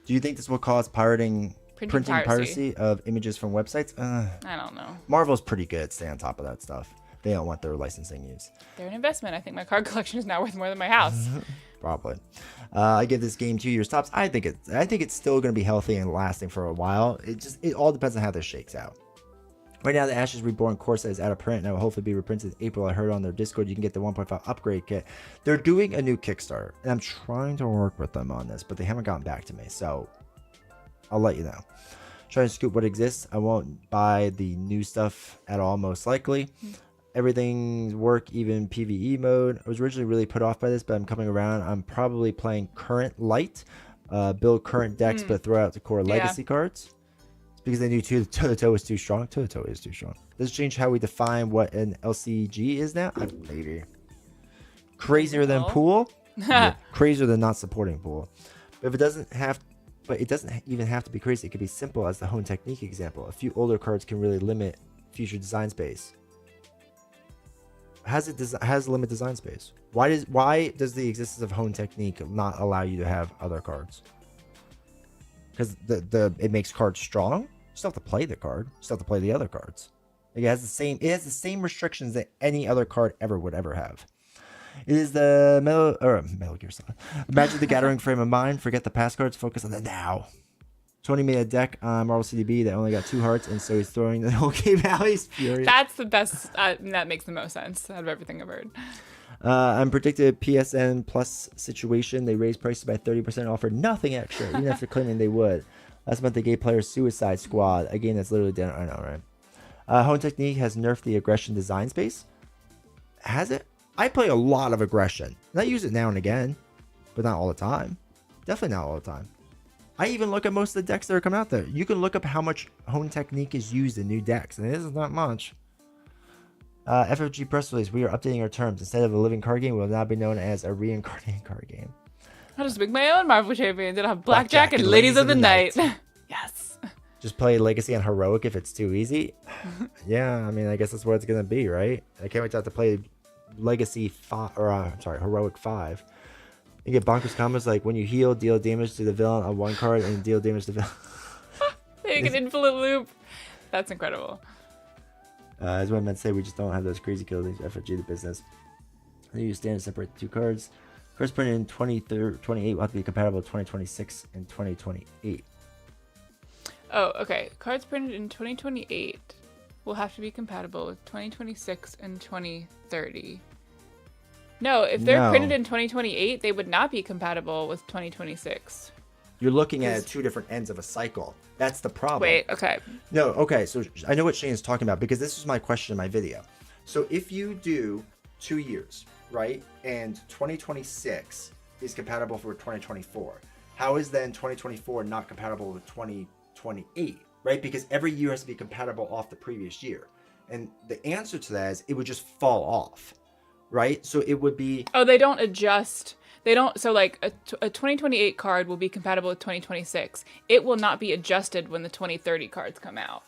Do you think this will cause printing piracy of images from websites? I don't know. Marvel's pretty good at staying on top of that stuff. They don't want their licensing used. They're an investment. I think my card collection is now worth more than my house. Probably. I give this game 2 years tops. I think it's still going to be healthy and lasting for a while. It all depends on how this shakes out. Right now, the Ashes Reborn core set is out of print and will hopefully be reprinted in April. I heard on their Discord you can get the 1.5 upgrade kit. They're doing a new Kickstarter, and I'm trying to work with them on this, but they haven't gotten back to me, so I'll let you know. Trying to scoop what exists. I won't buy the new stuff at all, most likely. Everything's work, even PvE mode. I was originally really put off by this, but I'm coming around. I'm probably playing current light, build current decks, but throw out the core legacy cards. It's because they knew Toe was too strong. Toe is too strong. Does it change how we define what an LCG is now? Maybe. Crazier than pool? Yeah, crazier than not supporting pool. But it doesn't even have to be crazy. It could be simple as the Hone Technique example. A few older cards can really limit future design space. Has limit design space. Why does the existence of Hone Technique not allow you to have other cards? Because it makes cards strong. You still have to play the card. You still have to play the other cards. Like, it has the same restrictions that any other card would ever have. It is the Metal Gear Solid. Imagine the Gathering frame of mind. Forget the past cards. Focus on the now. Tony made a deck on Marvel CDB that only got 2 hearts, and so he's throwing the whole game out. He's furious. That's the best. That makes the most sense out of everything I've heard. I'm predicted PSN Plus situation. They raised prices by 30%, offered nothing extra, even after claiming they would. Last month, they gave players Suicide Squad, a game that's literally down. I know, right? Hone Technique has nerfed the aggression design space. Has it? I play a lot of aggression. And I use it now and again, but not all the time. Definitely not all the time. I even look at most of the decks that are coming out there. You can look up how much Hone Technique is used in new decks, and it isn't that much. FFG press release, we are updating our terms. Instead of a living card game, we will now be known as a reincarnated card game. I'll just make my own Marvel champions. It'll have Blackjack and Ladies of the Night. Yes. Just play Legacy and Heroic if it's too easy. Yeah, I mean, I guess that's what it's going to be, right? I can't wait to have to play Legacy 5, Heroic 5. You get bonkers combos like when you heal, deal damage to the villain on one card and deal damage to the villain. Make an infinite loop. That's incredible. As what I meant to say, we just don't have those crazy kills. FFG the business. They use standard separate the 2 cards. Cards printed in 2028 will have to be compatible with 2026 and 2028. Oh, okay. Cards printed in 2028 will have to be compatible with 2026 and 2030. No, if they're printed in 2028, they would not be compatible with 2026. You're looking at 2 different ends of a cycle. That's the problem. Wait, okay. No, okay. So I know what Shane is talking about because this was my question in my video. So if you do 2 years, right, and 2026 is compatible for 2024, how is then 2024 not compatible with 2028, right? Because every year has to be compatible off the previous year. And the answer to that is it would just fall off. right? So it would be Oh, they don't adjust. They don't. So like a 2028 card will be compatible with 2026. It will not be adjusted when the 2030 cards come out.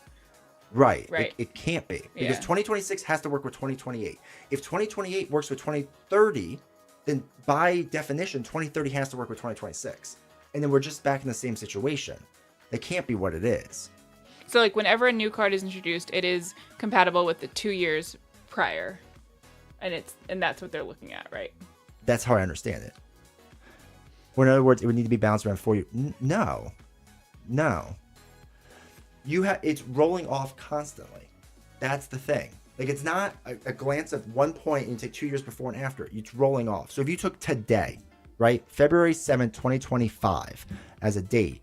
right. Right. It can't be because Yeah. 2026 has to work with 2028. If 2028 works with 2030, then by definition 2030 has to work with 2026, and then we're just back in the same situation. It can't be what it is. So like whenever a new card is introduced, it is compatible with the 2 years prior, and that's what they're looking at, right? That's how I understand it. Or in other words, it would need to be balanced around 4 years. No. It's rolling off constantly. That's the thing. Like, it's not a glance at one point and you take 2 years before and after. It's rolling off. So if you took today, right, February 7th, 2025 as a date,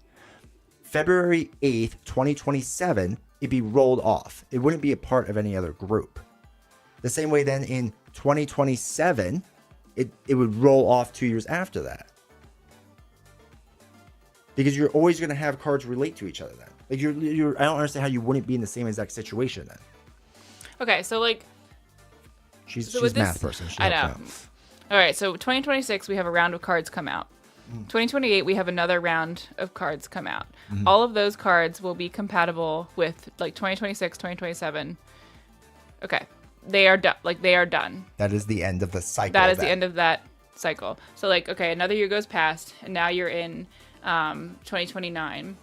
February 8th, 2027, it'd be rolled off. It wouldn't be a part of any other group. The same way then in 2027, it would roll off 2 years after that. Because you're always going to have cards relate to each other then. Like I don't understand how you wouldn't be in the same exact situation then. Okay, so like She's with math this- person. She I know. helps out. All right, so 2026 we have a round of cards come out. 2028 we have another round of cards come out. All of those cards will be compatible with like 2026, 2027. Okay. They are done. Like they are done. That is the end of the cycle. That is the end of that cycle. So like okay, another year goes past and now you're in 2029.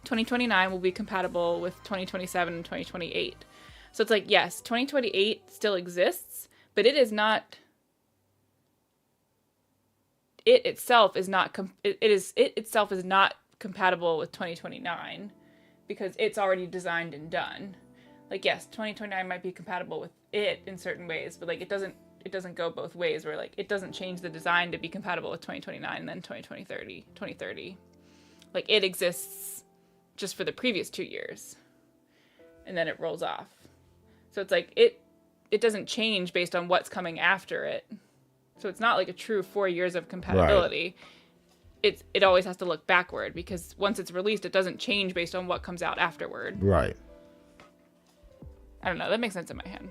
2029 will be compatible with 2027 and 2028. So it's like yes, 2028 still exists, but it is not it itself is not it itself is not compatible with 2029 because it's already designed and done. Like yes, 2029 might be compatible with it in certain ways, but like it doesn't go both ways where like it doesn't change the design to be compatible with 2029 and then 2030. Like it exists just for the previous 2 years and then it rolls off. So it's like it doesn't change based on what's coming after it. So it's not like a true 4 years of compatibility. Right. It always has to look backward because once it's released, it doesn't change based on what comes out afterward. Right. I don't know. That makes sense in my head.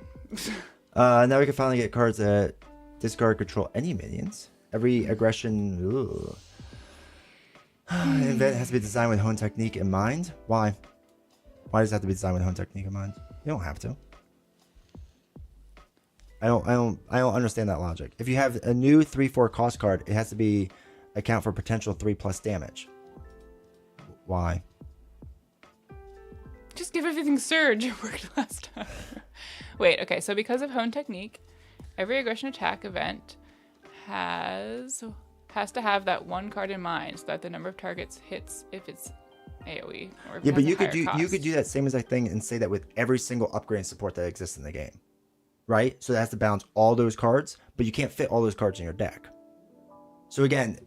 Now we can finally get cards that discard control any minions. Every aggression event has to be designed with hone technique in mind. Why? Why does it have to be designed with hone technique in mind? You don't have to. I don't understand that logic. If you have a new 3/4 cost card, it has to be account for potential 3+ damage. Why? Just give everything surge. It worked last time. Wait, okay. So because of hone technique, every aggression attack event has to have that one card in mind so that the number of targets hits if it's AoE. Or if Yeah, it but has a you could higher do that same exact thing and say that with every single upgrade and support that exists in the game. Right? So that has to balance all those cards, but you can't fit all those cards in your deck. So again,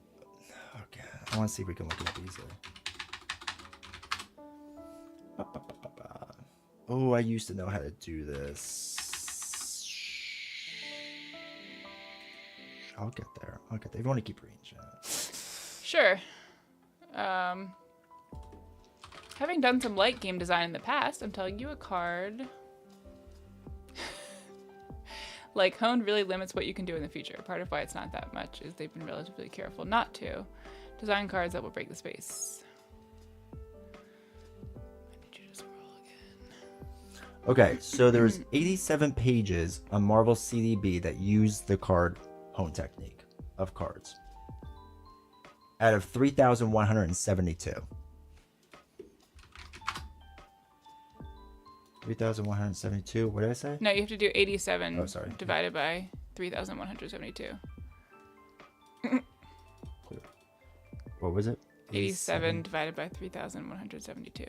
okay, I want to see if we can look at these. Oh, I used to know how to do this. I'll get there. If you want to keep reading, Sure. Having done some light game design in the past, I'm telling you a card. Like, Hone really limits what you can do in the future. Part of why it's not that much is they've been relatively careful not to design cards that will break the space. I need you to scroll again. Okay, so there's 87 pages on Marvel CDB that use the card hone technique of cards out of 3,172. 3,172. What did I say? No, you have to do 87 divided by by 3,172. What was it? 87 divided by 3,172.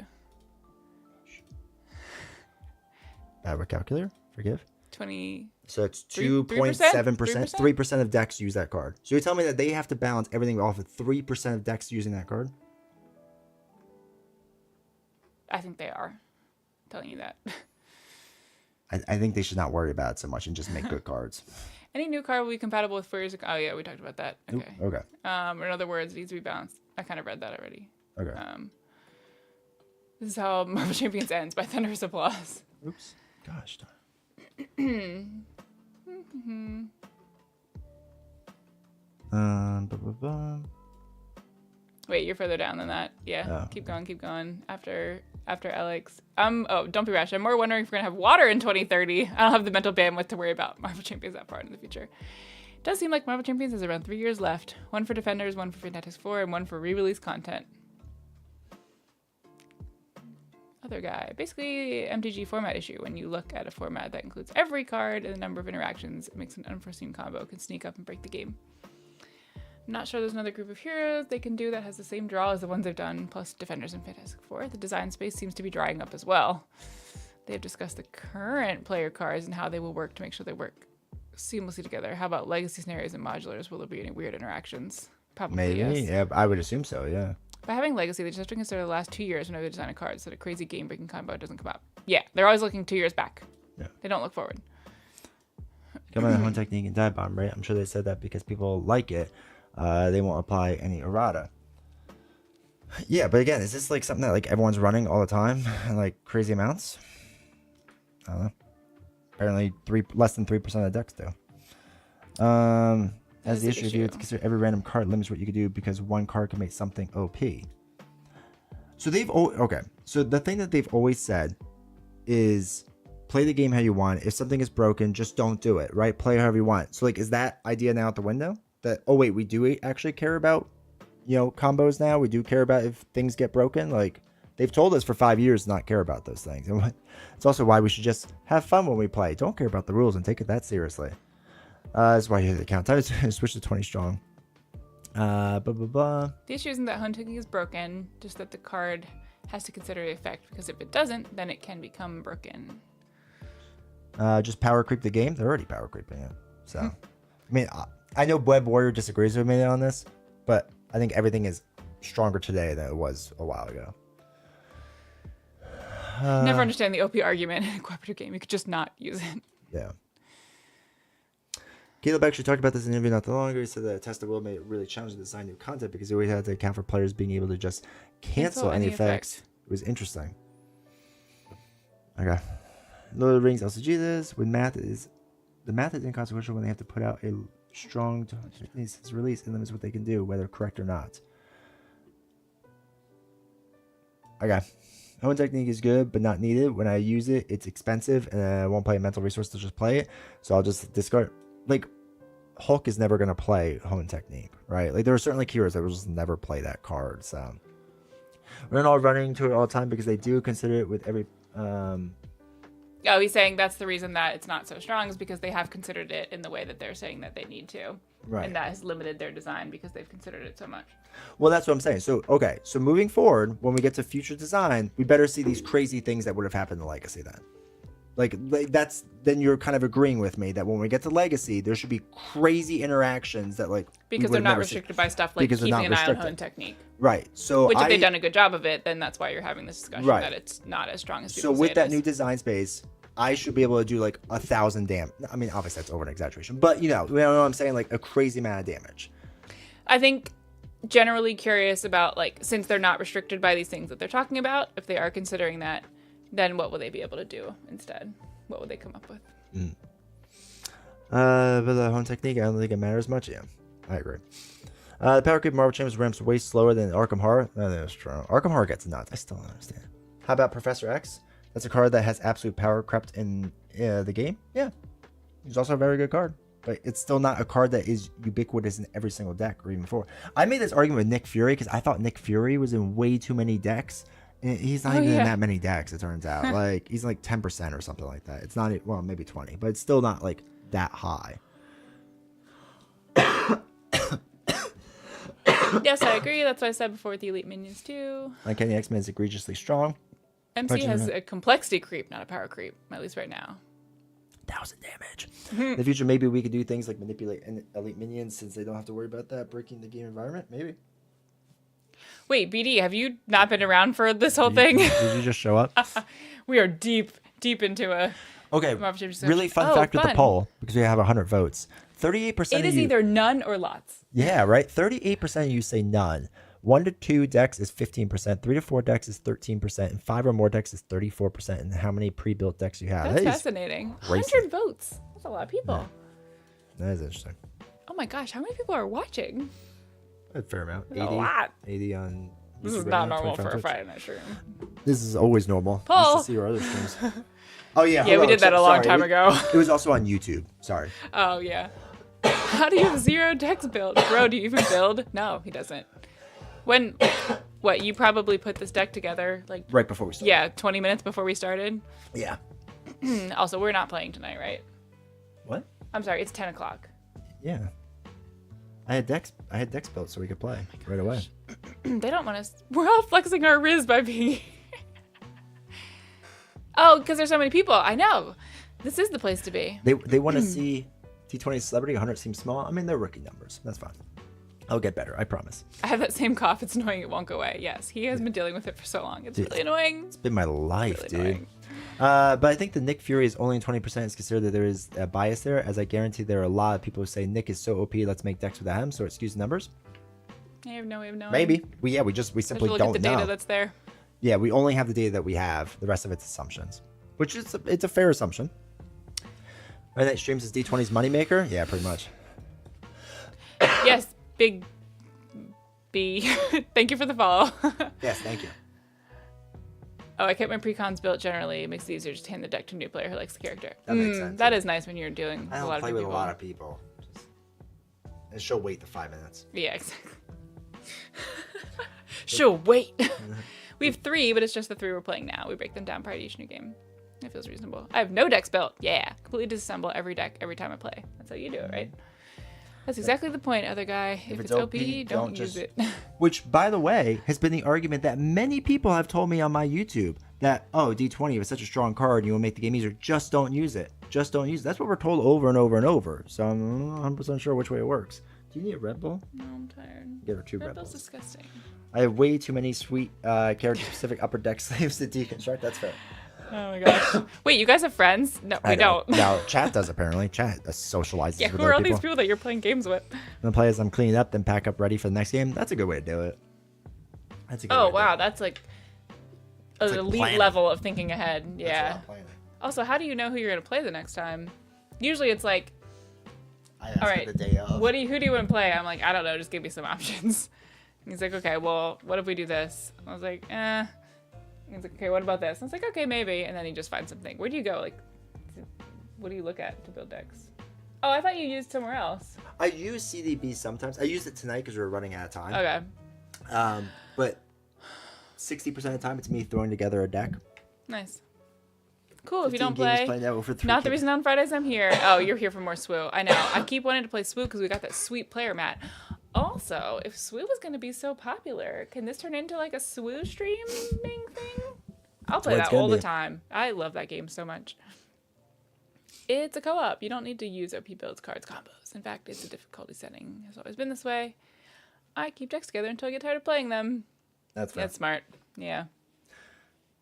Bad with calculator. Forgive. 20. So it's 3%? 2.7%. 3%? 3% of decks use that card. So you're telling me that they have to balance everything off of 3% of decks using that card? I think they are. I'm telling you that. I think they should not worry about it so much and just make good cards. Any new card will be compatible with 4 years ago. Oh, yeah, we talked about that. Okay. Oop, okay. In other words, it needs to be balanced. I kind of read that already. Okay. This is how Marvel Champions ends, by thunderous applause. Oops. Gosh darn. Wait, you're further down than that. Yeah. Oh. Keep going. After Alex. Oh, don't be rash. I'm more wondering if we're gonna have water in 2030. I don't have the mental bandwidth to worry about Marvel Champions that far in the future. It does seem like Marvel Champions has around 3 years left. One for Defenders, one for Fanatics 4, and one for re-release content. Other guy. Basically, MTG format issue. When you look at a format that includes every card and the number of interactions, it makes an unforeseen combo can sneak up and break the game. I'm not sure there's another group of heroes they can do that has the same draw as the ones they've done, plus Defenders and Fantastic Four. The design space seems to be drying up as well. They have discussed the current player cards and how they will work to make sure they work seamlessly together. How about legacy scenarios and modulars? Will there be any weird interactions? Probably Maybe. yes. Yeah, I would assume so. Yeah. By having legacy, they just have to consider the last 2 years whenever they design a card so that a crazy game-breaking combo doesn't come up. Yeah, they're always looking 2 years back. Yeah. They don't look forward. Come on, Home Technique and Dive Bomb, right? I'm sure they said that because people like it. They won't apply any errata. Yeah, but again, is this like something that like everyone's running all the time and like crazy amounts? I don't know. Apparently, less than 3% of the decks do. As the issue, you consider every random card limits what you can do because one card can make something OP. So So the thing that they've always said is play the game how you want. If something is broken, just don't do it. Right? Play however you want. So like, is that idea now out the window? That we do actually care about, combos now. We do care about if things get broken. Like they've told us for 5 years to not care about those things. And it's also why we should just have fun when we play. Don't care about the rules and take it that seriously. That's why you hit the count. Time to switch to 20 strong. The issue isn't that Home Technique is broken, just that the card has to consider the effect, because if it doesn't, then it can become broken. Just power creep the game. They're already power creeping it. So, I mean, I know Web Warrior disagrees with me on this, but I think everything is stronger today than it was a while ago. Never understand the OP argument in a cooperative game. You could just not use it. Yeah. Caleb actually talked about this in an interview not that long ago. He said that Test the World made it really challenging to design new content because they always had to account for players being able to just cancel any effects. It was interesting. Okay. Lord of the Rings LCG this. When the math is inconsequential when they have to put out a strong release and limits what they can do, whether correct or not. Okay. Home Technique is good, but not needed. When I use it, it's expensive, and I won't play a mental resource to just play it. So I'll just discard. Like, Hulk is never going to play Home Technique, right? Like, there are certainly heroes that will just never play that card. So we're not all running to it all the time because they do consider it with every. Oh, he's saying that's the reason that it's not so strong is because they have considered it in the way that they're saying that they need to. Right. And that has limited their design because they've considered it so much. Well, that's what I'm saying. So, okay. So moving forward, when we get to future design, we better see these crazy things that would have happened in Legacy then. Like then you're kind of agreeing with me that when we get to Legacy, there should be crazy interactions that like because they're not restricted by stuff like keeping an eye on Home Technique. Right. So which if they've done a good job of it, then that's why you're having this discussion that it's not as strong as people say. So with that new design space, I should be able to do like 1,000 damage. I mean, obviously that's over an exaggeration, but you know what I'm saying, like a crazy amount of damage. I think generally curious about like since they're not restricted by these things that they're talking about, if they are considering that. Then what will they be able to do instead? What would they come up with? But the Home Technique, I don't think it matters much. Yeah, I agree. The Power Creep Marvel Champions ramps way slower than Arkham Horror. No, that's true. Arkham Horror gets nuts. I still don't understand. How about Professor X? That's a card that has absolute power crept in the game. Yeah, he's also a very good card. But it's still not a card that is ubiquitous in every single deck or even before. I made this argument with Nick Fury because I thought Nick Fury was in way too many decks. He's not even in that many decks, it turns out. Like, he's like 10% or something like that. It's not, well, maybe 20, but it's still not like that high. Yes, I agree. That's what I said before with the Elite Minions, too. Like, Kenny X-Men is egregiously strong. MC has a complexity creep, not a power creep, at least right now. 1,000 damage. In the future, maybe we could do things like manipulate Elite Minions since they don't have to worry about that breaking the game environment. Maybe. Wait, BD, have you not been around for this whole thing? Did you just show up? We are deep into a... Okay, really fun fact with the poll, because we have 100 votes. 38% It is either none or lots. Yeah, right? 38% of you say none. 1 to 2 decks is 15%. 3 to 4 decks is 13%. And 5 or more decks is 34%. And how many pre-built decks you have. That's fascinating. 100 votes. That's a lot of people. Yeah. That is interesting. Oh my gosh, how many people are watching? A fair amount. A lot. 80 on. This YouTube is right not now, normal 25 for a Twitch. Friday night stream. This is always normal. You Paul. should see our other streams. Oh yeah. Yeah, we hello, did that a long time sorry. ago. It was also on YouTube. Sorry. Oh, yeah. How do you have 0 decks build? Bro, do you even build? No, he doesn't. When, what, you probably put this deck together, like, Right before we started. yeah, 20 minutes before we started? Yeah. Also, we're not playing tonight, right? What? I'm sorry, it's 10 o'clock. Yeah. I had decks built so we could play right away. They don't want us. We're all flexing our Riz by being. Oh, because there's so many people. I know. This is the place to be. They want to see T20 celebrity. 100 seems small. I mean, they're rookie numbers. That's fine. I'll get better. I promise. I have that same cough. It's annoying. It won't go away. Yes, he has been dealing with it for so long. It's really annoying. It's been my life, Really dude. annoying. But I think the Nick Fury is only 20%. It's considered that there is a bias there, as I guarantee there are a lot of people who say Nick is so OP. Let's make decks without him. So excuse the numbers. I have no way of knowing. Maybe. We simply Look don't at the data know. that's there. Yeah, we only have the data that we have. The rest of it's assumptions, which is it's a fair assumption. Right, that streams is D20's moneymaker. Yeah, pretty much. Yes, big B. Thank you for the follow. Yes, thank you. Oh, I kept my precons built generally. It makes it easier just to hand the deck to a new player who likes the character. That makes sense. That is nice when you're doing I a don't lot play of with new a people. lot of people. And she'll wait the 5 minutes. Yeah, exactly. Sure, wait. We have 3, but it's just the 3 we're playing now. We break them down prior to each new game. It feels reasonable. I have no decks built. Yeah, completely disassemble every deck every time I play. That's how you do it, right? That's exactly the point, other guy. If it's OP, don't use it. Which, by the way, has been the argument that many people have told me on my YouTube that, oh, D20 is such a strong card and you will make the game easier. Just don't use it. Just don't use it. That's what we're told over and over and over. So I'm not 100% sure which way it works. Do you need a Red Bull? No, I'm tired. Give her 2 Red Red Bull's Bulls. disgusting. I have way too many sweet character-specific upper deck slaves to deconstruct. That's fair. Oh my gosh. Wait, you guys have friends? No, we don't. No, chat does apparently. Chat socializes Yeah, with who are other all these people. people that you're playing games with? Then play as I'm cleaning up, then pack up ready for the next game. That's a good way to do it. That's a good way Oh to do wow, it. that's like an like elite planning. level of thinking ahead. That's Yeah. what I'm planning. Also, how do you know who you're gonna play the next time? Usually it's like, I asked all for right, the day of. who do you want to play? I'm like, I don't know, just give me some options. And he's like, okay, well, what if we do this? I was like, eh. He's like, okay, what about this? I was like, okay, maybe. And then he just finds something. Where do you go? Like, what do you look at to build decks? Oh, I thought you used somewhere else. I use CDB sometimes. I used it tonight because we were running out of time. Okay, But 60% of the time, it's me throwing together a deck. nice. Cool, if you 15 don't games play. playing that over 3 Not the games. reason on Fridays I'm here. Oh, you're here for more SWU. I know. I keep wanting to play SWU because we got that sweet player mat. Also, if SWU was going to be so popular, can this turn into like a SWU streaming thing? I'll play what it's that all gonna the be. time. I love that game so much. It's a co-op. You don't need to use OP builds, cards, combos. In fact, it's a difficulty setting. It's always been this way. I keep decks together until I get tired of playing them. That's fair. That's smart. Yeah.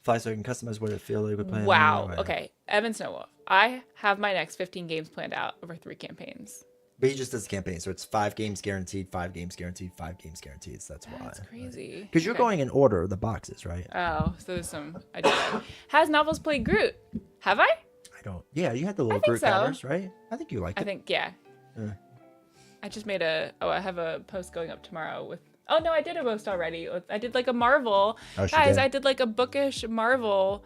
Fly so I can customize what it feels like we're playing. Wow. Right. Okay. Evan Snowwolf. I have my next 15 games planned out over 3 campaigns. But he just does the campaign, so it's 5 games guaranteed, 5 games guaranteed, 5 games guaranteed. So that's why. That's crazy. Because you're Okay. going in order of the boxes, right? Oh, so there's some. I did that. Has Novels played Groot? Have I? I don't. Yeah, you had the little think group so. counters, right? I think you liked I it. think, yeah. Yeah. I just made I have a post going up tomorrow with. Oh no, I did a post already. I did like a Marvel. Oh, she Guys, did? I did like a bookish Marvel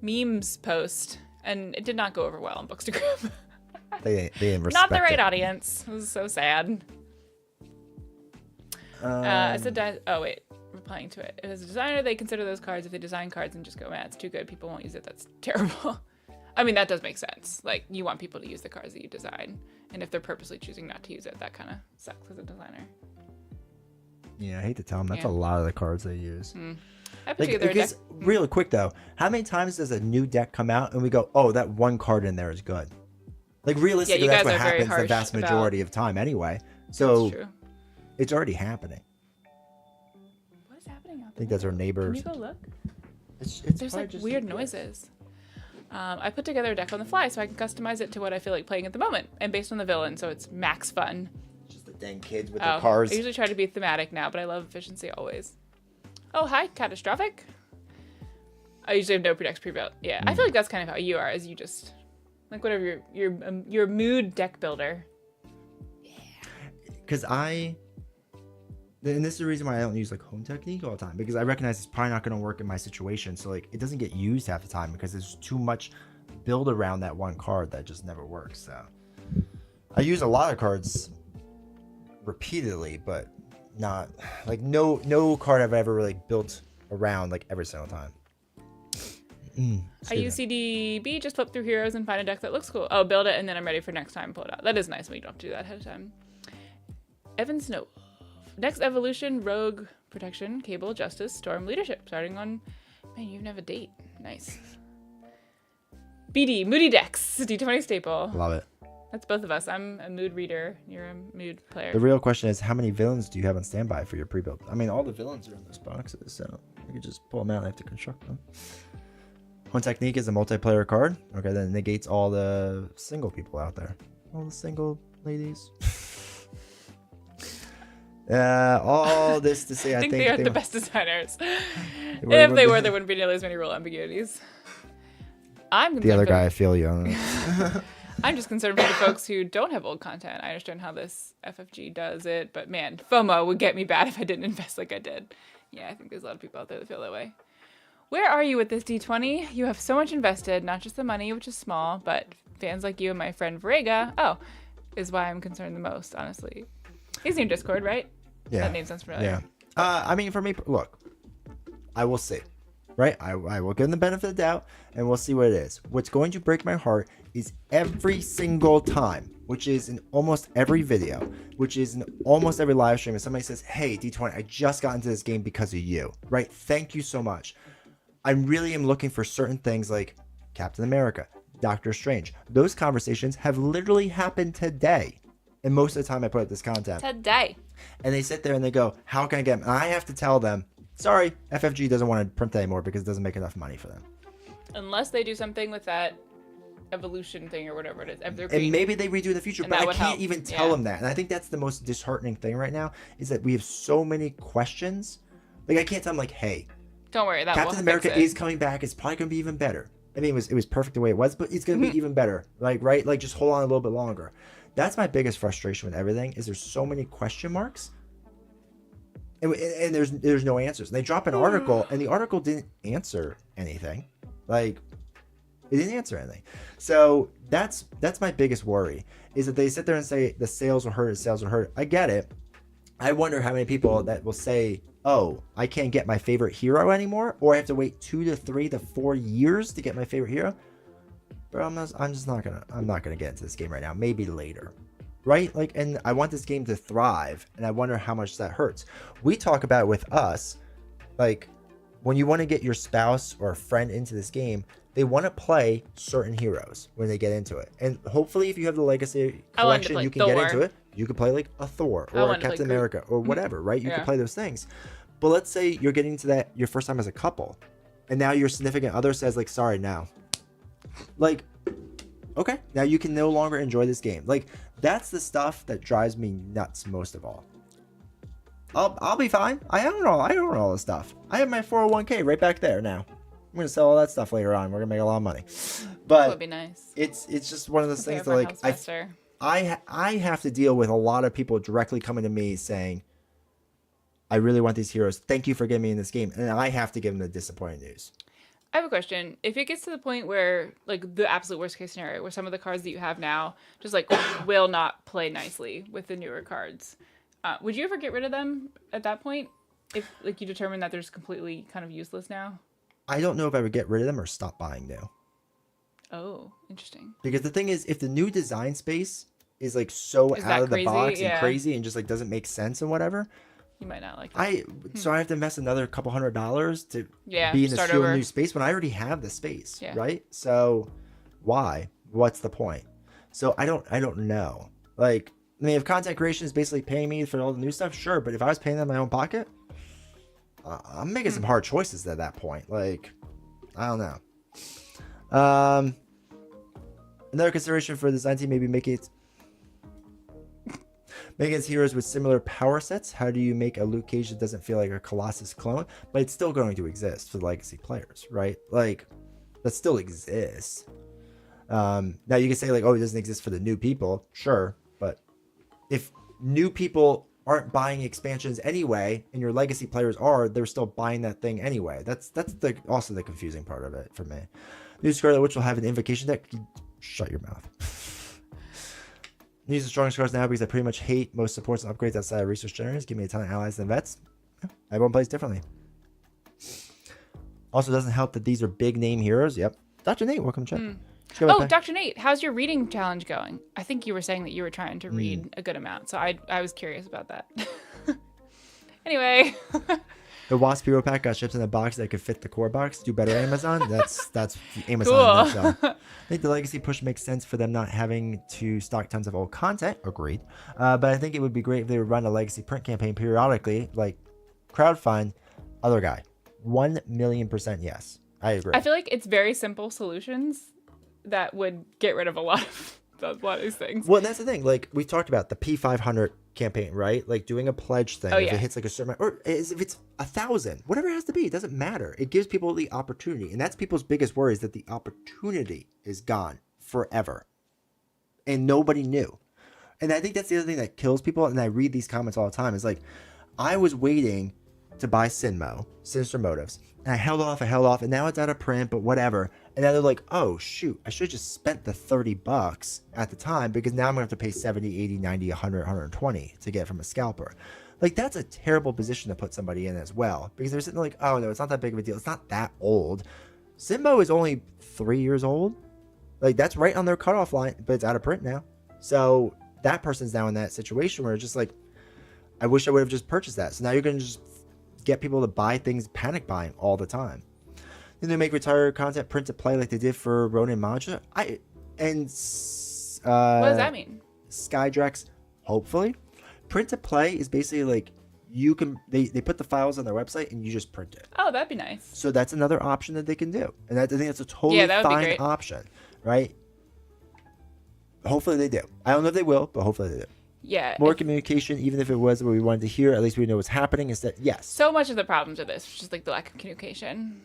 memes post, and it did not go over well in Bookstagram. They didn't respect Not the right it. audience. It was so sad. I said, oh wait, replying to it. As a designer, they consider those cards if they design cards and just go, man, it's too good. People won't use it. That's terrible. I mean, that does make sense. Like, you want people to use the cards that you design. And if they're purposely choosing not to use it, that kind of sucks as a designer. Yeah, I hate to tell them. That's Yeah. a lot of the cards they use. I put Like, together a deck. because, really quick though, how many times does a new deck come out and we go, oh, that one card in there is good? Like, realistically, you that's guys what are very happens the harsh vast about- majority of time anyway. So That's true. it's already happening. What is happening out I think there? that's our Can neighbors. you go look? It's There's probably like just weird GPS. noises. I put together a deck on the fly so I can customize it to what I feel like playing at the moment and based on the villain, so it's max fun. Just the dang kids with Oh, their cars. I usually try to be thematic now, but I love efficiency always. Oh, hi, catastrophic. I usually have no predex pre-built. Yeah, I feel like that's kind of how you are, as you just like whatever your mood deck builder. Because I And this is the reason why I don't use like home technique all the time, because I recognize it's probably not going to work in my situation. So like it doesn't get used half the time because there's too much build around that one card that just never works. So I use a lot of cards repeatedly, but not like no card I've ever really built around like every single time. I use CDB, just flip through heroes and find a deck that looks cool. Oh, build it and then I'm ready for next time. Pull it out. That is nice when you don't have to do that ahead of time. Evan Snow. Next evolution, Rogue, Protection, Cable, Justice, Storm, Leadership. Starting on... Man, you even have a date. Nice. BD, Moody Decks. D20 staple. Love it. That's both of us. I'm a mood reader. You're a mood player. The real question is, how many villains do you have on standby for your pre-build? I mean, all the villains are in those boxes, so you can just pull them out and have to construct them. One technique is a multiplayer card. Okay, then it negates all the single people out there. All the single ladies. All this to say, I think they are the best designers. If they were, there wouldn't be nearly as many rule ambiguities. I'm the other guy, I feel you on it. I'm just concerned for the folks who don't have old content. I understand how this FFG does it, but man, FOMO would get me bad if I didn't invest like I did. Yeah, I think there's a lot of people out there that feel that way. Where are you with this D20? You have so much invested, not just the money, which is small, but fans like you and my friend Varega, is why I'm concerned the most, honestly. He's in Discord, right? Yeah. That name sounds familiar. Yeah. I mean, for me, look, I will see, right? I will give him the benefit of the doubt, and we'll see what it is. What's going to break my heart is every single time, which is in almost every video, which is in almost every live stream, if somebody says, hey, D20, I just got into this game because of you, right? Thank you so much. I really am looking for certain things like Captain America, Doctor Strange. Those conversations have literally happened today. And most of the time I put up this content. Today. And they sit there and they go, how can I get them? And I have to tell them, sorry, FFG doesn't want to print anymore because it doesn't make enough money for them. Unless they do something with that evolution thing or whatever it is. And maybe they redo in the future, but I can't even tell them that. And I think that's the most disheartening thing right now is that we have so many questions. Like I can't tell them like, hey, don't worry, that Captain America is coming back. It's probably going to be even better. I mean, it was perfect the way it was, but it's going to be even better. Like, right? Like, just hold on a little bit longer. That's my biggest frustration with everything is there's so many question marks. And there's no answers. And they drop an article, and the article didn't answer anything. Like, it didn't answer anything. So that's my biggest worry is that they sit there and say the sales will hurt. I get it. I wonder how many people that will say, oh, I can't get my favorite hero anymore, or I have to wait 2 to 3 to 4 years to get my favorite hero. Bro, I'm not gonna get into this game right now. Maybe later, right? Like, and I want this game to thrive, and I wonder how much that hurts. We talk about it with us, like when you want to get your spouse or a friend into this game, they want to play certain heroes when they get into it, and hopefully, if you have the Legacy collection, you can Thor. get into it. You could play like a Thor or a Captain America or whatever, right? You can play those things. But let's say you're getting to that your first time as a couple, and now your significant other says like, sorry, now. Like, okay, now you can no longer enjoy this game. Like, that's the stuff that drives me nuts most of all. I'll be fine. I own all this stuff. I have my 401k right back there now. I'm gonna sell all that stuff later on. We're gonna make a lot of money. But that would be nice. It's just one of those things that like I have to deal with a lot of people directly coming to me saying, I really want these heroes. Thank you for getting me in this game. And I have to give them the disappointing news. I have a question. If it gets to the point where, like, the absolute worst case scenario, where some of the cards that you have now just, like, will not play nicely with the newer cards, would you ever get rid of them at that point? If, like, you determine that they're just completely kind of useless now? I don't know if I would get rid of them or stop buying new. Oh, interesting. Because the thing is, if the new design space is, like, so out of the box and crazy and just, like, doesn't make sense and whatever... You might not like it. So I have to invest another couple $100 to be in this new space when I already have the space, right? So why? What's the point? So I don't know. Like, I mean, if content creation is basically paying me for all the new stuff, sure. But if I was paying them in my own pocket, I'm making some hard choices at that point. Like, I don't know. Another consideration for the design team, maybe making its heroes with similar power sets. How do you make a Luke Cage that doesn't feel like a Colossus clone, but it's still going to exist for the legacy players, right? Like, that still exists. Now you can say like, oh, it doesn't exist for the new people. Sure. But if new people aren't buying expansions anyway, and your legacy players are, they're still buying that thing anyway. That's also the confusing part of it for me. New Scarlet Witch will have an invocation deck. Shut your mouth. Use the strongest cards now because I pretty much hate most supports and upgrades outside of resource generators. Give me a ton of allies and vets. Yeah, everyone plays differently. Also, doesn't help that these are big name heroes. Yep. Dr. Nate, welcome, chat. Oh, Dr. Nate, how's your reading challenge going? I think you were saying that you were trying to read a good amount, so I was curious about that. Anyway. The Wasp Hero Pack got shipped in a box that could fit the core box. Do better, Amazon. That's Amazon. Cool. I think the legacy push makes sense for them not having to stock tons of old content. Agreed. But I think it would be great if they would run a legacy print campaign periodically, like crowdfund. Other guy, 1,000,000% yes. I agree. I feel like it's very simple solutions that would get rid of a lot of these things. Well, that's the thing. Like we talked about the P500 campaign, right? Like doing a pledge thing. If it hits like a certain, or if it's 1,000, whatever it has to be, it doesn't matter. It gives people the opportunity, and that's people's biggest worry is that the opportunity is gone forever, and nobody knew. And I think that's the other thing that kills people. And I read these comments all the time. Is like, I was waiting to buy Sinmo, Sinister Motives, and I held off, and now it's out of print, but whatever. And now they're like, oh shoot, I should have just spent the $30 at the time because now I'm gonna have to pay 70, 80, 90, 100, 120 to get it from a scalper. Like that's a terrible position to put somebody in as well, because they're sitting like, oh no, it's not that big of a deal. It's not that old. Sinmo is only 3 years old. Like that's right on their cutoff line, but it's out of print now. So that person's now in that situation where it's just like, I wish I would have just purchased that. So now you're gonna just get people to buy things, panic buying all the time. Then they make retired content print to play like they did for Ronin Mantra. What does that mean? Skydrex, hopefully. Print to play is basically like you can they put the files on their website and you just print it. Oh, that'd be nice. So that's another option that they can do. And I think that's a totally fine option, right? Hopefully they do. I don't know if they will, but hopefully they do. Yeah. More communication, even if it was what we wanted to hear, at least we know what's happening instead. Yes. So much of the problems of this, which is like the lack of communication.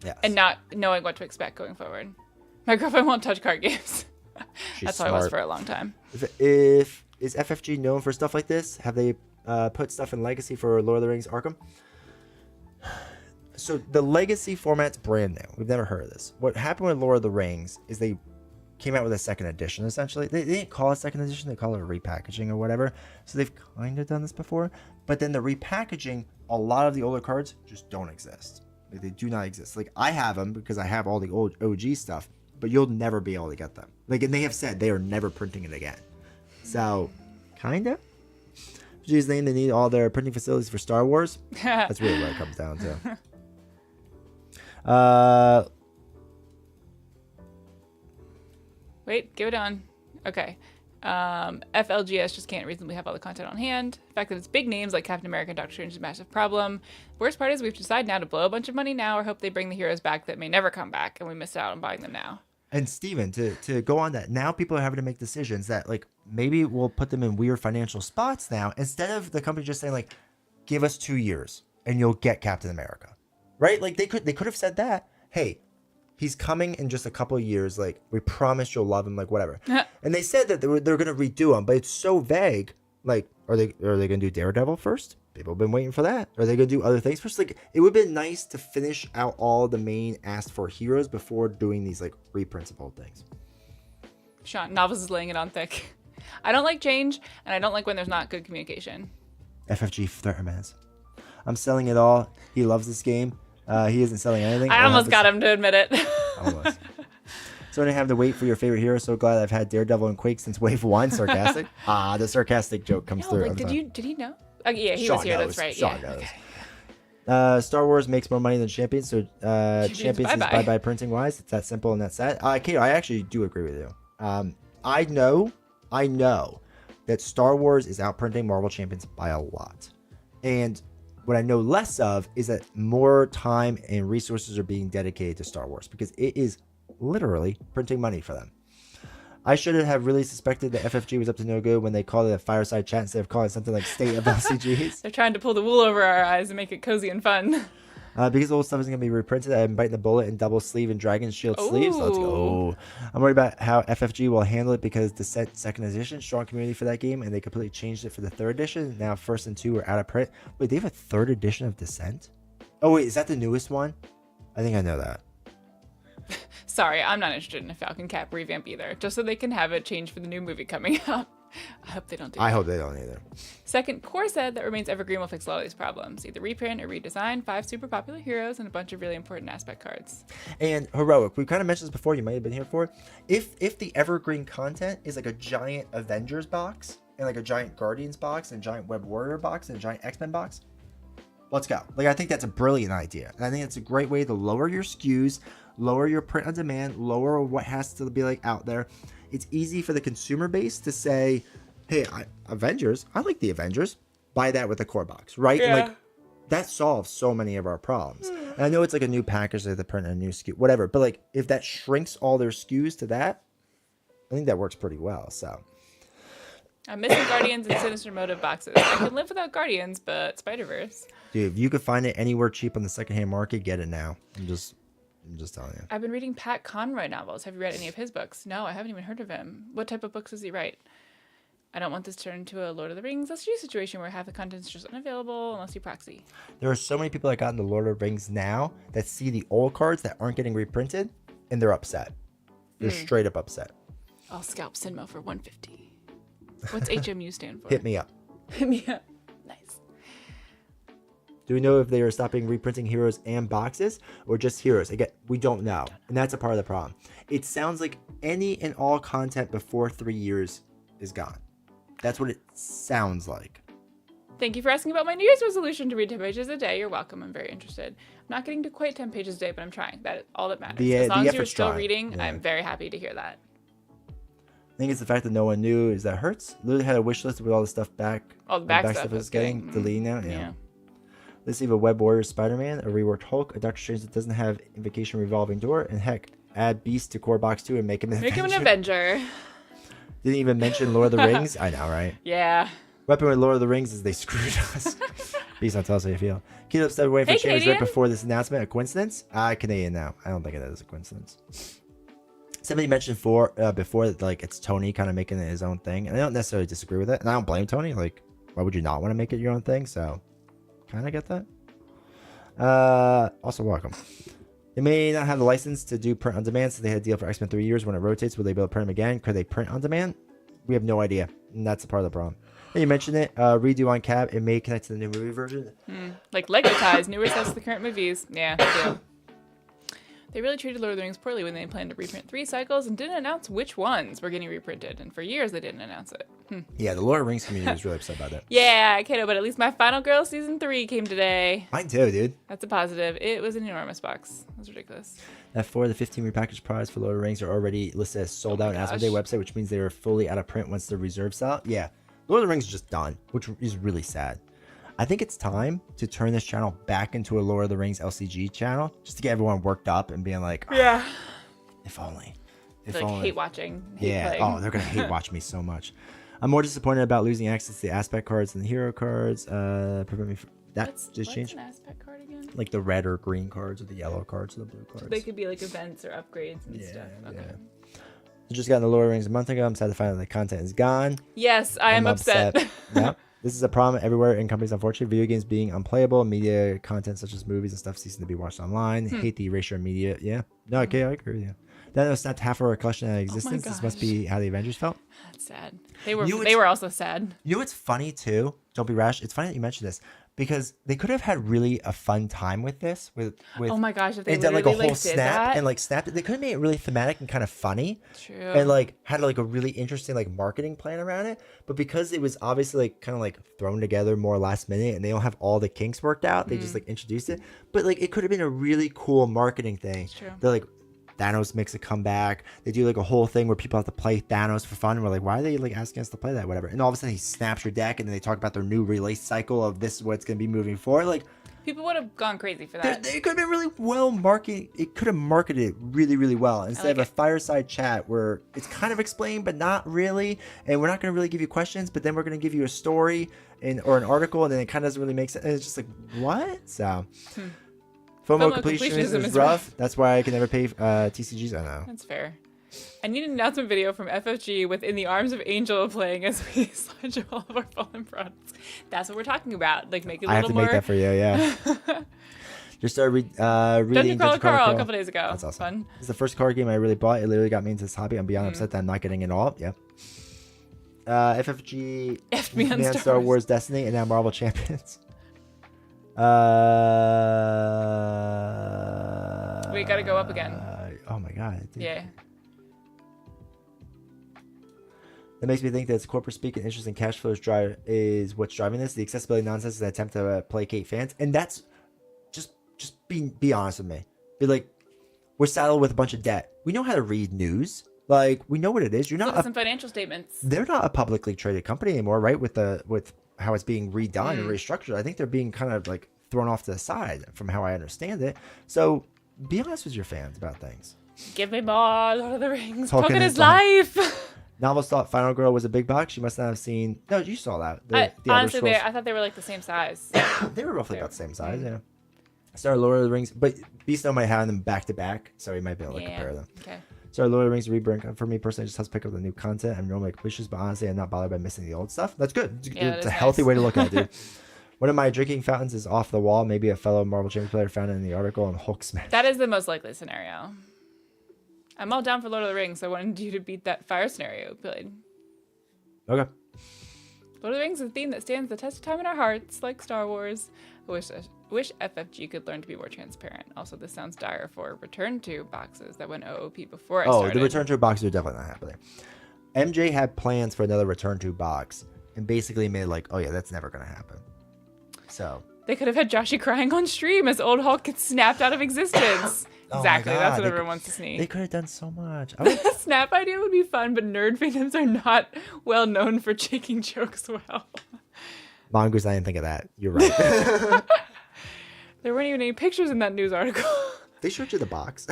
Yes. And not knowing what to expect going forward. My girlfriend won't touch card games. That's how I was for a long time. If is FFG known for stuff like this? Have they put stuff in Legacy for Lord of the Rings Arkham? So the Legacy format's brand new. We've never heard of this. What happened with Lord of the Rings is they came out with a second edition, essentially. They didn't call it second edition, they call it a repackaging or whatever. So they've kind of done this before. But then the repackaging, a lot of the older cards just don't exist. Like they do not exist. Like I have them because I have all the old OG stuff, but you'll never be able to get them. Like, and they have said they are never printing it again. So, kinda. FFG's name, they need all their printing facilities for Star Wars. That's really what it comes down to. Wait, give it on. Okay. FLGS just can't reasonably have all the content on hand. The fact that it's big names like Captain America and Doctor Strange is a massive problem. Worst part is we have to decide now to blow a bunch of money now or hope they bring the heroes back that may never come back and we missed out on buying them now. And Steven, to go on that, now people are having to make decisions that like maybe we'll put them in weird financial spots now instead of the company just saying like, give us 2 years and you'll get Captain America, right? Like they could have said that, hey, he's coming in just a couple of years. Like, we promise you'll love him, like, whatever. And they said that they're going to redo him, but it's so vague. Like, are they going to do Daredevil first? People have been waiting for that. Are they going to do other things first? Like, it would have been nice to finish out all the main asked for heroes before doing these, like, reprints of old things. Sean, Novels is laying it on thick. I don't like change, and I don't like when there's not good communication. FFG Thurmans. I'm selling it all. He loves this game. He isn't selling anything. I almost got him to admit it. Almost. So I didn't have to wait for your favorite hero. So glad I've had Daredevil and Quake since Wave 1. Sarcastic. The sarcastic joke comes through. Like, did he know? Yeah, he was here. That's right. Sean knows. Okay. Star Wars makes more money than Champions, so Champions is bye-bye printing wise. It's that simple and that's that. Kato, I actually do agree with you. I know that Star Wars is outprinting Marvel Champions by a lot. And what I know less of is that more time and resources are being dedicated to Star Wars because it is literally printing money for them. I should have really suspected that FFG was up to no good when they called it a fireside chat instead of calling it something like State of LCGs. They're trying to pull the wool over our eyes and make it cozy and fun. Because the old stuff isn't going to be reprinted, I'm biting the bullet in double sleeve and dragon shield sleeves. Let's go. Ooh. I'm worried about how FFG will handle it because Descent 2nd edition, strong community for that game, and they completely changed it for the 3rd edition. Now 1st and 2 are out of print. Wait, they have a 3rd edition of Descent? Oh, wait, is that the newest one? I think I know that. Sorry, I'm not interested in a Falcon Cap revamp either, just so they can have it changed for the new movie coming out. I hope they don't do that. I hope they don't either. Second, core set that remains evergreen will fix a lot of these problems. Either reprint or redesign 5 super popular heroes and a bunch of really important aspect cards. And heroic, we kind of mentioned this before, you might have been here for it. If the evergreen content is like a giant Avengers box and like a giant Guardians box and a giant Web Warrior box and a giant X-Men box, let's go. Like, I think that's a brilliant idea. And I think it's a great way to lower your SKUs, lower your print on demand, lower what has to be like out there. It's easy for the consumer base to say, hey, Avengers, I like the Avengers. Buy that with a core box, right? Yeah. Like, that solves so many of our problems. And I know it's like a new package, they have to print a new SKU, whatever. But like, if that shrinks all their SKUs to that, I think that works pretty well. So I'm missing Guardians and Sinister Motive boxes. I can live without Guardians, but Spider-Verse. dude, if you could find it anywhere cheap on the secondhand market, get it now. I'm just telling you. I've been reading Pat Conroy novels. Have you read any of his books? No, I haven't even heard of him. What type of books does he write? I don't want this to turn into a Lord of the Rings SG situation where half the content's just unavailable unless you proxy. There are so many people that got into Lord of the Rings now that see the old cards that aren't getting reprinted, and they're upset. They're straight up upset. I'll scalp Sinmo for 150. What's HMU stand for? Hit me up. Hit me up. Nice. Do we know if they are stopping reprinting heroes and boxes or just heroes? Again, we don't know. And that's a part of the problem. It sounds like any and all content before 3 years is gone. That's what it sounds like. Thank you for asking about my New Year's resolution to read 10 pages a day. You're welcome. I'm very interested. I'm not getting to quite 10 pages a day, but I'm trying. That is all that matters. As long as you're still reading, yeah. I'm very happy to hear that. I think it's the fact that no one knew is that hurts. Literally had a wish list with all the stuff back. All the back stuff is getting deleted now. Yeah. Let's leave a Web Warrior Spider-Man, a reworked Hulk, a Doctor Strange that doesn't have Invocation Revolving Door, and heck, add Beast to Core Box 2 and make him an Make Avenger. him an Avenger. Didn't even mention Lord of the Rings. I know, right? Yeah. Weapon with Lord of the Rings is they screwed us. Beast, don't tell us how you feel. Caleb stepped away from Hey, Chambers right Canadian. before this announcement. A coincidence? Canadian now. I don't think it is a coincidence. Somebody mentioned before that like it's Tony kind of making it his own thing, and I don't necessarily disagree with it. And I don't blame Tony. Like, why would you not want to make it your own thing? So, kind of get that. Also, welcome. They may not have the license to do print on demand, so they had a deal for X-Men 3 years. When it rotates, will they be able to print them again? Could they print on demand? We have no idea, and that's a part of the problem. And you mentioned it. Redo on Cap. It may connect to the new movie version. Like Lego ties, newer sets to the current movies. Yeah, they do. They really treated Lord of the Rings poorly when they planned to reprint 3 cycles and didn't announce which ones were getting reprinted. And for years, they didn't announce it. Yeah, the Lord of the Rings community was really upset about that. Yeah, I can't, but at least my Final Girl Season 3 came today. Mine too, dude. That's a positive. It was an enormous box. It was ridiculous. That 4 of the 15 repackaged products for Lord of the Rings are already listed as sold out on Asmodee website, which means they are fully out of print once the reserves sell out. Yeah, Lord of the Rings is just done, which is really sad. I think it's time to turn this channel back into a Lord of the Rings LCG channel, just to get everyone worked up and being like, oh, Yeah. if only. If Like, only. hate watching. Hate Yeah. playing. Oh, they're gonna hate watch me so much. I'm more disappointed about losing access to the aspect cards than the hero cards. Prevent me from that. Just What's change an aspect card again? like the red or green cards, or the yellow cards, or the blue cards. They could be like events or upgrades and Yeah, stuff. Okay. yeah. I just got in the Lord of the Rings a month ago. I'm sad to find out the content is gone. Yes, I am I'm upset. Yeah. This is a problem everywhere in companies, unfortunately. Video games being unplayable, media content such as movies and stuff ceasing to be watched online. Hate the erasure of media. Yeah. No, okay, I agree with you. That was snapped half of our collection out of existence. This must be how the Avengers felt. That's sad. They were also sad. You know what's funny too? Don't be rash. It's funny that you mentioned this because they could have had really a fun time with this. With Oh my gosh, if they and did literally like a whole did snap that. and like snapped it. They could have made it really thematic and kind of funny. True. And like had like a really interesting like marketing plan around it. But because it was obviously like kind of like thrown together more last minute and they don't have all the kinks worked out, they just like introduced it. But like it could have been a really cool marketing thing. True. They're like, Thanos makes a comeback. They do like a whole thing where people have to play Thanos for fun. And we're like, why are they like asking us to play that? Whatever. And all of a sudden he snaps your deck and then they talk about their new release cycle of this is what it's going to be moving forward. Like People would have gone crazy for that. they could have been really well marketed. It could have marketed it really, really well instead of a fireside chat where it's kind of explained, but not really. And we're not going to really give you questions, but then we're going to give you a story or an article. And then it kind of doesn't really make sense. And it's just like, what? So FOMO completionism is rough. That's why I can never pay TCGs. I know. That's fair. I need an announcement video from FFG within the arms of Angel playing as we slide all of our fallen products. That's what we're talking about. Like, make it a I have little to more. make that for you, yeah. Just started reading Dungeon Crawler Carl a couple days ago. That's awesome. Fun. It's the first card game I really bought. It literally got me into this hobby. I'm beyond upset that I'm not getting it all. Yep. FFG, Effed me on Star Wars Destiny, and now Marvel Champions. We gotta go up again. Oh my god. Dude. Yeah. That makes me think that corporate speak and interest in cash flows is what's driving this. The accessibility nonsense is an attempt to placate fans, and that's just be honest with me. Be like, we're saddled with a bunch of debt. We know how to read news. Like, we know what it is. You're not Look at some financial statements. They're not a publicly traded company anymore, right? With how it's being redone and restructured. I think they're being kind of like thrown off to the side from how I understand it. So be honest with your fans about things. Give me more Lord of the Rings. Tolkien Tolkien is life. Novels thought Final Girl was a big box. She must not have seen. No, you saw that. The Honestly, I thought they were like the same size. They were roughly about the same size. Yeah. Started Lord of the Rings, but Beast might have them back to back, so we might be able to compare them. Okay. Started Lord of the Rings Rebrand. For me personally, just has to pick up the new content. I'm normally completionist, but honestly, I'm not bothered by missing the old stuff. That's good. It's a healthy way to look at it, dude. One of my drinking fountains is off the wall. Maybe a fellow Marvel Champions player found it in the article on Hulk Smash. That is the most likely scenario. I'm all down for Lord of the Rings, so I wanted you to beat that fire scenario we played. Okay. Lord of the Rings is a theme that stands the test of time in our hearts, like Star Wars. I wish FFG could learn to be more transparent. Also, this sounds dire for return to boxes that went OOP before I started. The return to boxes are definitely not happening. MJ had plans for another return to box and basically made like, oh yeah, that's never going to happen. So they could have had Joshy crying on stream as old Hulk gets snapped out of existence. Exactly, that's what everyone wants to see. They could have done so much. The snap idea would be fun, but nerd fandoms are not well known for taking jokes well. Mongoose, I didn't think of that. You're right. There weren't even any pictures in that news article. They showed you the box.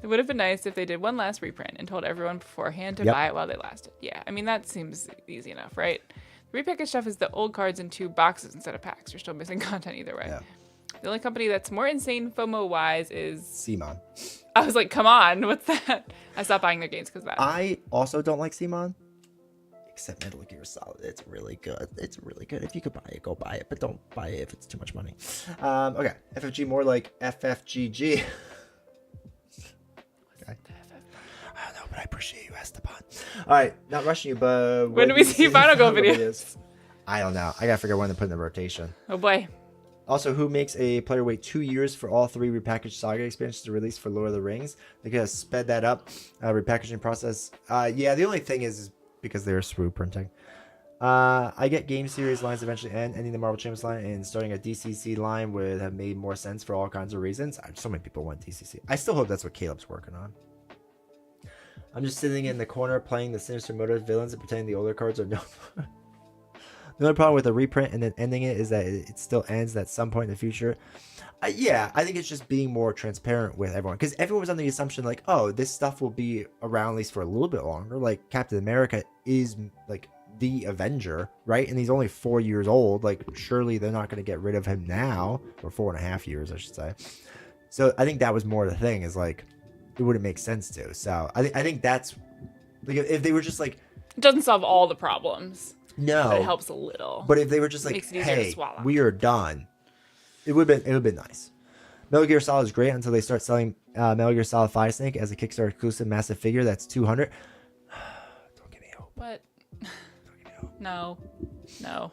It would have been nice if they did one last reprint and told everyone beforehand to buy it while they lasted. Yeah, I mean, that seems easy enough, right? The repackaged stuff is the old cards in 2 boxes instead of packs. You're still missing content either way. Yeah. The only company that's more insane FOMO-wise is... Simon. I was like, come on, what's that? I stopped buying their games because of that. I also don't like Simon. Except Metal Gear Solid. It's really good. It's really good. If you could buy it, go buy it. But don't buy it if it's too much money. Okay. FFG more like FFGG. Okay. I don't know, but I appreciate you, Esteban. All right. Not rushing you, but... When do we see Final Girl videos? I don't know. I got to figure out when to put in the rotation. Oh, boy. Also, who makes a player wait 2 years for all 3 repackaged Saga expansions to release for Lord of the Rings? They could have sped that up. Repackaging process. Yeah, the only thing is because they were swoo printing. I get game series lines eventually ending the Marvel Champions line and starting a DCC line would have made more sense for all kinds of reasons. So many people want DCC. I still hope that's what Caleb's working on. I'm just sitting in the corner playing the Sinister Motive villains and pretending the older cards are no. The only problem with a reprint and then ending it is that it still ends at some point in the future. Yeah, I think it's just being more transparent with everyone. Because everyone was under the assumption like, oh, this stuff will be around at least for a little bit longer. Like, Captain America is, like, the Avenger, right? And he's only 4 years old. Like, surely they're not going to get rid of him now. Or 4.5 years, I should say. So I think that was more the thing, is, like, it wouldn't make sense to. So I think that's... like, if they were just, like... It doesn't solve all the problems. No. But it helps a little. But if they were just like, hey, we are done, it would have been nice. Metal Gear Solid is great until they start selling Metal Gear Solid 5 Snake as a Kickstarter exclusive massive figure that's 200. Don't give me hope. What? Don't give me hope. No.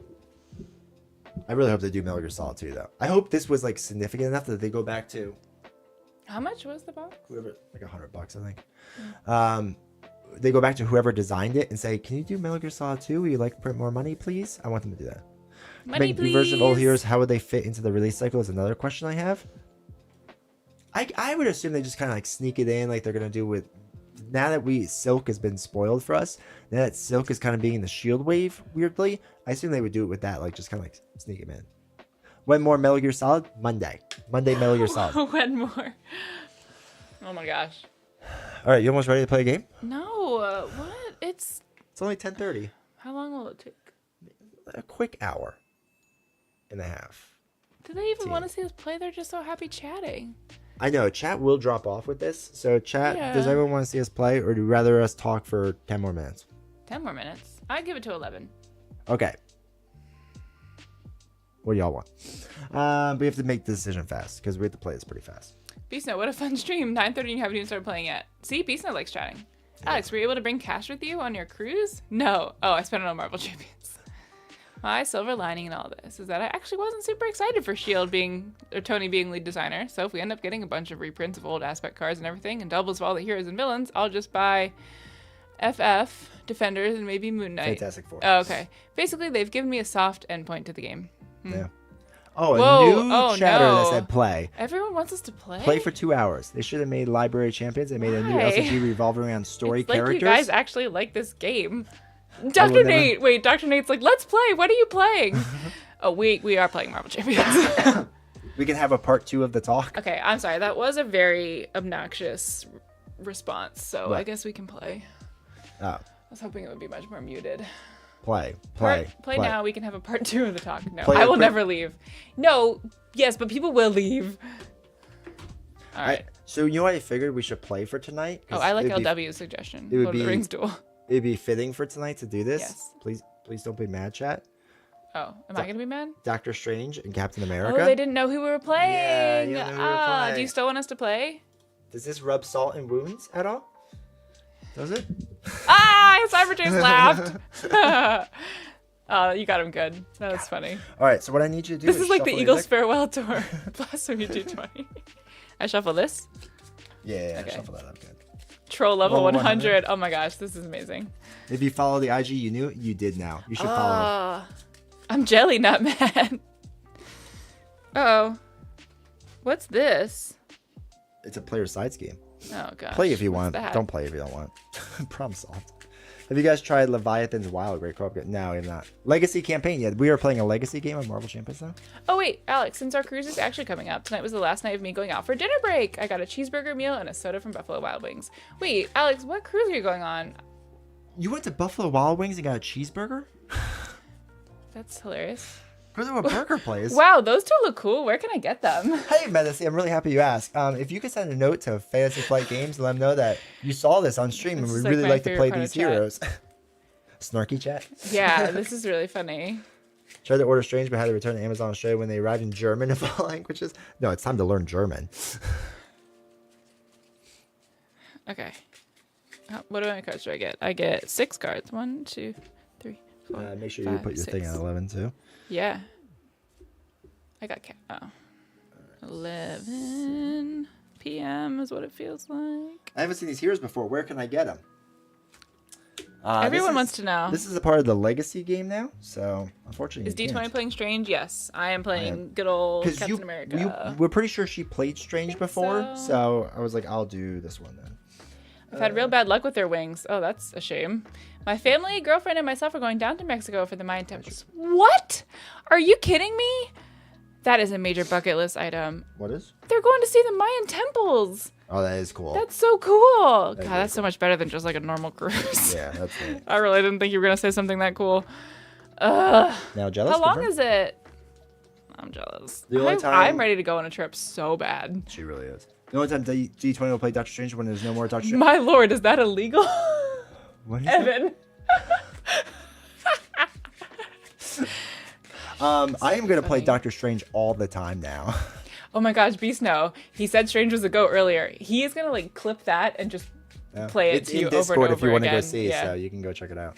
I really hope they do Metal Gear Solid 2 though. I hope this was like significant enough that they go back to. How much was the box? Whoever, like $100, I think. They go back to whoever designed it and say, can you do Metal Gear Solid 2? Would you like to print more money, please? I want them to do that. Money, Make please. New versions of old heroes, how would they fit into the release cycle is another question I have. I would assume they just kind of like sneak it in like they're going to do with... Now that Silk has been spoiled for us, now that Silk is kind of being the shield wave, weirdly, I assume they would do it with that, like just kind of like sneak him in. When more Metal Gear Solid? Monday Metal Gear Solid. When more? Oh my gosh. All right, you almost ready to play a game? No, what? It's only 10:30. How long will it take? A quick hour and a half. Do they even team. want to see us play? They're just so happy chatting. I know chat will drop off with this. So chat, does Yeah. everyone want to see us play, or do you rather us talk for 10 more minutes? 10 more minutes. I'd give it to 11. Okay. What do y'all want? We have to make the decision fast because we have to play this pretty fast. Beast Note, what a fun stream. 9:30 and you haven't even started playing yet. See, Beast Note likes chatting. Alex, were you able to bring cash with you on your cruise? No. Oh, I spent it on Marvel Champions. My silver lining in all this is that I actually wasn't super excited for Tony being lead designer. So if we end up getting a bunch of reprints of old aspect cards and everything and doubles of all the heroes and villains, I'll just buy FF, Defenders, and maybe Moon Knight. Fantastic Four. Oh, okay. Basically, they've given me a soft endpoint to the game. Yeah. Oh, Whoa. a new Oh, chatter no. that said play. Everyone wants us to play? Play for 2 hours. They should have made Library Champions. They made a new Why? LCG revolving around story It's like characters. you guys actually like this game. well, Dr. never- Nate! Wait, Dr. Nate's like, let's play. What are you playing? Oh, we are playing Marvel Champions. We can have a part 2 of the talk. Okay, I'm sorry. That was a very obnoxious response. So What? I guess we can play. Oh, I was hoping it would be much more muted. play. Play now. We can have a part 2 of the talk. No, Play I a will quick- never leave. No, yes, but people will leave. All right. So you know what I figured we should play for tonight? Oh, I like it'd be- LW's suggestion. it would Lord of the be- Rings duel. It'd be fitting for tonight to do this. Yes. Please don't be mad, chat. Oh, am I gonna be mad? Doctor Strange and Captain America. Oh, they didn't know who we were playing. Yeah, you didn't know who we were Do playing. you still want us to play? Does this rub salt in wounds at all? Does it? Cyber Chase laughed. Oh, you got him good. That was funny. All right. So what I need you to do This is is like the shuffle your Eagles deck. farewell tour. Plus when you do 20. I shuffle this. Yeah, Okay. shuffle that up good. Troll level Level 100. Oh my gosh, this is amazing. If you follow the IG, you knew it. You did now. You should follow. I'm jelly, not mad. Uh-oh. What's this? It's a player sides game. Oh gosh. Play if you what's want. that? Don't play if you don't want. Problem solved. Have you guys tried Leviathan's Wild Great Co-op? No, we have not. Legacy campaign. Yeah, we are playing a legacy game of Marvel Champions now. Oh wait, Alex, since our cruise is actually coming up, tonight was the last night of me going out for dinner break. I got a cheeseburger meal and a soda from Buffalo Wild Wings. Wait, Alex, what cruise are you going on? You went to Buffalo Wild Wings and got a cheeseburger? That's hilarious. Go to a burger place. Wow, those two look cool. Where can I get them? Hey, Medici, I'm really happy you asked. If you could send a note to Fantasy Flight Games and let them know that you saw this on stream and This we is, like, really my like to play favorite part these of chat. heroes. Snarky chat. Yeah, this is really funny. Tried to order Strange, but had to return to Amazon Australia when they arrived in German of all languages. No, it's time to learn German. Okay. What my cards do I get? I get 6 cards. 1, 2, 3, 4. Make sure you 5, put your thing 6. at 11 too. Yeah. I got 11 p.m. is what it feels like. I haven't seen these heroes before. Where can I get them? Everyone wants to know. This is a part of the legacy game now, so unfortunately. Is D20 playing Strange? Yes, I am playing good old Because Captain America. we're pretty sure she played Strange think before, so. so I was like, I'll do this one then. I've had real bad luck with their wings. Oh, that's a shame. My family, girlfriend, and myself are going down to Mexico for the Mayan temples. What? Are you kidding me? That is a major bucket list item. What is? They're going to see the Mayan temples. Oh, that is cool. That's so cool. God, is that's so much better than just like a normal cruise. Yeah, that's it. I really didn't think you were going to say something that cool. Ugh. Now, jealous? How long is it? I'm jealous. The only time- I'm ready to go on a trip so bad. She really is. The only time D20 will play Doctor Strange when there's no more Doctor Strange. My lord, is that illegal? What is that? Evan. I am gonna play funny. Doctor Strange all the time now. Oh my gosh, Beast No. He said Strange was a goat earlier. He is gonna like clip that and just Yeah. play it It's to in you Discord over and if you over want to go again. see, Yeah. so you can go check it out.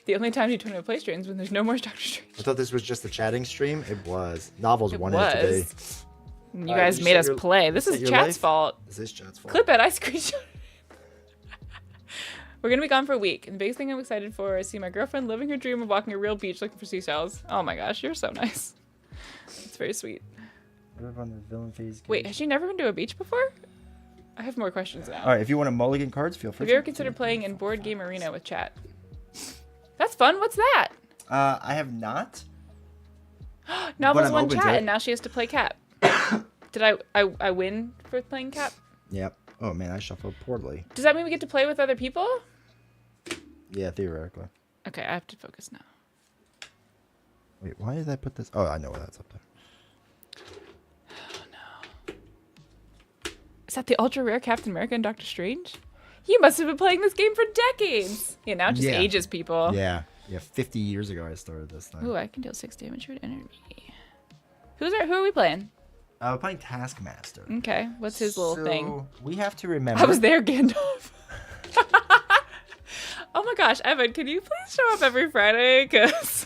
The only time you turn to play Strange when there's no more Doctor Strange. I thought this was just a chatting stream. It was. Novels It wanted it to be. was. You Alright, guys you made set us your- play. This set is your chat's life? fault. This is chat's fault. Clip it. I screenshot it. We're gonna be gone for a week, and the biggest thing I'm excited for is see my girlfriend living her dream of walking a real beach looking for seashells. Oh my gosh, you're so nice. It's very sweet. On the villain phase Wait, has she never been to a beach before? I have more questions now. All right, if you want to mulligan cards, feel free. Have you ever considered playing in Board Game Arena with chat? That's fun. What's that? I have not. Novels I'm won open to chat, it. and now she has to play Cap. Did I win for playing Cap? Yep. Oh man, I shuffled poorly. Does that mean we get to play with other people? Yeah, theoretically. Okay, I have to focus now. Wait, why did I put this? Oh, I know why that's up there. Is that the ultra rare Captain America and Doctor Strange? You must have been playing this game for decades. Yeah, now it just ages people. Yeah. Yeah, 50 years ago I started this thing. Ooh, I can deal 6 damage with energy. Who are we playing? We're playing Taskmaster. Okay, what's his little thing? We have to remember. I was there, Gandalf. Oh my gosh, Evan, can you please show up every Friday? Because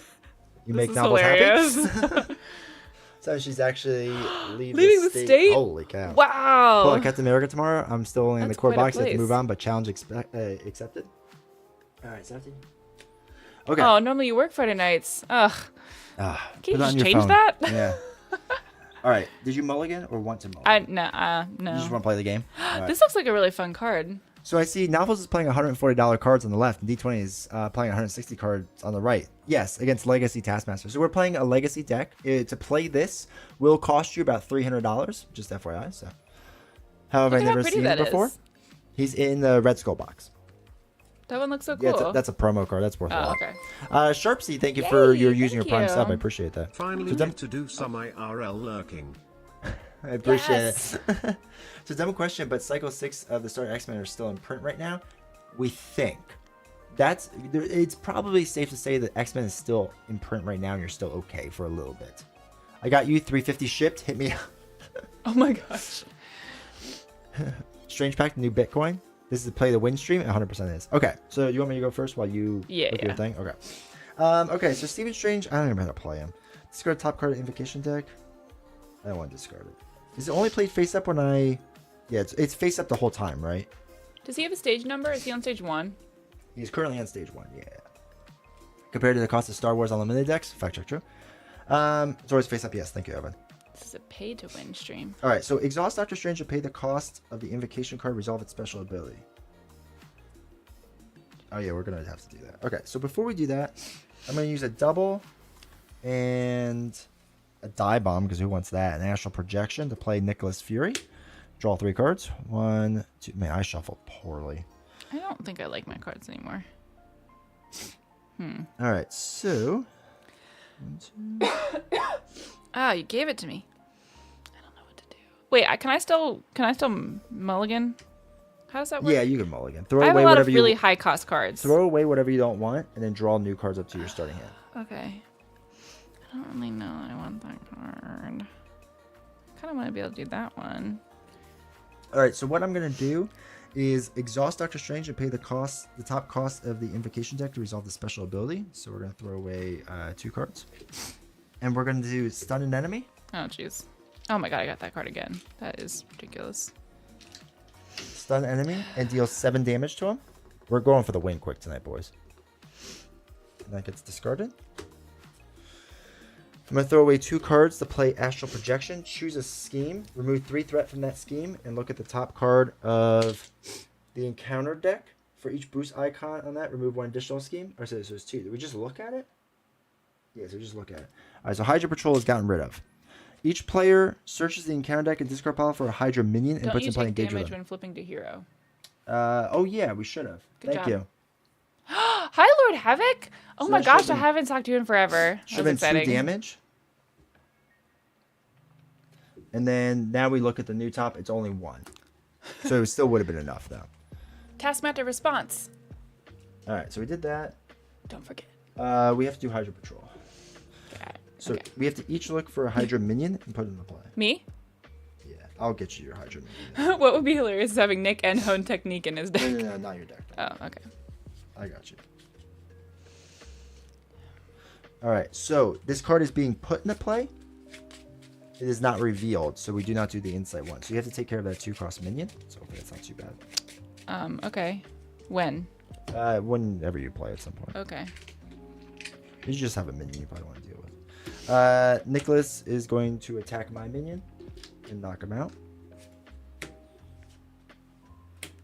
You make is novels hilarious. happy? So she's actually Leaving the state? Holy cow. Wow. Well, Captain America tomorrow. I'm still only in the That's core quite a box. I have to place. move on, but challenge accepted. All right, 17. Okay. Oh, normally you work Friday nights. Ugh. Can Can you just change that? Yeah. All right. Did you mulligan or want to mulligan? No. You just want to play the game? All right. This looks like a really fun card. So I see Novels is playing $140 cards on the left, and D20 is playing 160 cards on the right. Yes, against Legacy Taskmaster. So we're playing a Legacy deck. To play this will cost you about $300, just FYI. So, how have I Look at how never pretty seen it that before? is. He's in the Red Skull box. That one looks so cool. Yeah, that's a promo card. That's worth a Oh, lot. okay. Sharpsy, thank you for Yay, your using your thank Prime you. sub. I appreciate that. Finally So get to do some IRL lurking. I appreciate Yes. it. So dumb question, but Cycle 6 of the Star X-Men are still in print right now. We think. It's probably safe to say that X-Men is still in print right now and you're still okay for a little bit. I got you 350 shipped. Hit me up. Oh my gosh. Strange Pack, new Bitcoin. This is to play the win stream. 100% is. Okay, so you want me to go first while you look at your thing? Okay. Okay, so Stephen Strange, I don't even know how to play him. Discard top card of Invocation deck. I don't want to discard it. Is it only played face up when I... Yeah, it's face up the whole time, right? Does he have a stage number? Is he on stage 1? He's currently on stage 1, yeah. Compared to the cost of Star Wars Unlimited decks, fact check true. It's always face up, yes. Thank you, Evan. This is a pay to win stream. All right, so exhaust Doctor Strange to pay the cost of the invocation card, resolve its special ability. Oh yeah, we're gonna have to do that. Okay, so before we do that, I'm gonna use a double and a die bomb because who wants that? An astral projection to play Nicholas Fury. Draw 3 cards. 1, 2. Man, I shuffled poorly. I don't think I like my cards anymore. All right, so 1, 2. Ah, you gave it to me. I don't know what to do. Wait, can I still mulligan? How does that work? Yeah, you can mulligan. Throw I have away a lot whatever of really you high cost cards. throw away whatever you don't want, and then draw new cards up to your starting hand. Okay. I don't really know that I want that card. Kind of want to be able to do that one. All right, so what I'm gonna do is exhaust Doctor Strange and pay the top cost of the invocation deck to resolve the special ability. So we're gonna throw away 2 cards, and we're gonna do stun an enemy. Oh, jeez. Oh my god, I got that card again. That is ridiculous. Stun enemy and deal 7 damage to him. We're going for the win quick tonight, boys. And that gets discarded. I'm going to throw away 2 cards to play Astral Projection. Choose a scheme. Remove 3 threat from that scheme. And look at the top card of the encounter deck. For each boost icon on that, remove 1 additional scheme. Or so there's 2. Did we just look at it? Yeah, so just look at it. All right, so Hydra Patrol is gotten rid of. Each player searches the encounter deck and discard pile for a Hydra minion and Don't puts you in play take engage with damage them. when flipping to hero? Oh, yeah, we should have. Good Thank job. you. Hi, Lord Havoc! Oh So my that gosh, should've I been- haven't talked to you in forever. Should have That's been 2 exciting. damage. And then now we look at the new top, it's only 1. So it still would have been enough, though. Taskmaster response. All right, so we did that. Don't forget. We have to do Hydra Patrol. Got it. So Okay. we have to each look for a Hydra minion and put it into play. Me? Yeah, I'll get you your Hydra minion. What would be hilarious is having Nick and Hone Technique in his No, deck. no, no, not your deck. Oh, okay. I got you. All right, so this card is being put into play. It is not revealed, so we do not do the insight one. So you have to take care of that 2-cost minion. So hopefully that's not too bad. Okay. When? Whenever you play at some point. Okay. You just have a minion you probably want to deal with. Nicholas is going to attack my minion and knock him out.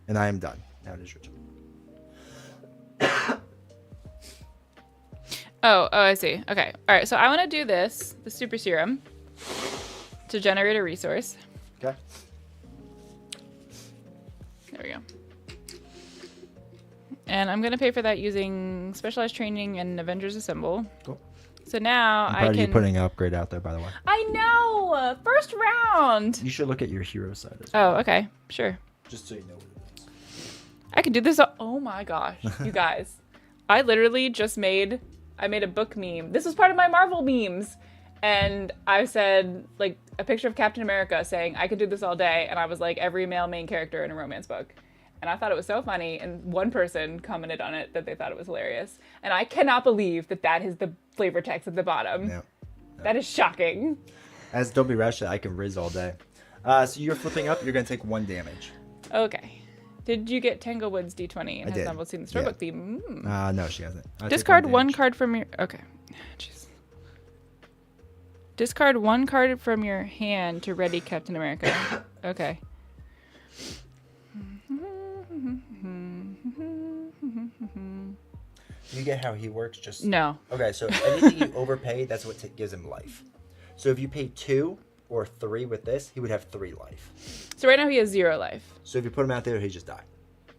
And I am done. Now it is your turn. Oh, I see. Okay. All right. So I want to do this, the super serum, to generate a resource. Okay. There we go. And I'm going to pay for that using Specialized Training and Avengers Assemble. Cool. So now I'm I proud of can. you putting an upgrade out there, by the way. I know. First round. You should look at your hero side as well. Oh, okay. Sure. Just so you know what it is. I could do this. Oh my gosh, you guys! I literally just made a book meme. This was part of my Marvel memes, and I said like a picture of Captain America saying I could do this all day, and I was like every male main character in a romance book, and I thought it was so funny. And one person commented on it that they thought it was hilarious, and I cannot believe that is the flavor text at the bottom. Yeah. That is shocking. As Don't Be Rash, I can Riz all day. So you're flipping up. You're gonna take 1 damage. Okay. Did you get Tanglewood's D20? And I has did. Novel seen the storybook theme? No, she hasn't. Discard 1 card from your... Okay. Jeez. Discard 1 card from your hand to ready Captain America. Okay. Do you get how he works? Just No. Okay, so anything you overpay, that's what gives him life. So if you pay 2 or 3 with this, he would have 3 life. So right now he has 0 life. So if you put him out there, he just die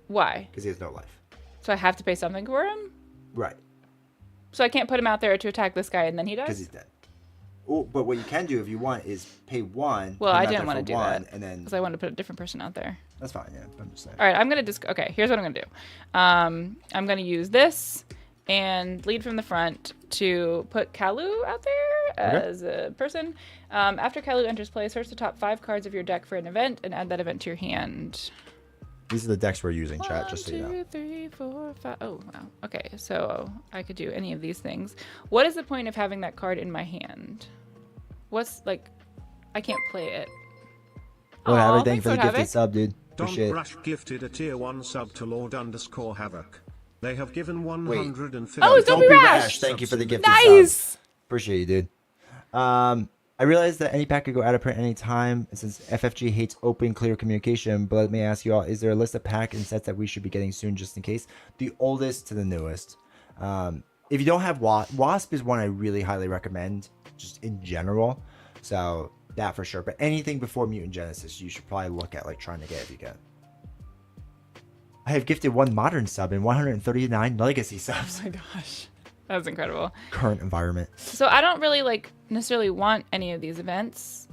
Why? because he has no life. So I have to pay something for him? Right, So I can't put him out there to attack this guy and then he because dies? he's dead. Oh, but what you can do if you want is pay 1. Well, put him I out didn't there want to for do 1, that. and then Because I wanted to put a different person out there. that's fine. Yeah, I'm just saying. All right, I'm going to Okay, here's what I'm going to do. I'm going to use this and lead from the front to put Kalu out there as a person. After Kalu enters play, search the top 5 cards of your deck for an event and add that event to your hand. These are the decks we're using, chat, just so you know. 1, 2, 3, 4, 5. Oh, wow. Okay, so I could do any of these things. What is the point of having that card in my hand? What's, like, I can't play it. Well, Aw, everything thanks, for the Lord gifted Havoc. Don sub, dude. Appreciate it. Brush gifted a tier 1 sub to Lord_Havoc. They have given 150. Oh, it's Don't Be Rash. Thank you for the gifted Nice! sub. Appreciate you, dude. I realize that any pack could go out of print anytime, and since FFG hates open, clear communication, but let me ask you all, is there a list of pack and sets that we should be getting soon just in case? The oldest to the newest. If you don't have Wasp is one I really highly recommend, just in general. So, that for sure. But anything before Mutant Genesis, you should probably look at, like, trying to get if you can. I have gifted 1 modern sub and 139 legacy subs. Oh my gosh. That was incredible. Current environment. So I don't really necessarily want any of these events.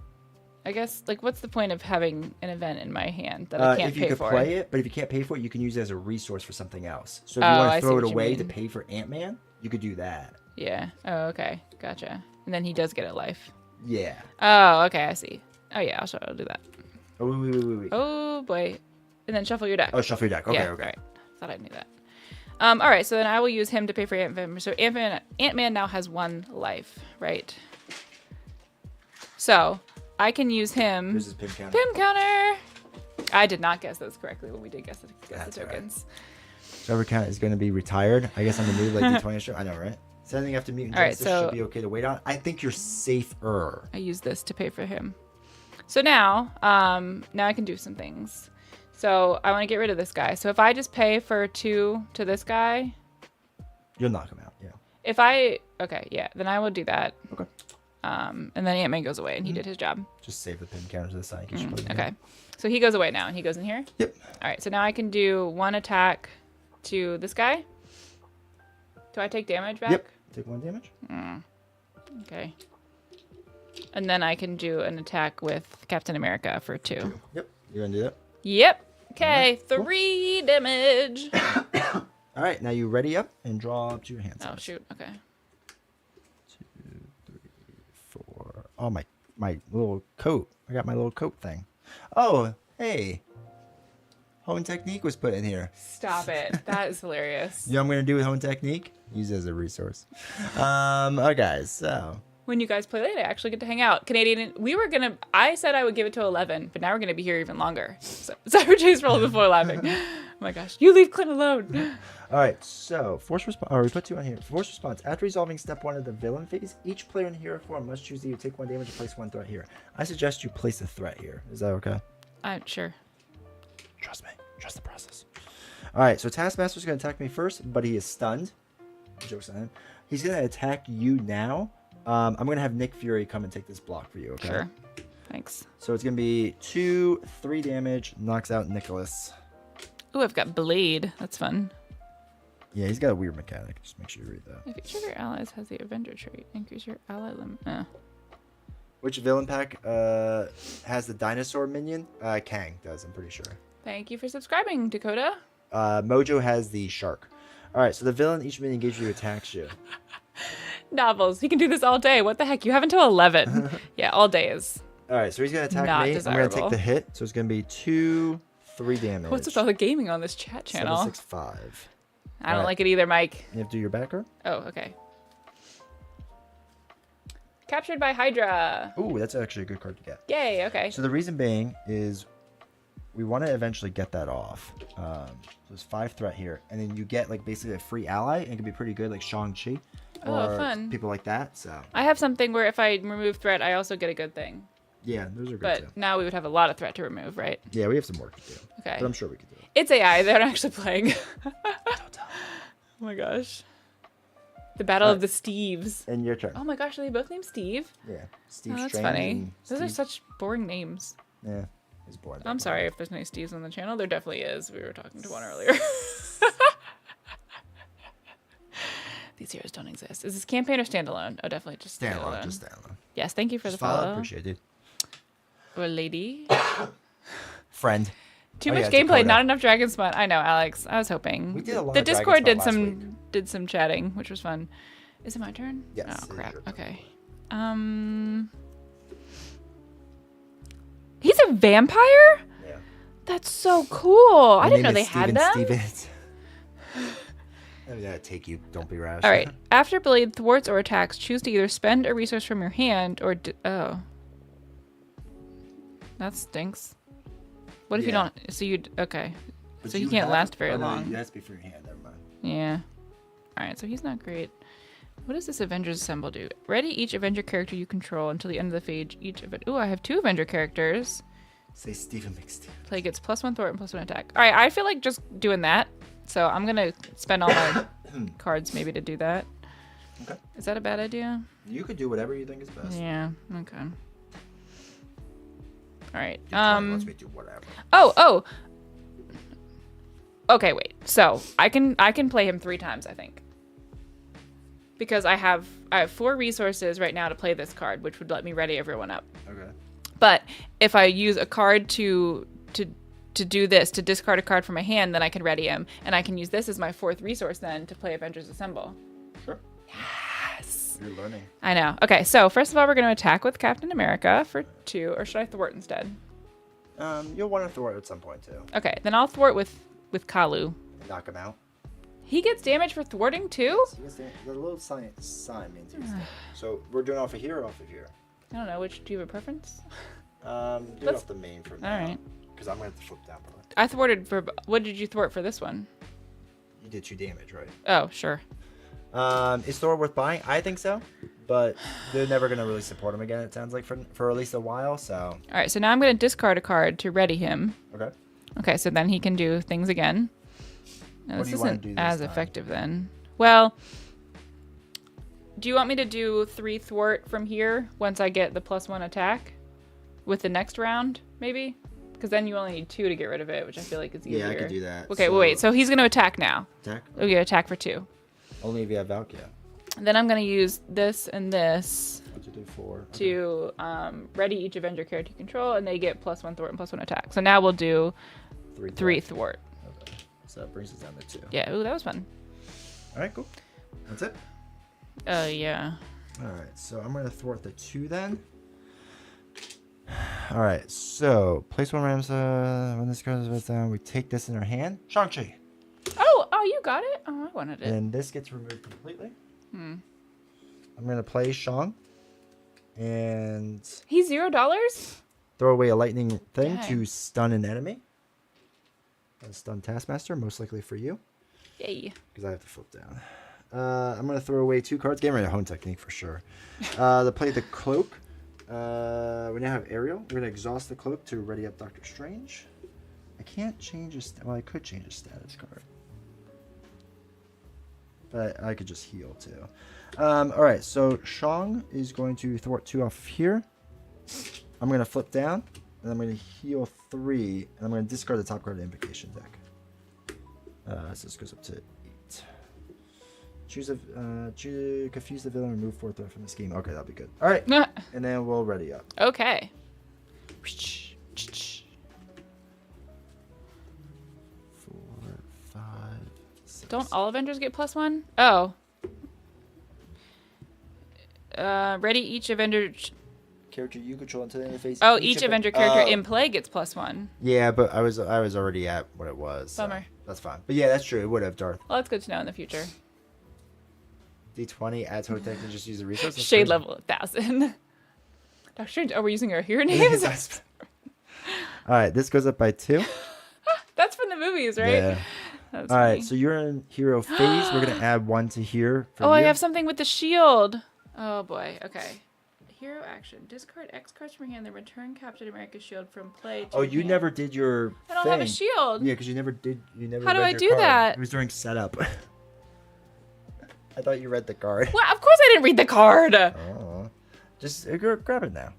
I guess what's the point of having an event in my hand that I can't if you pay could for? play it, but if you can't pay for it, you can use it as a resource for something else. So if you Oh, want I to see throw it what you away to mean. pay for Ant-Man, you could do that. Yeah. Oh, okay. Gotcha. And then he does get a life. Yeah. Oh, okay. I see. Oh yeah, I'll do that. Oh, wait. Oh boy. And then shuffle your deck. Oh, shuffle your deck. Okay, yeah, okay. Right. Thought I knew that. All right. So then I will use him to pay for Ant-Man. So Ant-Man now has 1 life, right? So I can use him. Here's his pin counter. Pim counter. I did not guess those correctly when we did guess the tokens. Trevor Count is going to be retired. I guess I'm a new late D20 show. I know, right? Sending after Mutant All right, Genesis so- should be okay to wait on. I think you're safer. I use this to pay for him. So now I can do some things. So I want to get rid of this guy. So if I just pay for 2 to this guy, You'll knock him out, yeah. then I will do that. Okay. And then Ant-Man goes away and he did his job. Just save the pin counter to the side. In case you put it in Okay. here. So he goes away now and he goes in here. Yep. All right. So now I can do 1 attack to this guy. Do I take damage back? Yep. Take 1 damage. Okay. And then I can do an attack with Captain America for 2. Yep. You're going to do that? Yep. Okay. Alright, cool. 3 damage. All right. Now you ready up and draw up to your hands. Oh, shoot. Okay. 2, 3, 4. Oh, my little coat. I got my little coat thing. Oh, hey. Hone Technique was put in here. Stop it. That is hilarious. You know what I'm going to do with Hone Technique? Use it as a resource. Okay, so. When you guys play late, I actually get to hang out. Canadian, I said I would give it to 11, but now we're going to be here even longer. So, Cyber Chase rolled before laughing. Oh my gosh. You leave Clint alone. All right, so force response. Oh, we put 2 on here. Force response. After resolving step 1 of the villain phase, each player in hero form must choose either take 1 damage or place 1 threat here. I suggest you place a threat here. Is that okay? Sure. Trust me. Trust the process. All right, so Taskmaster's going to attack me first, but he is stunned. Joke's on him. He's going to attack you now. I'm going to have Nick Fury come and take this block for you, okay? Sure. Thanks. So it's going to be 2, 3 damage, knocks out Nicholas. Ooh, I've got Blade. That's fun. Yeah, he's got a weird mechanic. Just make sure you read that. If each of your allies has the Avenger trait, increase your ally limit. Which villain pack has the dinosaur minion? Kang does, I'm pretty sure. Thank you for subscribing, Dakota. Mojo has the shark. All right, so the villain each minion engaged you attacks you. Novels. He can do this all day. What the heck? You have until 11. Yeah, all day is. All right, so he's gonna attack Not me. desirable. I'm gonna take the hit, so it's gonna be 2, 3 damage. What's with all the gaming on this chat channel? 7, 6, 5. I don't like it either, Mike. You have to do your backer. Oh, okay. Captured by Hydra. Ooh, that's actually a good card to get. Yay, okay. So the reason being is we want to eventually get that off. So there's 5 threat here, and then you get like basically a free ally, and it can be pretty good, like Shang-Chi. Oh, or fun. people like that. So I have something where if I remove threat, I also get a good thing. yeah, those are good But too. now we would have a lot of threat to remove, right? Yeah, we have some work to do. Okay. But I'm sure we can do it. It's AI. They're not actually playing. Oh my gosh. The Battle of the Steves. And your turn. Oh my gosh, are they both named Steve? Yeah, Steve Oh, that's Strange funny. and Those are Steve- such boring names. Yeah, he's boring. I'm sorry if there's no Steves on the channel. There definitely is. We were talking to one earlier. These heroes don't exist. Is this campaign or standalone? Oh, definitely just standalone. Just standalone. Yes, thank you for Just the follow. Appreciate it, dude. Or lady. Friend. Too Oh, much yeah, gameplay, Dakota. not enough Dragon Spawn. I know, Alex. I was hoping. We did a lot The of Dragon Discord did Spawn last some week. did some chatting, which was fun. Is it my turn? Yes, it Oh is crap. your turn. Okay. He's a vampire? Yeah. That's so cool. I My didn't know name they is had Steven them. Stevens. I mean, that'd take you. Don't be rash. All right. After blade thwarts or attacks, choose to either spend a resource from your hand or oh. That stinks. What if you Yeah. don't? So you okay? But So he you can't have- last very oh, no, long. It has to be for your hand. Never mind. Yeah. All right. So he's not great. What does this Avengers Assemble do? Ready each Avenger character you control until the end of the phase. Each Ooh, I have 2 Avenger characters. Say Stephen McSteve. Play gets +1 thwart and +1 attack. All right. I feel like just doing that. So I'm gonna spend all my cards maybe to do that. Okay. Is that a bad idea? You could do whatever you think is best. Yeah. Okay. All right. Your client wants me to do whatever. Oh. Okay, wait. So I can play him 3 times, I think, because I have 4 resources right now to play this card, which would let me ready everyone up. Okay. But if I use a card to do this, to discard a card from my hand, then I can ready him, and I can use this as my 4th resource then to play Avengers Assemble. Sure. Yes. You're learning. I know. Okay, so first of all, we're going to attack with Captain America for 2, or should I thwart instead? You'll want to thwart at some point too. Okay, then I'll thwart with Kalu. Knock him out. He gets damage for thwarting too? So the little sign means he's dead. So we're doing off of here or off of here? I don't know. Which do you have a preference? Do it Let's- off the main for All now. right. Because I'm going to have to flip down for that. I thwarted for. What did you thwart for this one? You did 2 damage, right? Oh, sure. Is Thor worth buying? I think so. But they're never going to really support him again, it sounds like, for at least a while, so... All right, so now I'm going to discard a card to ready him. Okay. Okay, so then he can do things again. Now, What this do you wanna isn't do this as time? effective then. Well, do you want me to do 3 thwart from here once I get the +1 attack with the next round, maybe? Because then you only need 2 to get rid of it, which I feel like is easier. Yeah, I could do that. Okay, wait. So he's going to attack now. Attack? Okay, attack for 2. Only if you have Valkia. Then I'm going to use this and this 1, 2, 3, 4. to ready each Avenger character you control, and they get +1 thwart and +1 attack. So now we'll do 3 thwart. Okay. So that brings us down to 2. Yeah, ooh, that was fun. All right, cool. That's it. Yeah. All right, so I'm going to thwart the 2 then. All right, so place 1 Rams. When this goes down, we take this in our hand. Shang-Chi. Oh, you got it? Oh, I wanted it. And this gets removed completely. I'm going to play Shang. And He's $0? throw away a lightning thing Dang. to stun an enemy. And stun Taskmaster, most likely for you. Yay. Because I have to flip down. I'm going to throw away 2 cards. Game ready to hone technique for sure. To play the cloak. We now have Ariel. We're going to exhaust the cloak to ready up Doctor Strange. I can't change his... Well, I could change his status card. But I could just heal too. Alright, so Shang is going to thwart 2 off of here. I'm going to flip down. And I'm going to heal 3. And I'm going to discard the top card of the Invocation deck. So this goes up to 8. Confuse the villain and remove 4 threat from the scheme. Okay, that'll be good. All right, and then we'll ready up. Okay. 4, 5, 6. Don't all Avengers get +1? Oh. Ready each Avenger. Character you control until the end of the phase. Oh, each Avenger character in play gets +1. Yeah, but I was already at what it was. So Bummer. that's fine. But yeah, that's true. It would have Darth. Well, that's good to know in the future. D20 adds Hotech and just use the resource. That's Shade crazy. level 1000. Doctor Strange. Oh, we're using our hero names? That's- All right, this goes up by 2. That's from the movies, right? Yeah. That's All right, funny. so you're in hero phase. We're gonna add 1 to here. For Oh, I you. have something with the shield. Oh boy. Okay. Hero action. Discard X cards from your hand, then return Captain America's shield from play to Oh, your you hand. never did your. I don't thing. have a shield. Yeah, because you never did. You never. How do read I your do card. that? It was during setup. I thought you read the card. Well, of course I didn't read the card. Oh, just grab it now,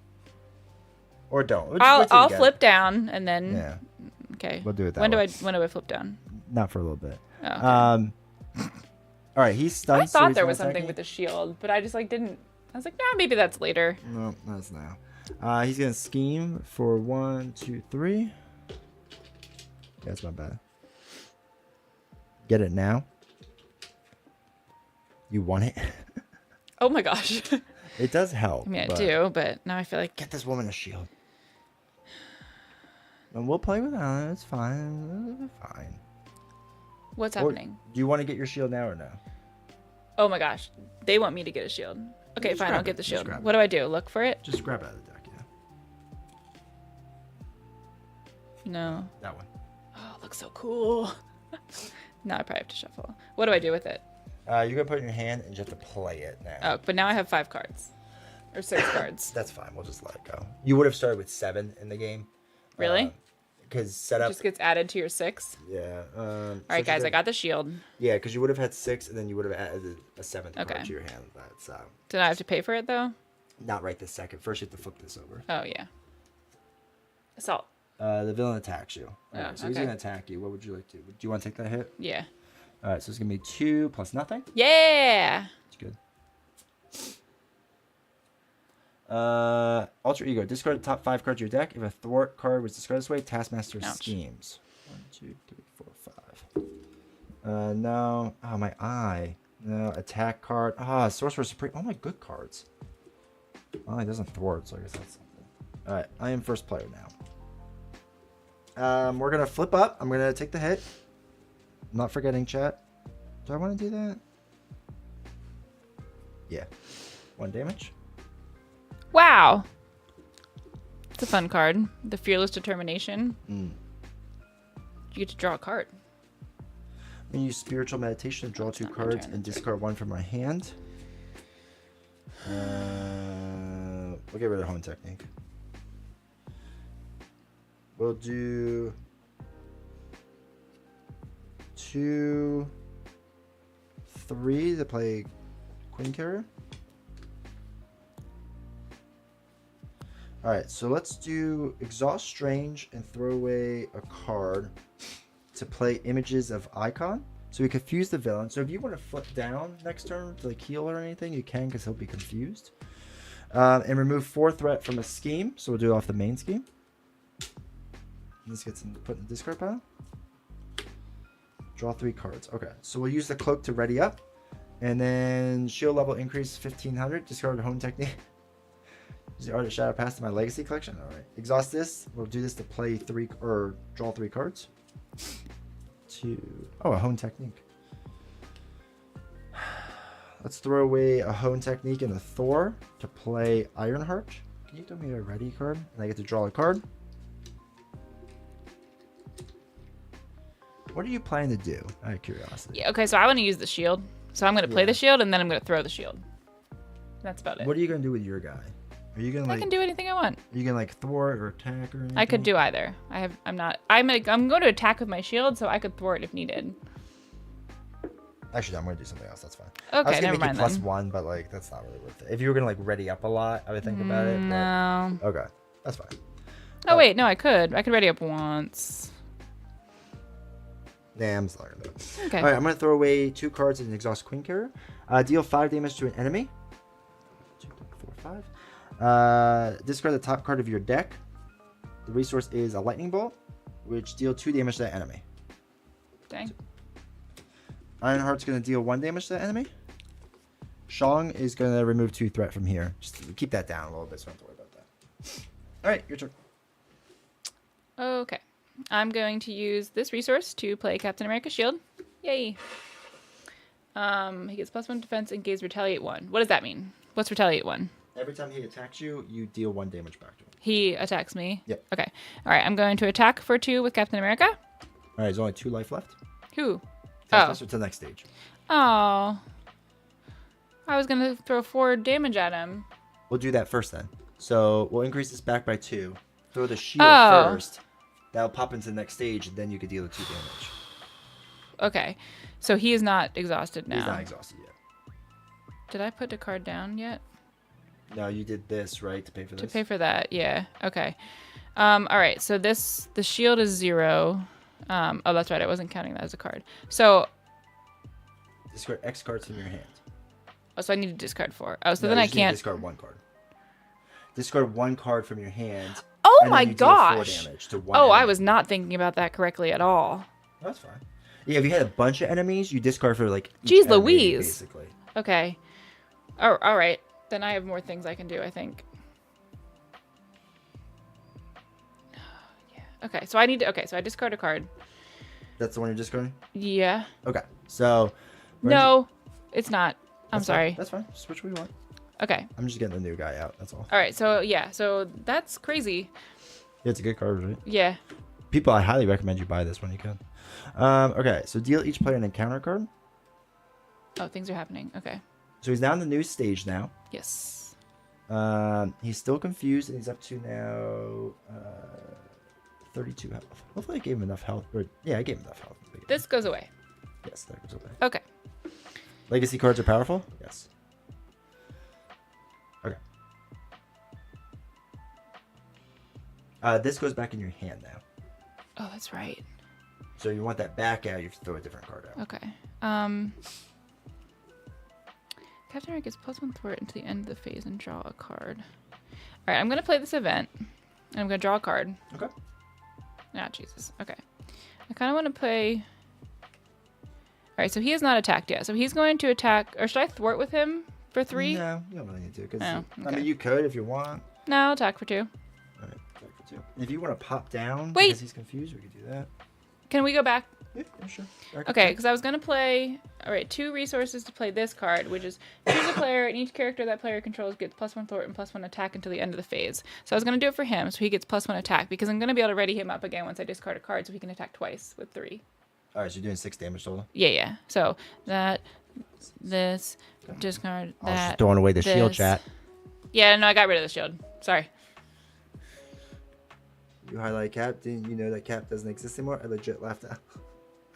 or don't. We'll just wait till you I'll get flip down and then. it. Yeah, Okay. we'll do it that when way. do I flip down? Not for a little bit. Oh, okay. All right, he's stunned. I so thought he's there not was something attacking. with the shield, but I just like didn't. I was like, nah, maybe that's later. No, that's now. He's gonna scheme for 1, 2, 3. That's not bad. Get it now. You want it? Oh my gosh. It does help. I mean, I but do, but now I feel like. Get this woman a shield. And we'll play with that. It's fine. It'll be fine. What's Or- happening? do you want to get your shield now or no? Oh my gosh. They want me to get a shield. Okay, Just fine. grab I'll it, get the just shield. grab What do I do? Look for it? Just grab it out of the deck, yeah. No. That one. Oh, it looks so cool. Now I probably have to shuffle. What do I do with it? You're gonna put it in your hand and you have to play it now. Oh, but now I have 5 cards. Or 6 cards. That's fine. We'll just let it go. You would have started with 7 in the game. Really? Because setup. Just gets added to your 6. Yeah. All right, guys, I got the shield. Yeah, because you would have had 6, and then you would have added a 7th Okay. card to your hand. That's Did I have to pay for it though? not right this second. First, you have to flip this over. Oh yeah. Assault. The villain attacks you. Oh, Alright, so he's okay. gonna attack you. What would you like to do? Do you want to take that hit? Yeah. All right, so it's gonna be 2 plus nothing. Yeah. It's good. Alter Ego. Discard the top 5 cards of your deck. If a thwart card was discarded this way, Taskmaster Ouch. schemes. 1, 2, 3, 4, 5. No. Oh, my eye. No. Attack card. Sorcerer Supreme. Oh, my good cards. Oh, he doesn't thwart, so I guess that's something. All right, I am first player now. We're gonna flip up. I'm gonna take the hit. I'm not forgetting, chat. Do I want to do that? Yeah. 1 damage. Wow. It's a fun card. The Fearless Determination. Mm. You get to draw a card. I'm gonna use Spiritual Meditation to draw That's 2 not my cards turn, and that's discard 1 from my hand. We'll get rid of Hone Technique. We'll do 2, 3 to play Queen Carrier. Alright, so let's do Exhaust Strange and throw away a card to play Images of Icon. So we confuse the villain. So if you want to flip down next turn to like heal or anything, you can because he'll be confused. And remove 4 threat from a scheme. So we'll do it off the main scheme. This gets put in the discard pile. Draw 3 cards. Okay, so we'll use the cloak to ready up. And then shield level increase 1500. Discard the Hone Technique. Use the Art of Shadow Pass to my Legacy collection. Alright. Exhaust this. We'll do this to play 3 or draw 3 cards. 2. Oh, a Hone Technique. Let's throw away a Hone Technique and a Thor to play Ironheart. Can you throw me a ready card? And I get to draw a card. What are you planning to do? Out of curiosity. Yeah, okay, so I want to use the shield. So I'm going to play Yeah. the shield and then I'm going to throw the shield. That's about it. What are you gonna do with your guy? Are you gonna I like? can do anything I want. Are you gonna like thwart or attack or anything? I could do either. I'm going to attack with my shield, so I could thwart if needed. Actually, no, I'm gonna do something else. That's fine. I Okay, was gonna never make mind you plus then. 1, but like that's not really worth it. If you were gonna like ready up a lot, I would think about it. No. But... Okay, that's fine. Oh wait, no, I could. I could ready up once. Nah, I'm still gonna do it. Okay. All right, I'm gonna throw away 2 cards as an exhaust queen carrier. Deal 5 damage to an enemy. 2, 3, 4, 5. Discard the top card of your deck. The resource is a lightning bolt, which deal 2 damage to that enemy. Dang. Ironheart's gonna deal 1 damage to that enemy. Shang is gonna remove 2 threat from here. Just keep that down a little bit, so I don't have to worry about that. All right, your turn. Okay. I'm going to use this resource to play Captain America Shield. Yay. He gets +1 defense and gains retaliate 1. What does that mean? What's retaliate 1? Every time he attacks you, you deal 1 damage back to him. He attacks me? Yep. Okay. All right. I'm going to attack for 2 with Captain America. All right, there's only 2 life left. Who? Taskmaster to the next stage. Oh. I was going to throw 4 damage at him. We'll do that first then. So we'll increase this back by 2. Throw the shield first. That'll pop into the next stage, and then you could deal the 2 damage. Okay. So he is not exhausted now. He's not exhausted yet. Did I put the card down yet? No, you did this, right, to pay for this? To pay for that, yeah. Okay. All right. So the shield is 0. Oh, that's right. I wasn't counting that as a card. So, Discard X cards from your hand. oh, so I need to discard 4. Oh, so No, then you I just need to can't. discard 1 card. Discard 1 card from your hand. Oh and my then you deal 4 gosh. damage to 1 Oh, I enemy. was not thinking about that correctly at all. That's fine. Yeah, if you had a bunch of enemies, you discard for like each Jeez enemy, Louise. basically. Okay. Oh, all right. Then I have more things I can do, I think. Yeah. Okay. So I need to. Okay. So I discard a card. That's the one you're discarding? Yeah. Okay. So. No, it's not. I'm That's fine. sorry. That's fine. Just switch what you want. Okay. I'm just getting the new guy out. That's all. All right. So yeah. So that's crazy. Yeah, it's a good card, right? Yeah. People, I highly recommend you buy this when you can. Okay, so deal each player an encounter card. Oh, things are happening. Okay. So he's now in the new stage now. Yes. He's still confused, and he's up to now 32 health. Hopefully I gave him enough health. Or, yeah, I gave him enough health. This goes away. Yes, that goes away. Okay. Legacy cards are powerful? Yes. Okay. This goes back in your hand now. Oh, that's right. So you want that back out, you have to throw a different card out. Okay. Captain America gets +1 thwart until the end of the phase and draw a card. All right, I'm gonna play this event, and I'm gonna draw a card. Okay. Ah, Jesus. Okay. I kind of want to play. All right, so he has not attacked yet. So he's going to attack, or should I thwart with him for 3? No, you don't really need to. 'Cause Oh, I okay. mean, you could if you want. No, I'll attack for 2. All right, attack for 2. If you want to pop down Wait. because he's confused, we could do that. Can we go back? Yeah, sure. Back Okay, up. because I was going to play. All right, 2 resources to play this card, which is choose a player, and each character that player controls gets +1 thwart and +1 attack until the end of the phase. So I was going to do it for him, so he gets +1 attack, because I'm going to be able to ready him up again once I discard a card, so he can attack twice with 3. All right, so you're doing 6 damage total. Yeah. So that, this, discard I was that. just throwing away the shield this. chat. Yeah, no, I got rid of the shield. Sorry. You highlight Cap. Didn't you know that Cap doesn't exist anymore? I legit laughed out.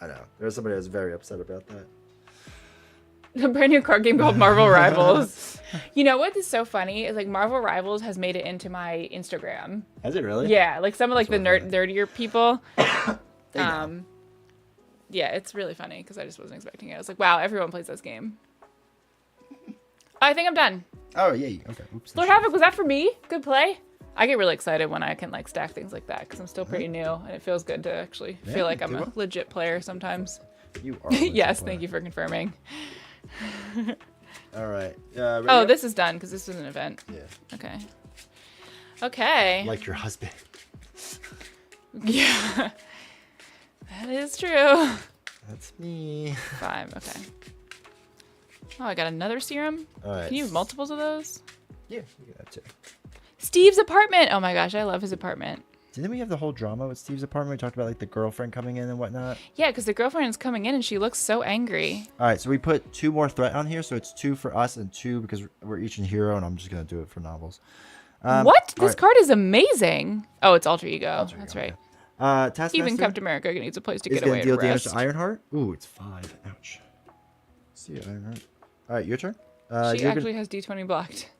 I know. There's somebody that was very upset about that. A brand new card game called Marvel Rivals. You know what is so funny is like Marvel Rivals has made it into my Instagram. Has it really? Yeah, like some of like the That's nerdier people. They know. Yeah, it's really funny because I just wasn't expecting it. I was like, wow, everyone plays this game. I think I'm done. Oh, yeah. Okay. Oops. Lord Havoc, was that for me? Good play. I get really excited when I can like stack things like that because I'm still pretty new and it feels good to actually Yeah, feel like I'm do a well. legit player sometimes. You are. a legit Yes, player. thank you for confirming. All right. Ready Oh, up? this is done because this was an event. Yeah. Okay. Okay. Like your husband. Yeah. That is true. That's me. 5. Okay. Oh, I got another serum. All right. Can you have multiples of those? Yeah, we got that too. Steve's apartment. Oh my gosh, I love his apartment. Didn't we have the whole drama with Steve's apartment? We talked about like the girlfriend coming in and whatnot. Yeah, because the girlfriend is coming in and she looks so angry. All right, so we put 2 more threat on here, so it's 2 for us and 2 because we're each in hero, and I'm just gonna do it for novels. What? all This right. card is amazing. Oh, it's alter ego. Alter That's ego, right. yeah. Taskmaster Even Captain America needs a place to is get gonna away deal to damage rest. to Ironheart. Ooh, it's 5. Ouch. See you, Ironheart. All right, your turn. She you're gonna- actually has D20 blocked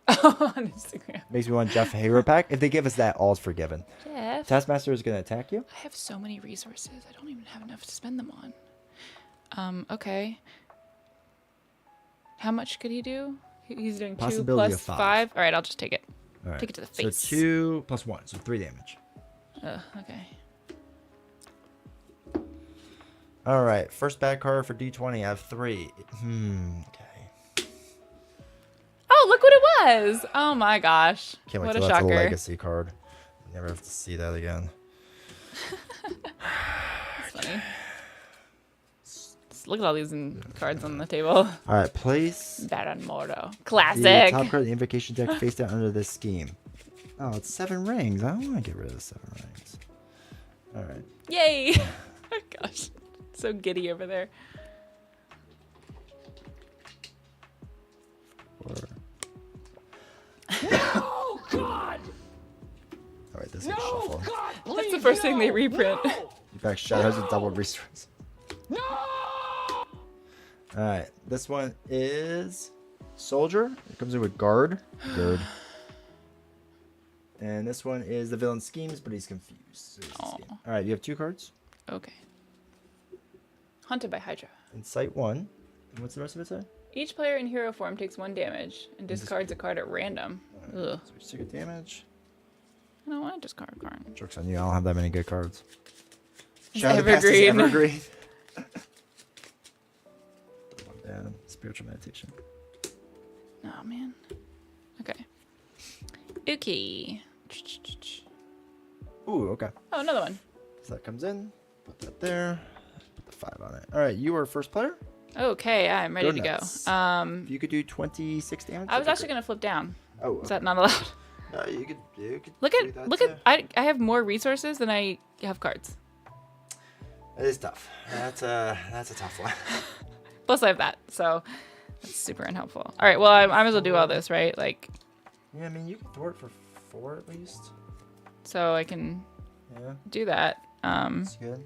on Instagram. makes me want Jeff Hero pack. If they give us that, all's forgiven. Jeff. left. Taskmaster is gonna attack you. I have so many resources. I don't even have enough to spend them on. Okay. How much could he do? He's doing 2 Possibility plus of 5. 5. All right, I'll just take it. All right. Take it to the face. So 2 plus 1, so 3 damage. Okay. All right, first bad card for D20. I have 3. Okay. Oh, look what it was! Oh my gosh. Can't wait what till a that's shocker. a legacy card. Never have to see that again. That's funny. Just look at all these cards on the table. All right, place Baron Mordo. the Classic. top card of the invocation deck face down under this scheme. Oh, it's 7 rings. I don't want to get rid of the 7 rings. All right. Yay! Oh gosh. So giddy over there. 4. Oh God! All right, this gets shuffled. God, That's the first thing they reprint. You back shadows with double resource. No! All right, this one is soldier. It comes in with guard. Guard. And this one is the villain schemes, but he's confused. So he's a Aw. scheme. All right, you have 2 cards. Okay. Hunted by Hydra. Incite 1. And what's the rest of it say? Each player in hero form takes 1 damage and discards a card at random. Ugh. So we just take a damage. I don't want to discard a card. Joke's on you. I don't have that many good cards. It's Shadow Past is evergreen. evergreen. Throw one down. Spiritual meditation. Oh man. Okay. Okay. Ooh, okay. Oh, another one. So that comes in. Put that there. Put the 5 on it. All right, you are first player. Okay, I'm ready to nuts. go. If you could do 26 damage. I was that'd actually be gonna flip down. great. Oh, Is that not allowed? you could. You could. Look do at that look too. at I have more resources than I have cards. It is tough. That's a tough one. Plus I have that, so that's super unhelpful. All right, well I might as well do all this, right? Like, Yeah, I mean you can thwart for 4 at least. so I can Yeah, do that. that's good.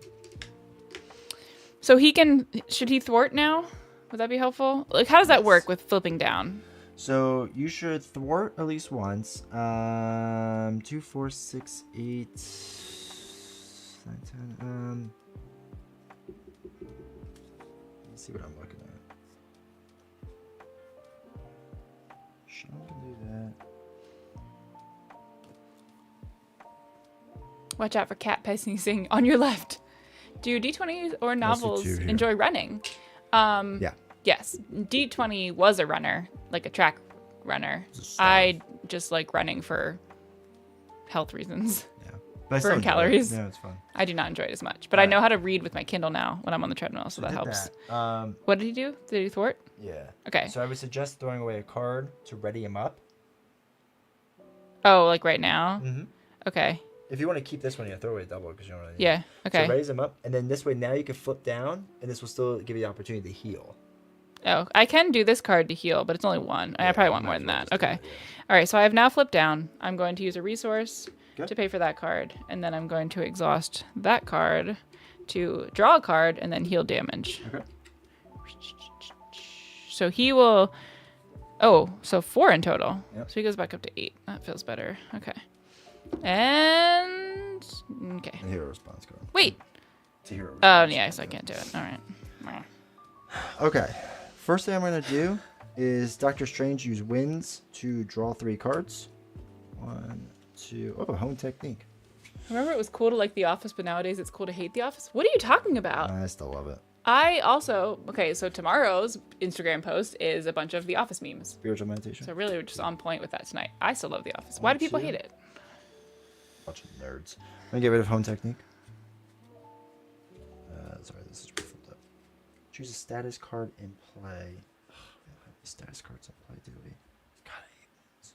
So he can. Should he thwart now? Would that be helpful? Like, how does that work with flipping down? So you should thwart at least once. 2, 4, 6, 8, 9, 10. Let's see what I'm looking at. Sean can do that. Watch out for cat pacing on your left. Do D20s or novels 2 here. enjoy running? Yeah. Yes. D20 was a runner, like a track runner. It's a star. I just like running for health reasons. Yeah. But I still Burn enjoy it. calories. Yeah, it's fun. I do not enjoy it as much, but I know how to read with my Kindle now when I'm on the treadmill, so that Did helps. that. What did he do? Did he thwart? Yeah. Okay. So I would suggest throwing away a card to ready him up. Oh, like right now? Mm-hmm. Okay. If you want to keep this one, you throw away a double because you don't really need it. Yeah. Okay. So raise him up, and then this way now you can flip down, and this will still give you the opportunity to heal. Oh, I can do this card to heal, but it's only 1. I Yeah, probably you want might more as than well that. just do Okay. that, yeah. All right, so I have now flipped down. I'm going to use a resource Good. to pay for that card, and then I'm going to exhaust that card to draw a card and then heal damage. Okay. So he will... Oh, so 4 in total. Yep. So he goes back up to 8. That feels better. Okay. And... Okay. And hero response card. Wait. It's a hero Oh, response yeah, card, so I can't do it. All right. Okay. First thing I'm going to do is Doctor Strange use winds to draw 3 cards. 1, 2... Oh, home technique. Remember it was cool to like The Office, but nowadays it's cool to hate The Office? What are you talking about? I still love it. I also... Okay, so tomorrow's Instagram post is a bunch of The Office memes. Spiritual meditation. So really we're just on point with that tonight. I still love The Office. Why do people hate it? Bunch of nerds. I'm going to get rid of home technique. Sorry, this is flipped up. Choose a status card in play. We don't have any status cards in play, do we? God, I hate ones.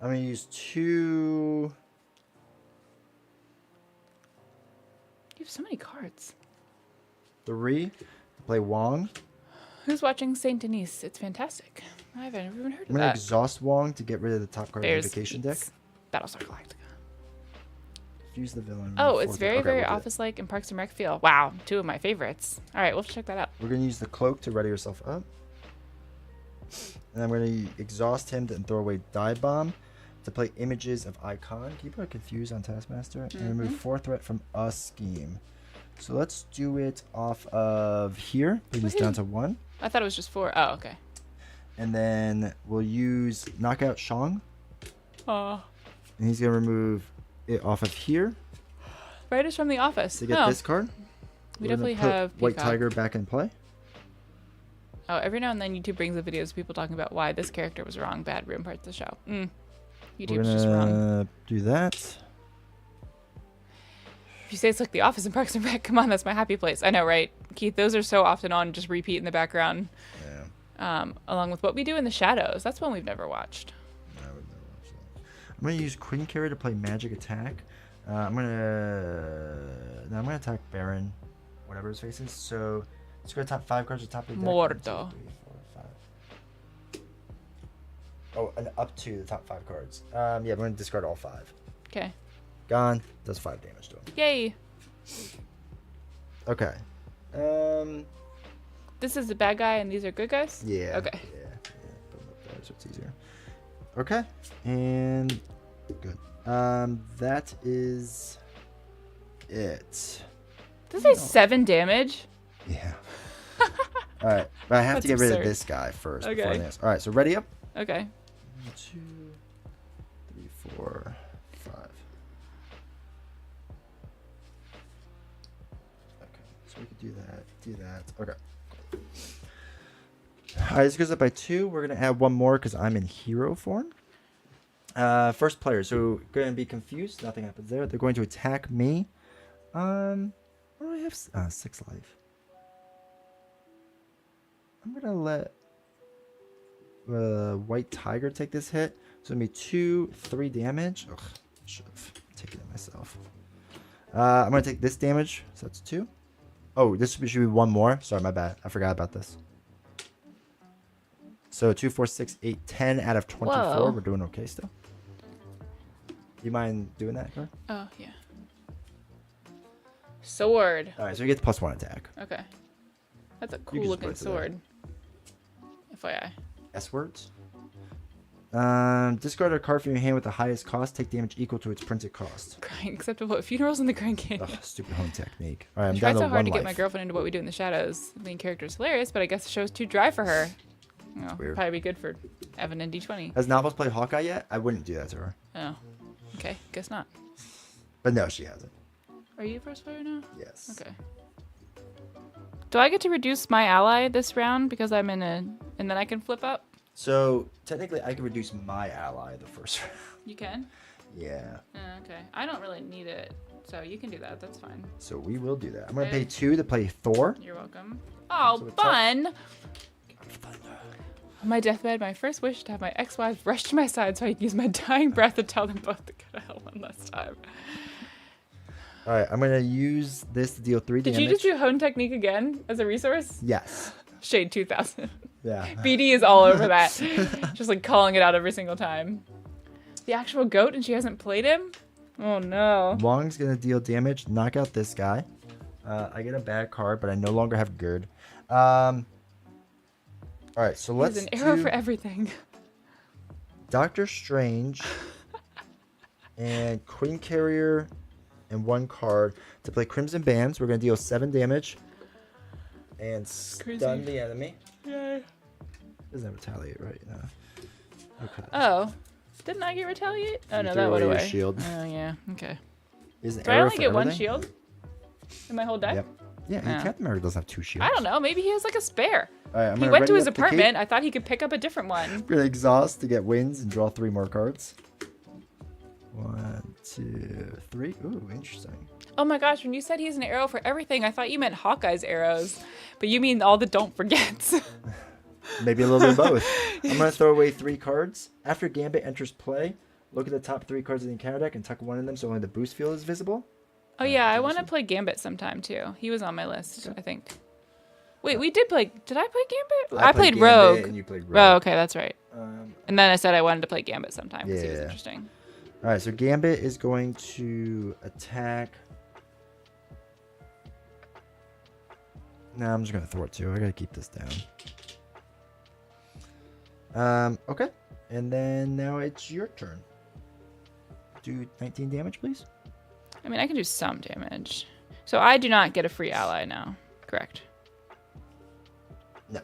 I'm going to use 2... You have so many cards. 3 to play Wong. Who's watching Saint Denis? It's fantastic. I haven't even heard of I'm going to that. exhaust Wong to get rid of the top card of the Bears invocation deck. Eats. Battlestar Galactica. Use the villain. Oh, it's forfeit. very, Okay, very we'll do it. Office-like and Parks and Rec feel. Wow, 2 of my favorites. All right, we'll check that out. We're going to use the cloak to ready yourself up. And I'm going to exhaust him and throw away Dive Bomb. to play images of icon. People are confused on Taskmaster. And remove 4 threat from a scheme. So let's do it off of here. Bring this down to 1. I thought it was just 4. Oh, okay. And then we'll use Knockout Shang. Oh. And he's going to remove it off of here. Right is from The Office. To get this card. We We're gonna definitely put have White Peacock. Tiger back in play. Oh, every now and then YouTube brings up videos of people talking about why this character was wrong, bad, ruined parts of the show. YouTube's just wrong. Do that. If you say it's like The Office and Parks and Rec, come on, that's my happy place. I know, right? Keith, those are so often on, just repeat in the background. Yeah. Along with What We Do in the Shadows. That's one we've never watched. No, we've never watched that. I'm going to use Queen Carrier to play Magic Attack. I'm going to attack Baron, whatever his face is. So let's go to top 5 cards at the top of the deck. Morto. 1, 2, 3, 4, 5. Oh, and up to the top 5 cards. Yeah, I'm going to discard all 5. Okay. Gone. Does 5 damage to him. Yay. Okay. This is the bad guy and these are good guys? Yeah. Okay. Yeah. Put them up there so it's easier. Okay. And good. That is it. Does it say 7 damage? Yeah. All right. But I have That's to get rid of absurd. this guy first. Okay. Before this. All right. So ready up? Okay. 1, 2, 3, 4, 5. Okay. So we could do that. Do that. Okay. All right. This goes up by 2. We're going to add 1 more because I'm in hero form. First player. So going to be confused. Nothing happens there. They're going to attack me. What do I have? 6 life. I'm going to let White Tiger take this hit. So it's going to be 2, 3 damage. Ugh, I should have taken it myself. I'm going to take this damage. So that's 2. Oh, this should be 1 more. Sorry, my bad. I forgot about this. So 2, 4, 6, 8, 10 out of 24. Whoa. We're doing okay still. You mind doing that, Gar? Oh, yeah. Sword. All right, so you get the +1 attack. Okay. That's a can cool just looking put it to there. sword. FYI. S words. Discard a card from your hand with the highest cost. Take damage equal to its printed cost. Crying acceptable at funerals in the Grand Canyon. Ugh, stupid home technique. All right, I'm I down tried to so 1 hard to life. get my girlfriend into What We Do in the Shadows. The main character is hilarious, but I guess the show's too dry for her. Oh, weird. probably be good for Evan and D20. Has Novels played Hawkeye yet? I wouldn't do that to her. Oh. Okay, guess not. But no, she hasn't. Are you the first player now? Yes. Okay. Do I get to reduce my ally this round because I'm in a... And then I can flip up? So technically, I can reduce my ally the first round. You can? Yeah. Okay. I don't really need it, so you can do that. That's fine. So we will do that. I'm gonna Okay. pay 2 to play Thor. You're welcome. Oh, So it's fun! On my deathbed, my first wish to have my ex-wife rush to my side so I can use my dying breath to tell them both to go to hell one last time. All right, I'm gonna use this to deal 3 Did damage. you just do Hone Technique again as a resource? Yes. Shade 2000. Yeah. BD is all over that. Just like calling it out every single time. The actual goat and she hasn't played him? Oh no. Wong's gonna deal damage. Knock out this guy. I get a bad card, but I no longer have Gird. All right, so let's There's an arrow do for everything. Doctor Strange and Queen Carrier and 1 card to play Crimson Bands. We're gonna deal 7 damage and Crazy. stun the enemy. Yay. Doesn't have retaliate, right? No. Okay. Oh. Didn't I get retaliate? Oh You no, threw that went away your away. shield. Oh yeah. Okay. Is an Do I arrow only for get 1 everything? shield in my whole deck? Yep. Yeah, Yeah. Captain America doesn't have 2 shields. I don't know. Maybe he has like a spare. All right, I'm He gonna went to ready his up the cape. apartment. I thought he could pick up a different one. I'm gonna exhaust to get wins and draw 3 more cards. 1, 2, 3. Ooh, interesting. Oh my gosh, when you said he's an arrow for everything, I thought you meant Hawkeye's arrows. But you mean all the don't forgets. Maybe a little bit of both. I'm gonna throw away 3 cards. After Gambit enters play, look at the top 3 cards in the encounter deck and tuck 1 in them so only the boost field is visible. Oh yeah, I want to play Gambit sometime too. He was on my list, I think. Wait, we did play. Did I play Gambit? I played Gambit Rogue. and you played Oh, Rogue. okay, that's right. Um, And then I said I wanted to play Gambit sometime because he was Yeah. interesting. all right, so Gambit is going to attack. No, I'm just gonna throw it too. I gotta keep this down. Okay, and then now it's your turn. do 19 damage, please? I mean, I can do some damage. So I do not get a free ally now, correct? No.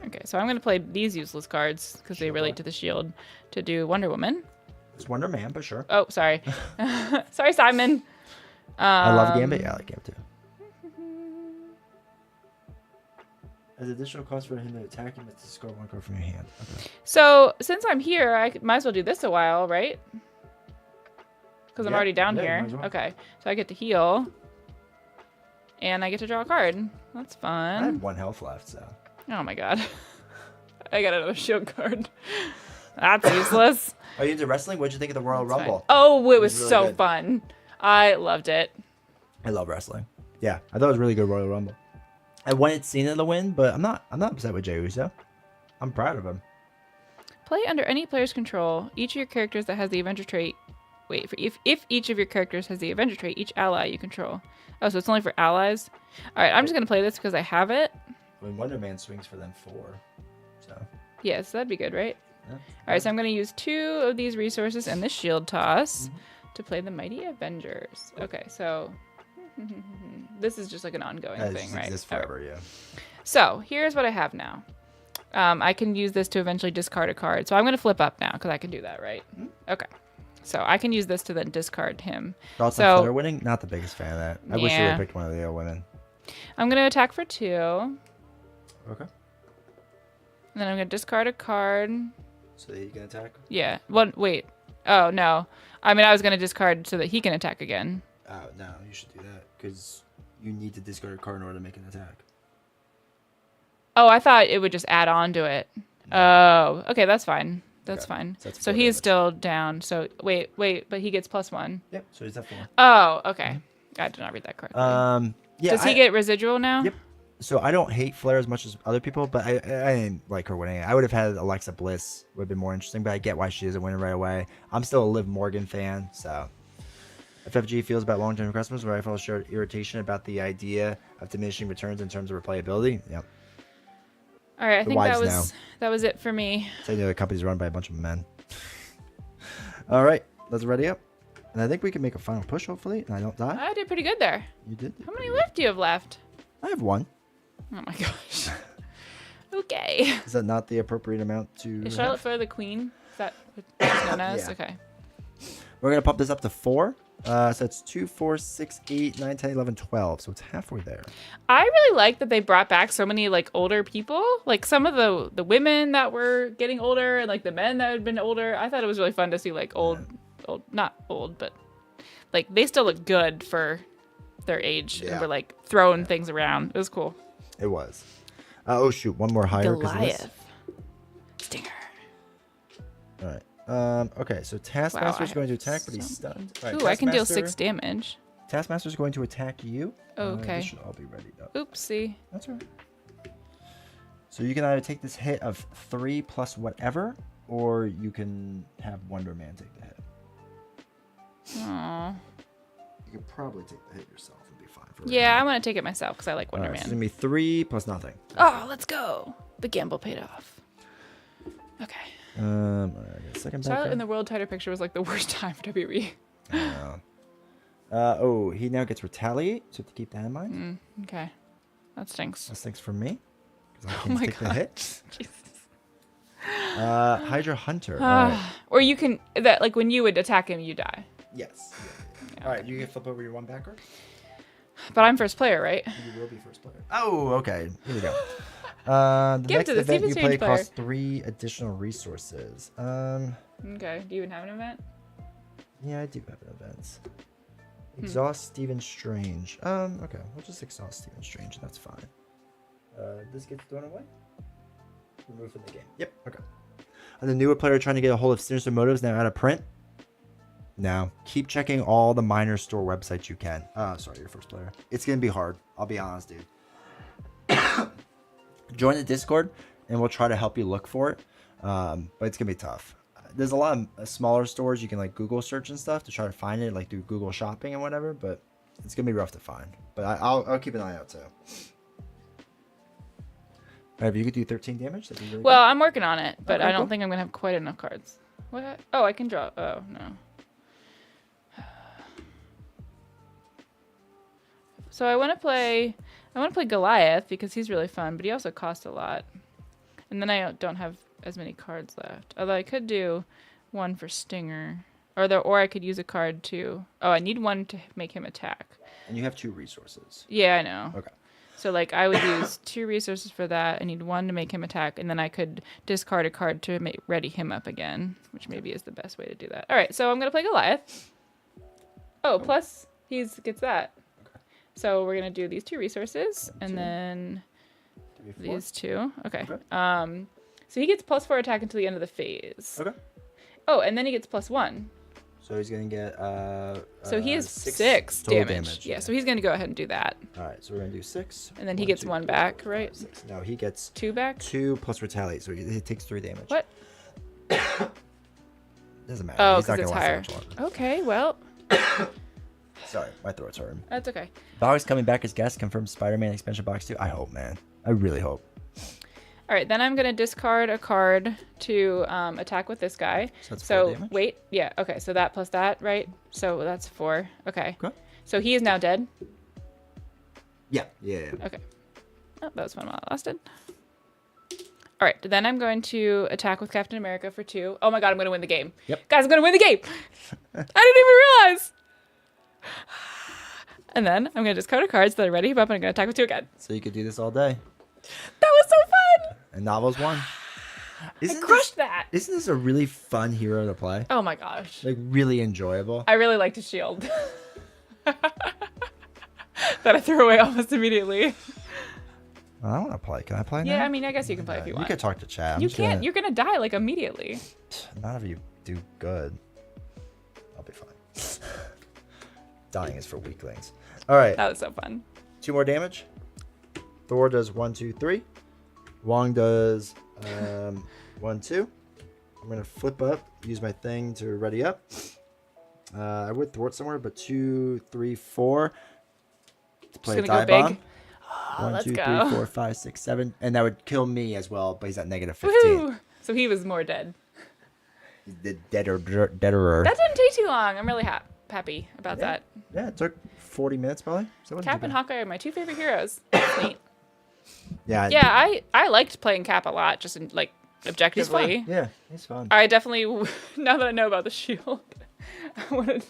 Okay, so I'm going to play these useless cards because they relate to the shield to do Wonder Woman. It's Wonder Man, but sure. Oh, sorry. Sorry, Simon. I love Gambit. Yeah, I like Gambit too. As additional cost for him to attack, you must discard one card from your hand. Okay. So since I'm here, I might as well do this a while, right? Because I'm already down here. Well. Okay, so I get to heal. And I get to draw a card. That's fun. I have 1 health left, so. Oh my god. I got another shield card. That's useless. Are you into wrestling? What'd you think of the Royal That's Rumble? fine. Oh, it was really so good. fun. I loved it. I love wrestling. Yeah, I thought it was really good Royal Rumble. I wanted Cena to win, but I'm not upset with Jey Uso. I'm proud of him. Play under any player's control. Each of your characters that has the Avenger trait. Wait, if each of your characters has the Avenger trait, each ally you control. Oh, so it's only for allies? Alright, I'm just going to play this because I have it. When Wonder Man swings for them 4. So. Yes, that'd be good, right? Yeah. Alright, so I'm going to use 2 of these resources and this shield toss to play the Mighty Avengers. Okay, so this is just like an ongoing It thing, right? exists forever, yeah. So here's what I have now. I can use this to eventually discard a card. So I'm going to flip up now because I can do that, right? Okay. So I can use this to then discard him. Thoughts So- on Flair winning? Not the biggest fan of that. I wish you would Yeah. have picked one of the other women. I'm going to attack for 2. Okay. And then I'm going to discard a card. So you can attack? Yeah. Wait. Oh, no. I mean, I was going to discard so that he can attack again. Oh, no, you should do that. Because you need to discard a card in order to make an attack. Oh, I thought it would just add on to it. Oh, okay. That's fine. That's Okay. fine. So that's So 4 he's damage. still down. So wait, but he gets +1. Yep, so he's at 4. Oh, okay. I did not read that correctly. Yeah. Does he get residual now? Yep. So I don't hate Flair as much as other people, but I didn't like her winning. I would have had Alexa Bliss. Would have been more interesting, but I get why she doesn't win it right away. I'm still a Liv Morgan fan, so. FFG feels about long-term customers, where I felt shared irritation about the idea of diminishing returns in terms of replayability. Yep. All right, I The think that wives was that was it for me. So the company's run by a bunch of men. All right, let's ready up. And I think we can make a final push, hopefully, and I don't die. I did pretty good there. You did? How many lift do you have left? I have 1. Oh my gosh. Okay. Is that not the appropriate amount to Is Charlotte have? Flair the queen? Is that what she's known as? Yeah. Okay. We're going to pump this up to 4. So it's 2, 4, 6, 8, 9, 10, 11, 12. So it's halfway there. I really like that they brought back so many like older people. Like some of the women that were getting older and like the men that had been older. I thought it was really fun to see like old, not old, but like they still look good for their age and Yeah. were like throwing things around. It was cool. It was. Oh, shoot. One more higher. 'cause of this. Goliath. Stinger. All right. Okay, so Taskmaster's I going to have attack, but he's so- stunned. All right, Ooh, I can deal Taskmaster- 6 damage. Taskmaster's going to attack you. Okay. This should all be ready. Oh, Oopsie. that's all right. So you can either take this hit of 3 plus whatever, or you can have Wonder Man take the hit. Aw. You could probably take the hit yourself and be fine for Yeah, I want to take it myself because I like Wonder Alright, so it's Man. gonna be 3 plus nothing. Oh, let's go. The gamble paid off. Okay. All right, I got a second back Charlotte there. in the world title picture was like the worst time for WWE. I know. Oh, he now gets retaliate, so you have to keep that in mind. Okay. That stinks. That stinks for me. 'Cause I Oh can my take the god. hit. Jesus. Hydra Hunter. All right. Or you can that like when you would attack him, you die. Yes. All right, you can flip over your 1 backer. But I'm first player, right? You will be first player. Oh, okay. Here we go. The Give it next to the event you Stephen play Strange player. costs 3 additional resources. Okay. Do you even have an event? Yeah, I do have an event. Exhaust Stephen Strange. Okay, we'll just exhaust Stephen Strange. That's fine. This gets thrown away. Removed from the game. Yep. Okay. And the newer player trying to get a hold of Sinister Motives now out of print. Now, keep checking all the minor store websites you can. Sorry, you're first player. It's gonna be hard. I'll be honest, dude. Join the Discord, and we'll try to help you look for it. But it's gonna be tough. There's a lot of smaller stores you can like Google search and stuff to try to find it, like do Google Shopping and whatever. But it's gonna be rough to find. But I'll keep an eye out too. If you could do 13 damage, that'd be really Well, I'm working on it, but Okay, I don't cool. think I'm gonna have quite enough cards. What? Oh, I can draw. Oh no. So I want to play Goliath because he's really fun, but he also costs a lot. And then I don't have as many cards left. Although I could do one for Stinger, or I could use a card to. Oh, I need one to make him attack. And you have 2 resources. Yeah, I know. Okay. So like I would use 2 resources for that. I need 1 to make him attack, and then I could discard a card to ready him up again, which maybe is the best way to do that. All right, so I'm gonna play Goliath. Oh, plus he gets that. Okay. So we're gonna do these 2 resources, and 2, then 3, 4. these 2. Okay. Okay. So he gets +4 attack until the end of the phase. Okay. Oh, and then he gets +1. So he's gonna get So he has 6 6 total damage. Yeah, so he's gonna go ahead and do that. All right, so we're gonna do 6. And then he gets 1 back, right? 6. No, he gets 2 back. 2 plus retaliate, so he takes 3 damage. What? Doesn't matter. Oh, He's because not it's gonna higher. last that much longer. Okay, well, Sorry, my throat's hurting. that's okay. Bowers coming back as guest confirmed Spider-Man expansion box 2. I hope, man. I really hope. All right, then I'm gonna discard a card to attack with this guy. So that's 4 damage? Wait, yeah, okay, so that plus that, right? So that's 4. Okay. Okay. So he is now dead. Yeah. Okay. Oh, that was fun while it lasted. All right, then I'm going to attack with Captain America for 2. Oh my god, I'm gonna win the game. Yep. Guys, I'm gonna win the game. I didn't even realize. And then I'm gonna discard a card so that I ready him up, and I'm gonna attack with 2 again. So you could do this all day. That was so fun. And Novels won. I crushed that. Isn't this a really fun hero to play? Oh my gosh. Like, really enjoyable. I really liked his shield. That I threw away almost immediately. I want to play. Can I play now? Yeah, I mean, I guess you can play if you want. You can talk to chat. I'm You just can't. gonna- You're gonna die like immediately. None of you do good. I'll be fine. Dying is for weaklings. All right. That was so fun. 2 more damage. Thor does 1, 2, 3. Wong does 1, 2. I'm gonna flip up. Use my thing to ready up. I would thwart somewhere, but 2, 3, 4. To play a Just gonna die go big. bomb. Oh, 1, let's 2, 3, go. 4, 5, 6, 7, and that would kill me as well. But he's at -15. Woohoo! So he was more dead. He's the deaderer. That didn't take too long. I'm really happy about Yeah. that. Yeah, it took 40 minutes probably. So it wasn't Cap too and bad. Hawkeye are my 2 favorite heroes. That's neat. Yeah. Yeah, I liked playing Cap a lot, just in, like He's objectively. fun. Yeah, he's fun. I definitely, now that I know about the shield, I want to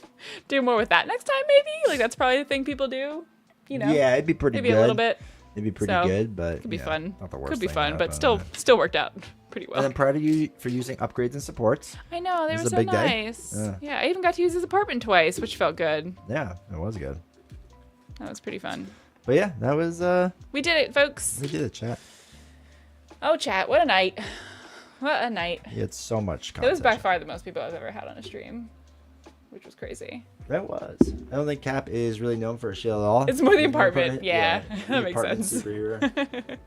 do more with that next time. Maybe like that's probably the thing people do. You know. Yeah, it'd be pretty Maybe good. a little bit. It'd be pretty So, good, but Could be yeah, fun. Not the worst Could be thing fun, that but happened. still worked out pretty well. And I'm proud of you for using upgrades and supports. I know, they This were is a so big day. nice. Yeah. Yeah, I even got to use his apartment twice, which felt good. Yeah, it was good. That was pretty fun. But yeah, that was We did it, folks. we did it, chat. Oh, chat, what a night. What a night. You had so much It content. was by far the most people I've ever had on a stream, which was crazy. That was. I don't think Cap is really known for a shield at all. It's more the He's apartment. Yeah, he's that the makes apartment sense. superhero.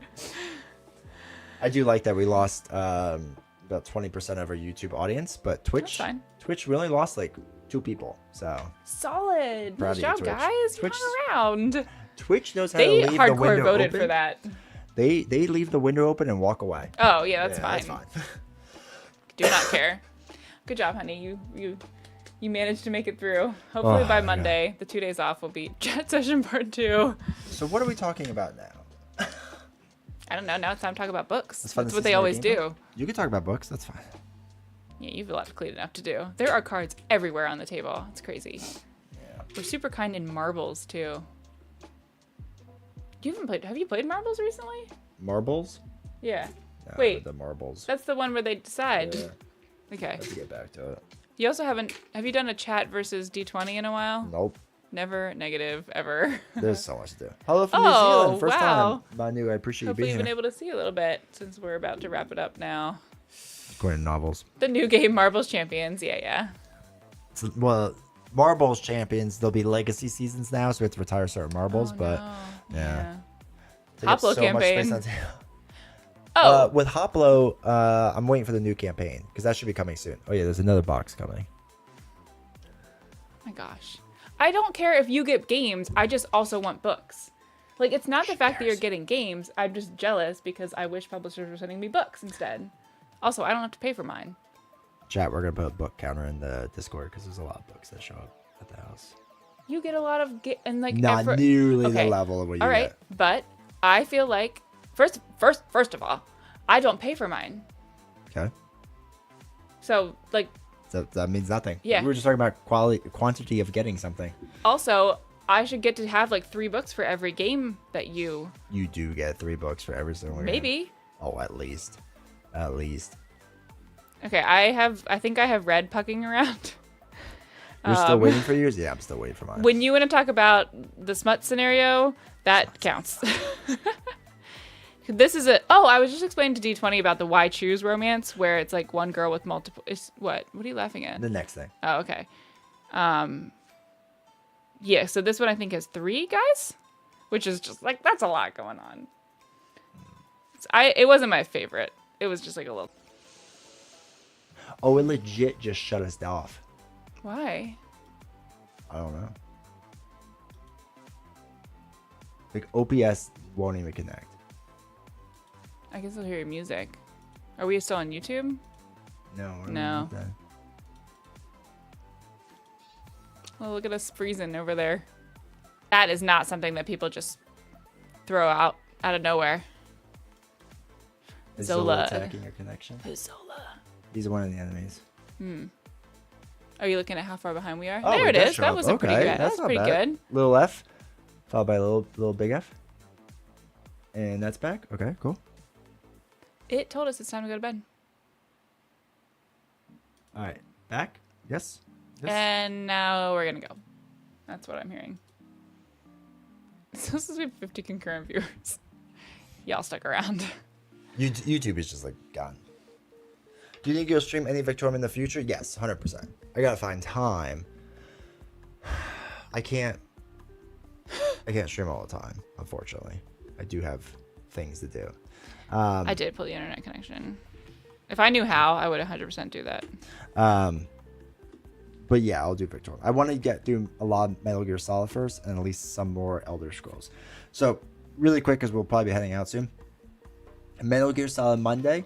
I do like that we lost about 20% of our YouTube audience, but Twitch, fine. we only lost like 2 people. So Solid. Proud Nice of you, job, Twitch. guys. You Twitch- hung around. Twitch knows how They to leave the hardcore window voted open. for that. They leave the window open and walk away. Oh, yeah, that's Yeah, fine. That's fine. Do not care. Good job, honey. You managed to make it through. Hopefully Oh, by yeah. Monday, the 2 days off will be Chat Session Part 2. So what are we talking about now? I don't know. Now it's time to talk about books. Let's find That's the what they Cincinnati always Game do. You can talk about books. That's fine. Yeah, you've a lot of cleaning up to do. There are cards everywhere on the table. It's crazy. Yeah. We're super kind in marbles too. You haven't played? Have you played marbles recently? Marbles? Yeah. No, Wait. the marbles. That's the one where they decide. Yeah. Okay. Let's get back to it. You also haven't. Have you done a chat versus D20 in a while? Nope. Never. Negative. Ever. There's so much to do. Hello from New Oh, Zealand. First wow. time. Manu, I appreciate you Hopefully being you've been here. able to see a little bit since we're about to wrap it up now. According to novels. The new game, Marbles Champions. Yeah. So, well, Marbles champions, there'll be legacy seasons now, so we have to retire certain marbles, Oh, but no. yeah. Take up Hoplo so much space campaign. on table. Oh. With Hoplo, I'm waiting for the new campaign because that should be coming soon. Oh yeah, there's another box coming. My gosh. I don't care if you get games. I just also want books. Like, it's not the fact that you're getting games. I'm just jealous because I wish publishers were sending me books instead. Also, I don't have to pay for mine. Chat, we're gonna put a book counter in the Discord because there's a lot of books that show up at the house. You get a lot of and like Not effort. nearly the Okay. level of what you All right, get. but I feel like first of all, I don't pay for mine. Okay. So like So that means nothing. Yeah. We were just talking about quantity of getting something. also I should get to have like 3 books for every game that you You do get 3 books for every single game. maybe. Oh, at least. At least. Okay, I think I have red pucking around. You're still waiting for yours? Yeah, I'm still waiting for mine. When you want to talk about the smut scenario, that counts. This is I was just explaining to D20 about the why choose romance, where it's like one girl with multiple. What are you laughing at? The next thing. Oh, okay. Yeah. So this one I think has 3 guys, which is just like that's a lot going on. It wasn't my favorite. It was just like a little. Oh, it legit just shut us off. Why? I don't know. Like OPS won't even connect. I guess I'll hear your music. Are we still on YouTube? No. No. Well, look at us freezing over there. That is not something that people just throw out of nowhere. Is Zola. attacking your connection? Zola. He's one of the enemies. Are you looking at how far behind we are? Oh, there it it does is. show That up. was a pretty Okay, good. That that's was not pretty bad. good. Little F, followed by a little big F. And that's back. Okay, cool. It told us it's time to go to bed. All right, back. Yes. Yes. And now we're gonna go. That's what I'm hearing. It's supposed to be 50 concurrent viewers. Y'all stuck around. YouTube is just like gone. Do you think you'll stream any Victorium in the future? Yes, 100%. I gotta find time. I can't stream all the time, unfortunately. I do have things to do. I did pull the internet connection. If I knew how, I would 100% do that. But yeah, I'll do Victorium. I want to do a lot of Metal Gear Solid first, and at least some more Elder Scrolls. So really quick, because we'll probably be heading out soon. Metal Gear Solid Monday,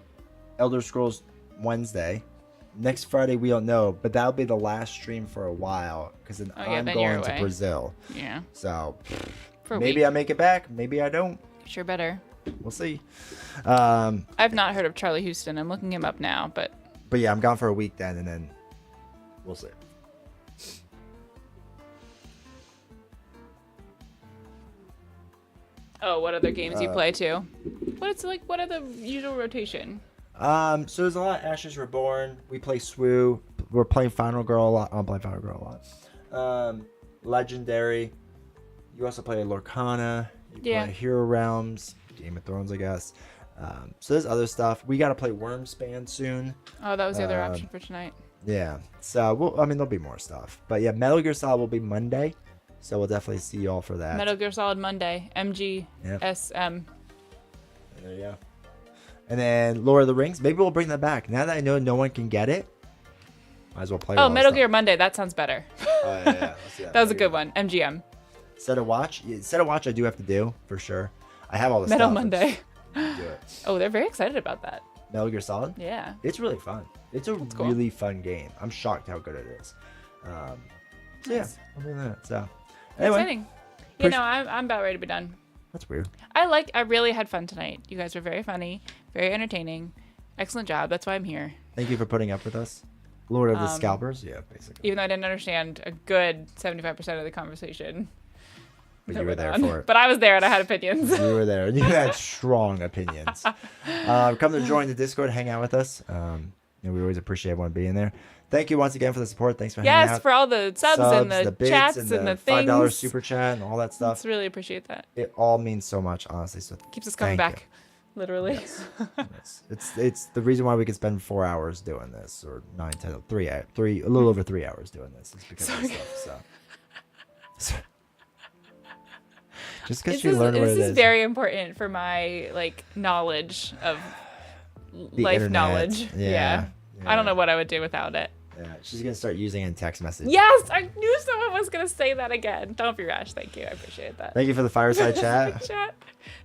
Elder Scrolls Wednesday. Next Friday we don't know, but that'll be the last stream for a while because then I'm then you're going to away. Brazil. Yeah. So For a maybe week. I make it back, maybe I don't. Sure better. We'll see. I've not heard of Charlie Houston. I'm looking him up now, but yeah, I'm gone for a week then, and then we'll see. oh, what other games you play too? What are the usual rotation? So there's a lot of Ashes Reborn. We play SWU. We're playing Final Girl a lot. I'm playing Final Girl a lot. Legendary. You also play Lorcana. You Yeah. play Hero Realms. Game of Thrones, I guess. So there's other stuff. We got to play Wormspan soon. Oh, that was the other option for tonight. Yeah. So, there'll be more stuff. But yeah, Metal Gear Solid will be Monday. So we'll definitely see you all for that. Metal Gear Solid Monday. MGSM. There you go. And then Lord of the Rings. Maybe we'll bring that back. Now that I know no one can get it, might as well play. Oh, all that Metal stuff. Gear Monday. That sounds better. Oh, yeah. Let's see That was a good one. MGM. Set a watch. Yeah, set a watch. I do have to do for sure. I have all the Metal stuff. Monday. Let's do it. Oh, they're very excited about that. Metal Gear Solid. Yeah. It's really fun. It's a cool. really fun game. I'm shocked how good it is. So yeah, I'm doing that. So anyway, Exciting. You know, I'm about ready to be done. that's weird. I really had fun tonight. You guys were very funny, very entertaining. Excellent job. That's why I'm here. Thank you for putting up with us. Lord of the Scalpers. Yeah, basically. Even though I didn't understand a good 75% of the conversation. But that you were went there on. for it. But I was there and I had opinions. You were there. You had strong opinions. Come to join the Discord, hang out with us. We always appreciate everyone being there. Thank you once again for the support. Thanks for hanging out. Yes, for all the subs and the bits, chats and the things. $5 super chat and all that stuff. Let's really appreciate that. It all means so much, honestly. So Keeps us coming thank back. Literally. It's the reason why we could spend 4 hours doing this, or 9, 10, 3, a little over 3 hours doing this. It's because of this stuff. So just because you learn what it is. This is very important for my knowledge of life internet. knowledge. Yeah. I don't know what I would do without it. Yeah, she's gonna start using it in text message. Yes, I knew someone was gonna say that again. Don't be rash. Thank you. I appreciate that. Thank you for the fireside chat.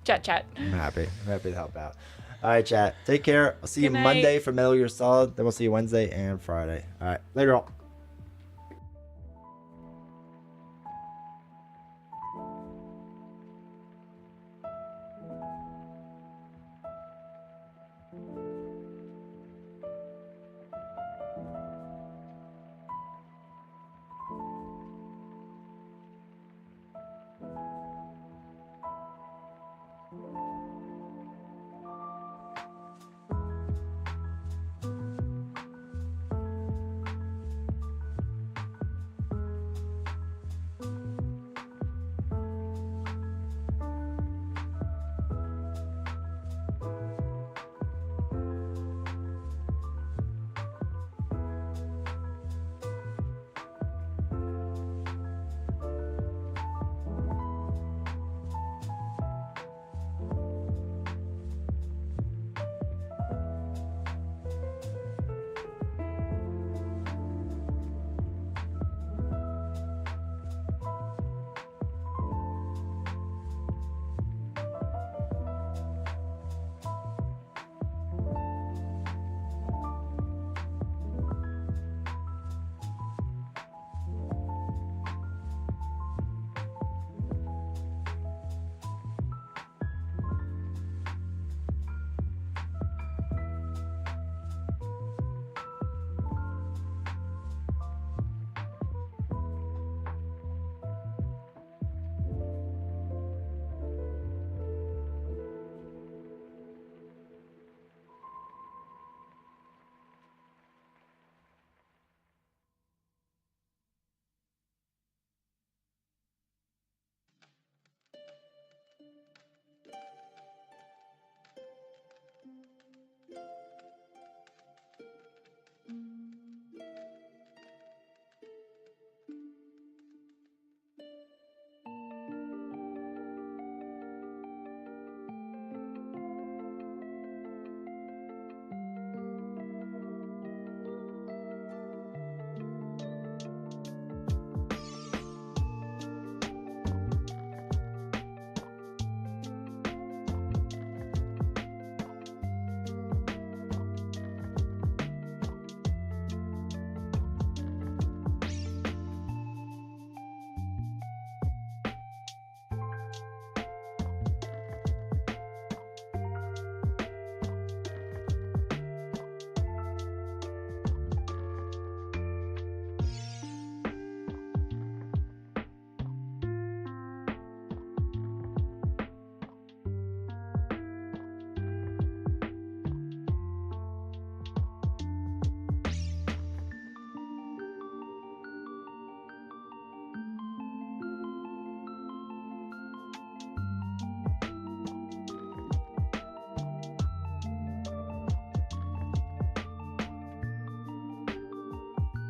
Chat. I'm happy to help out. All right, chat. Take care. I'll see you Good night. Monday for Metal Gear Solid. Then we'll see you Wednesday and Friday. All right, later all.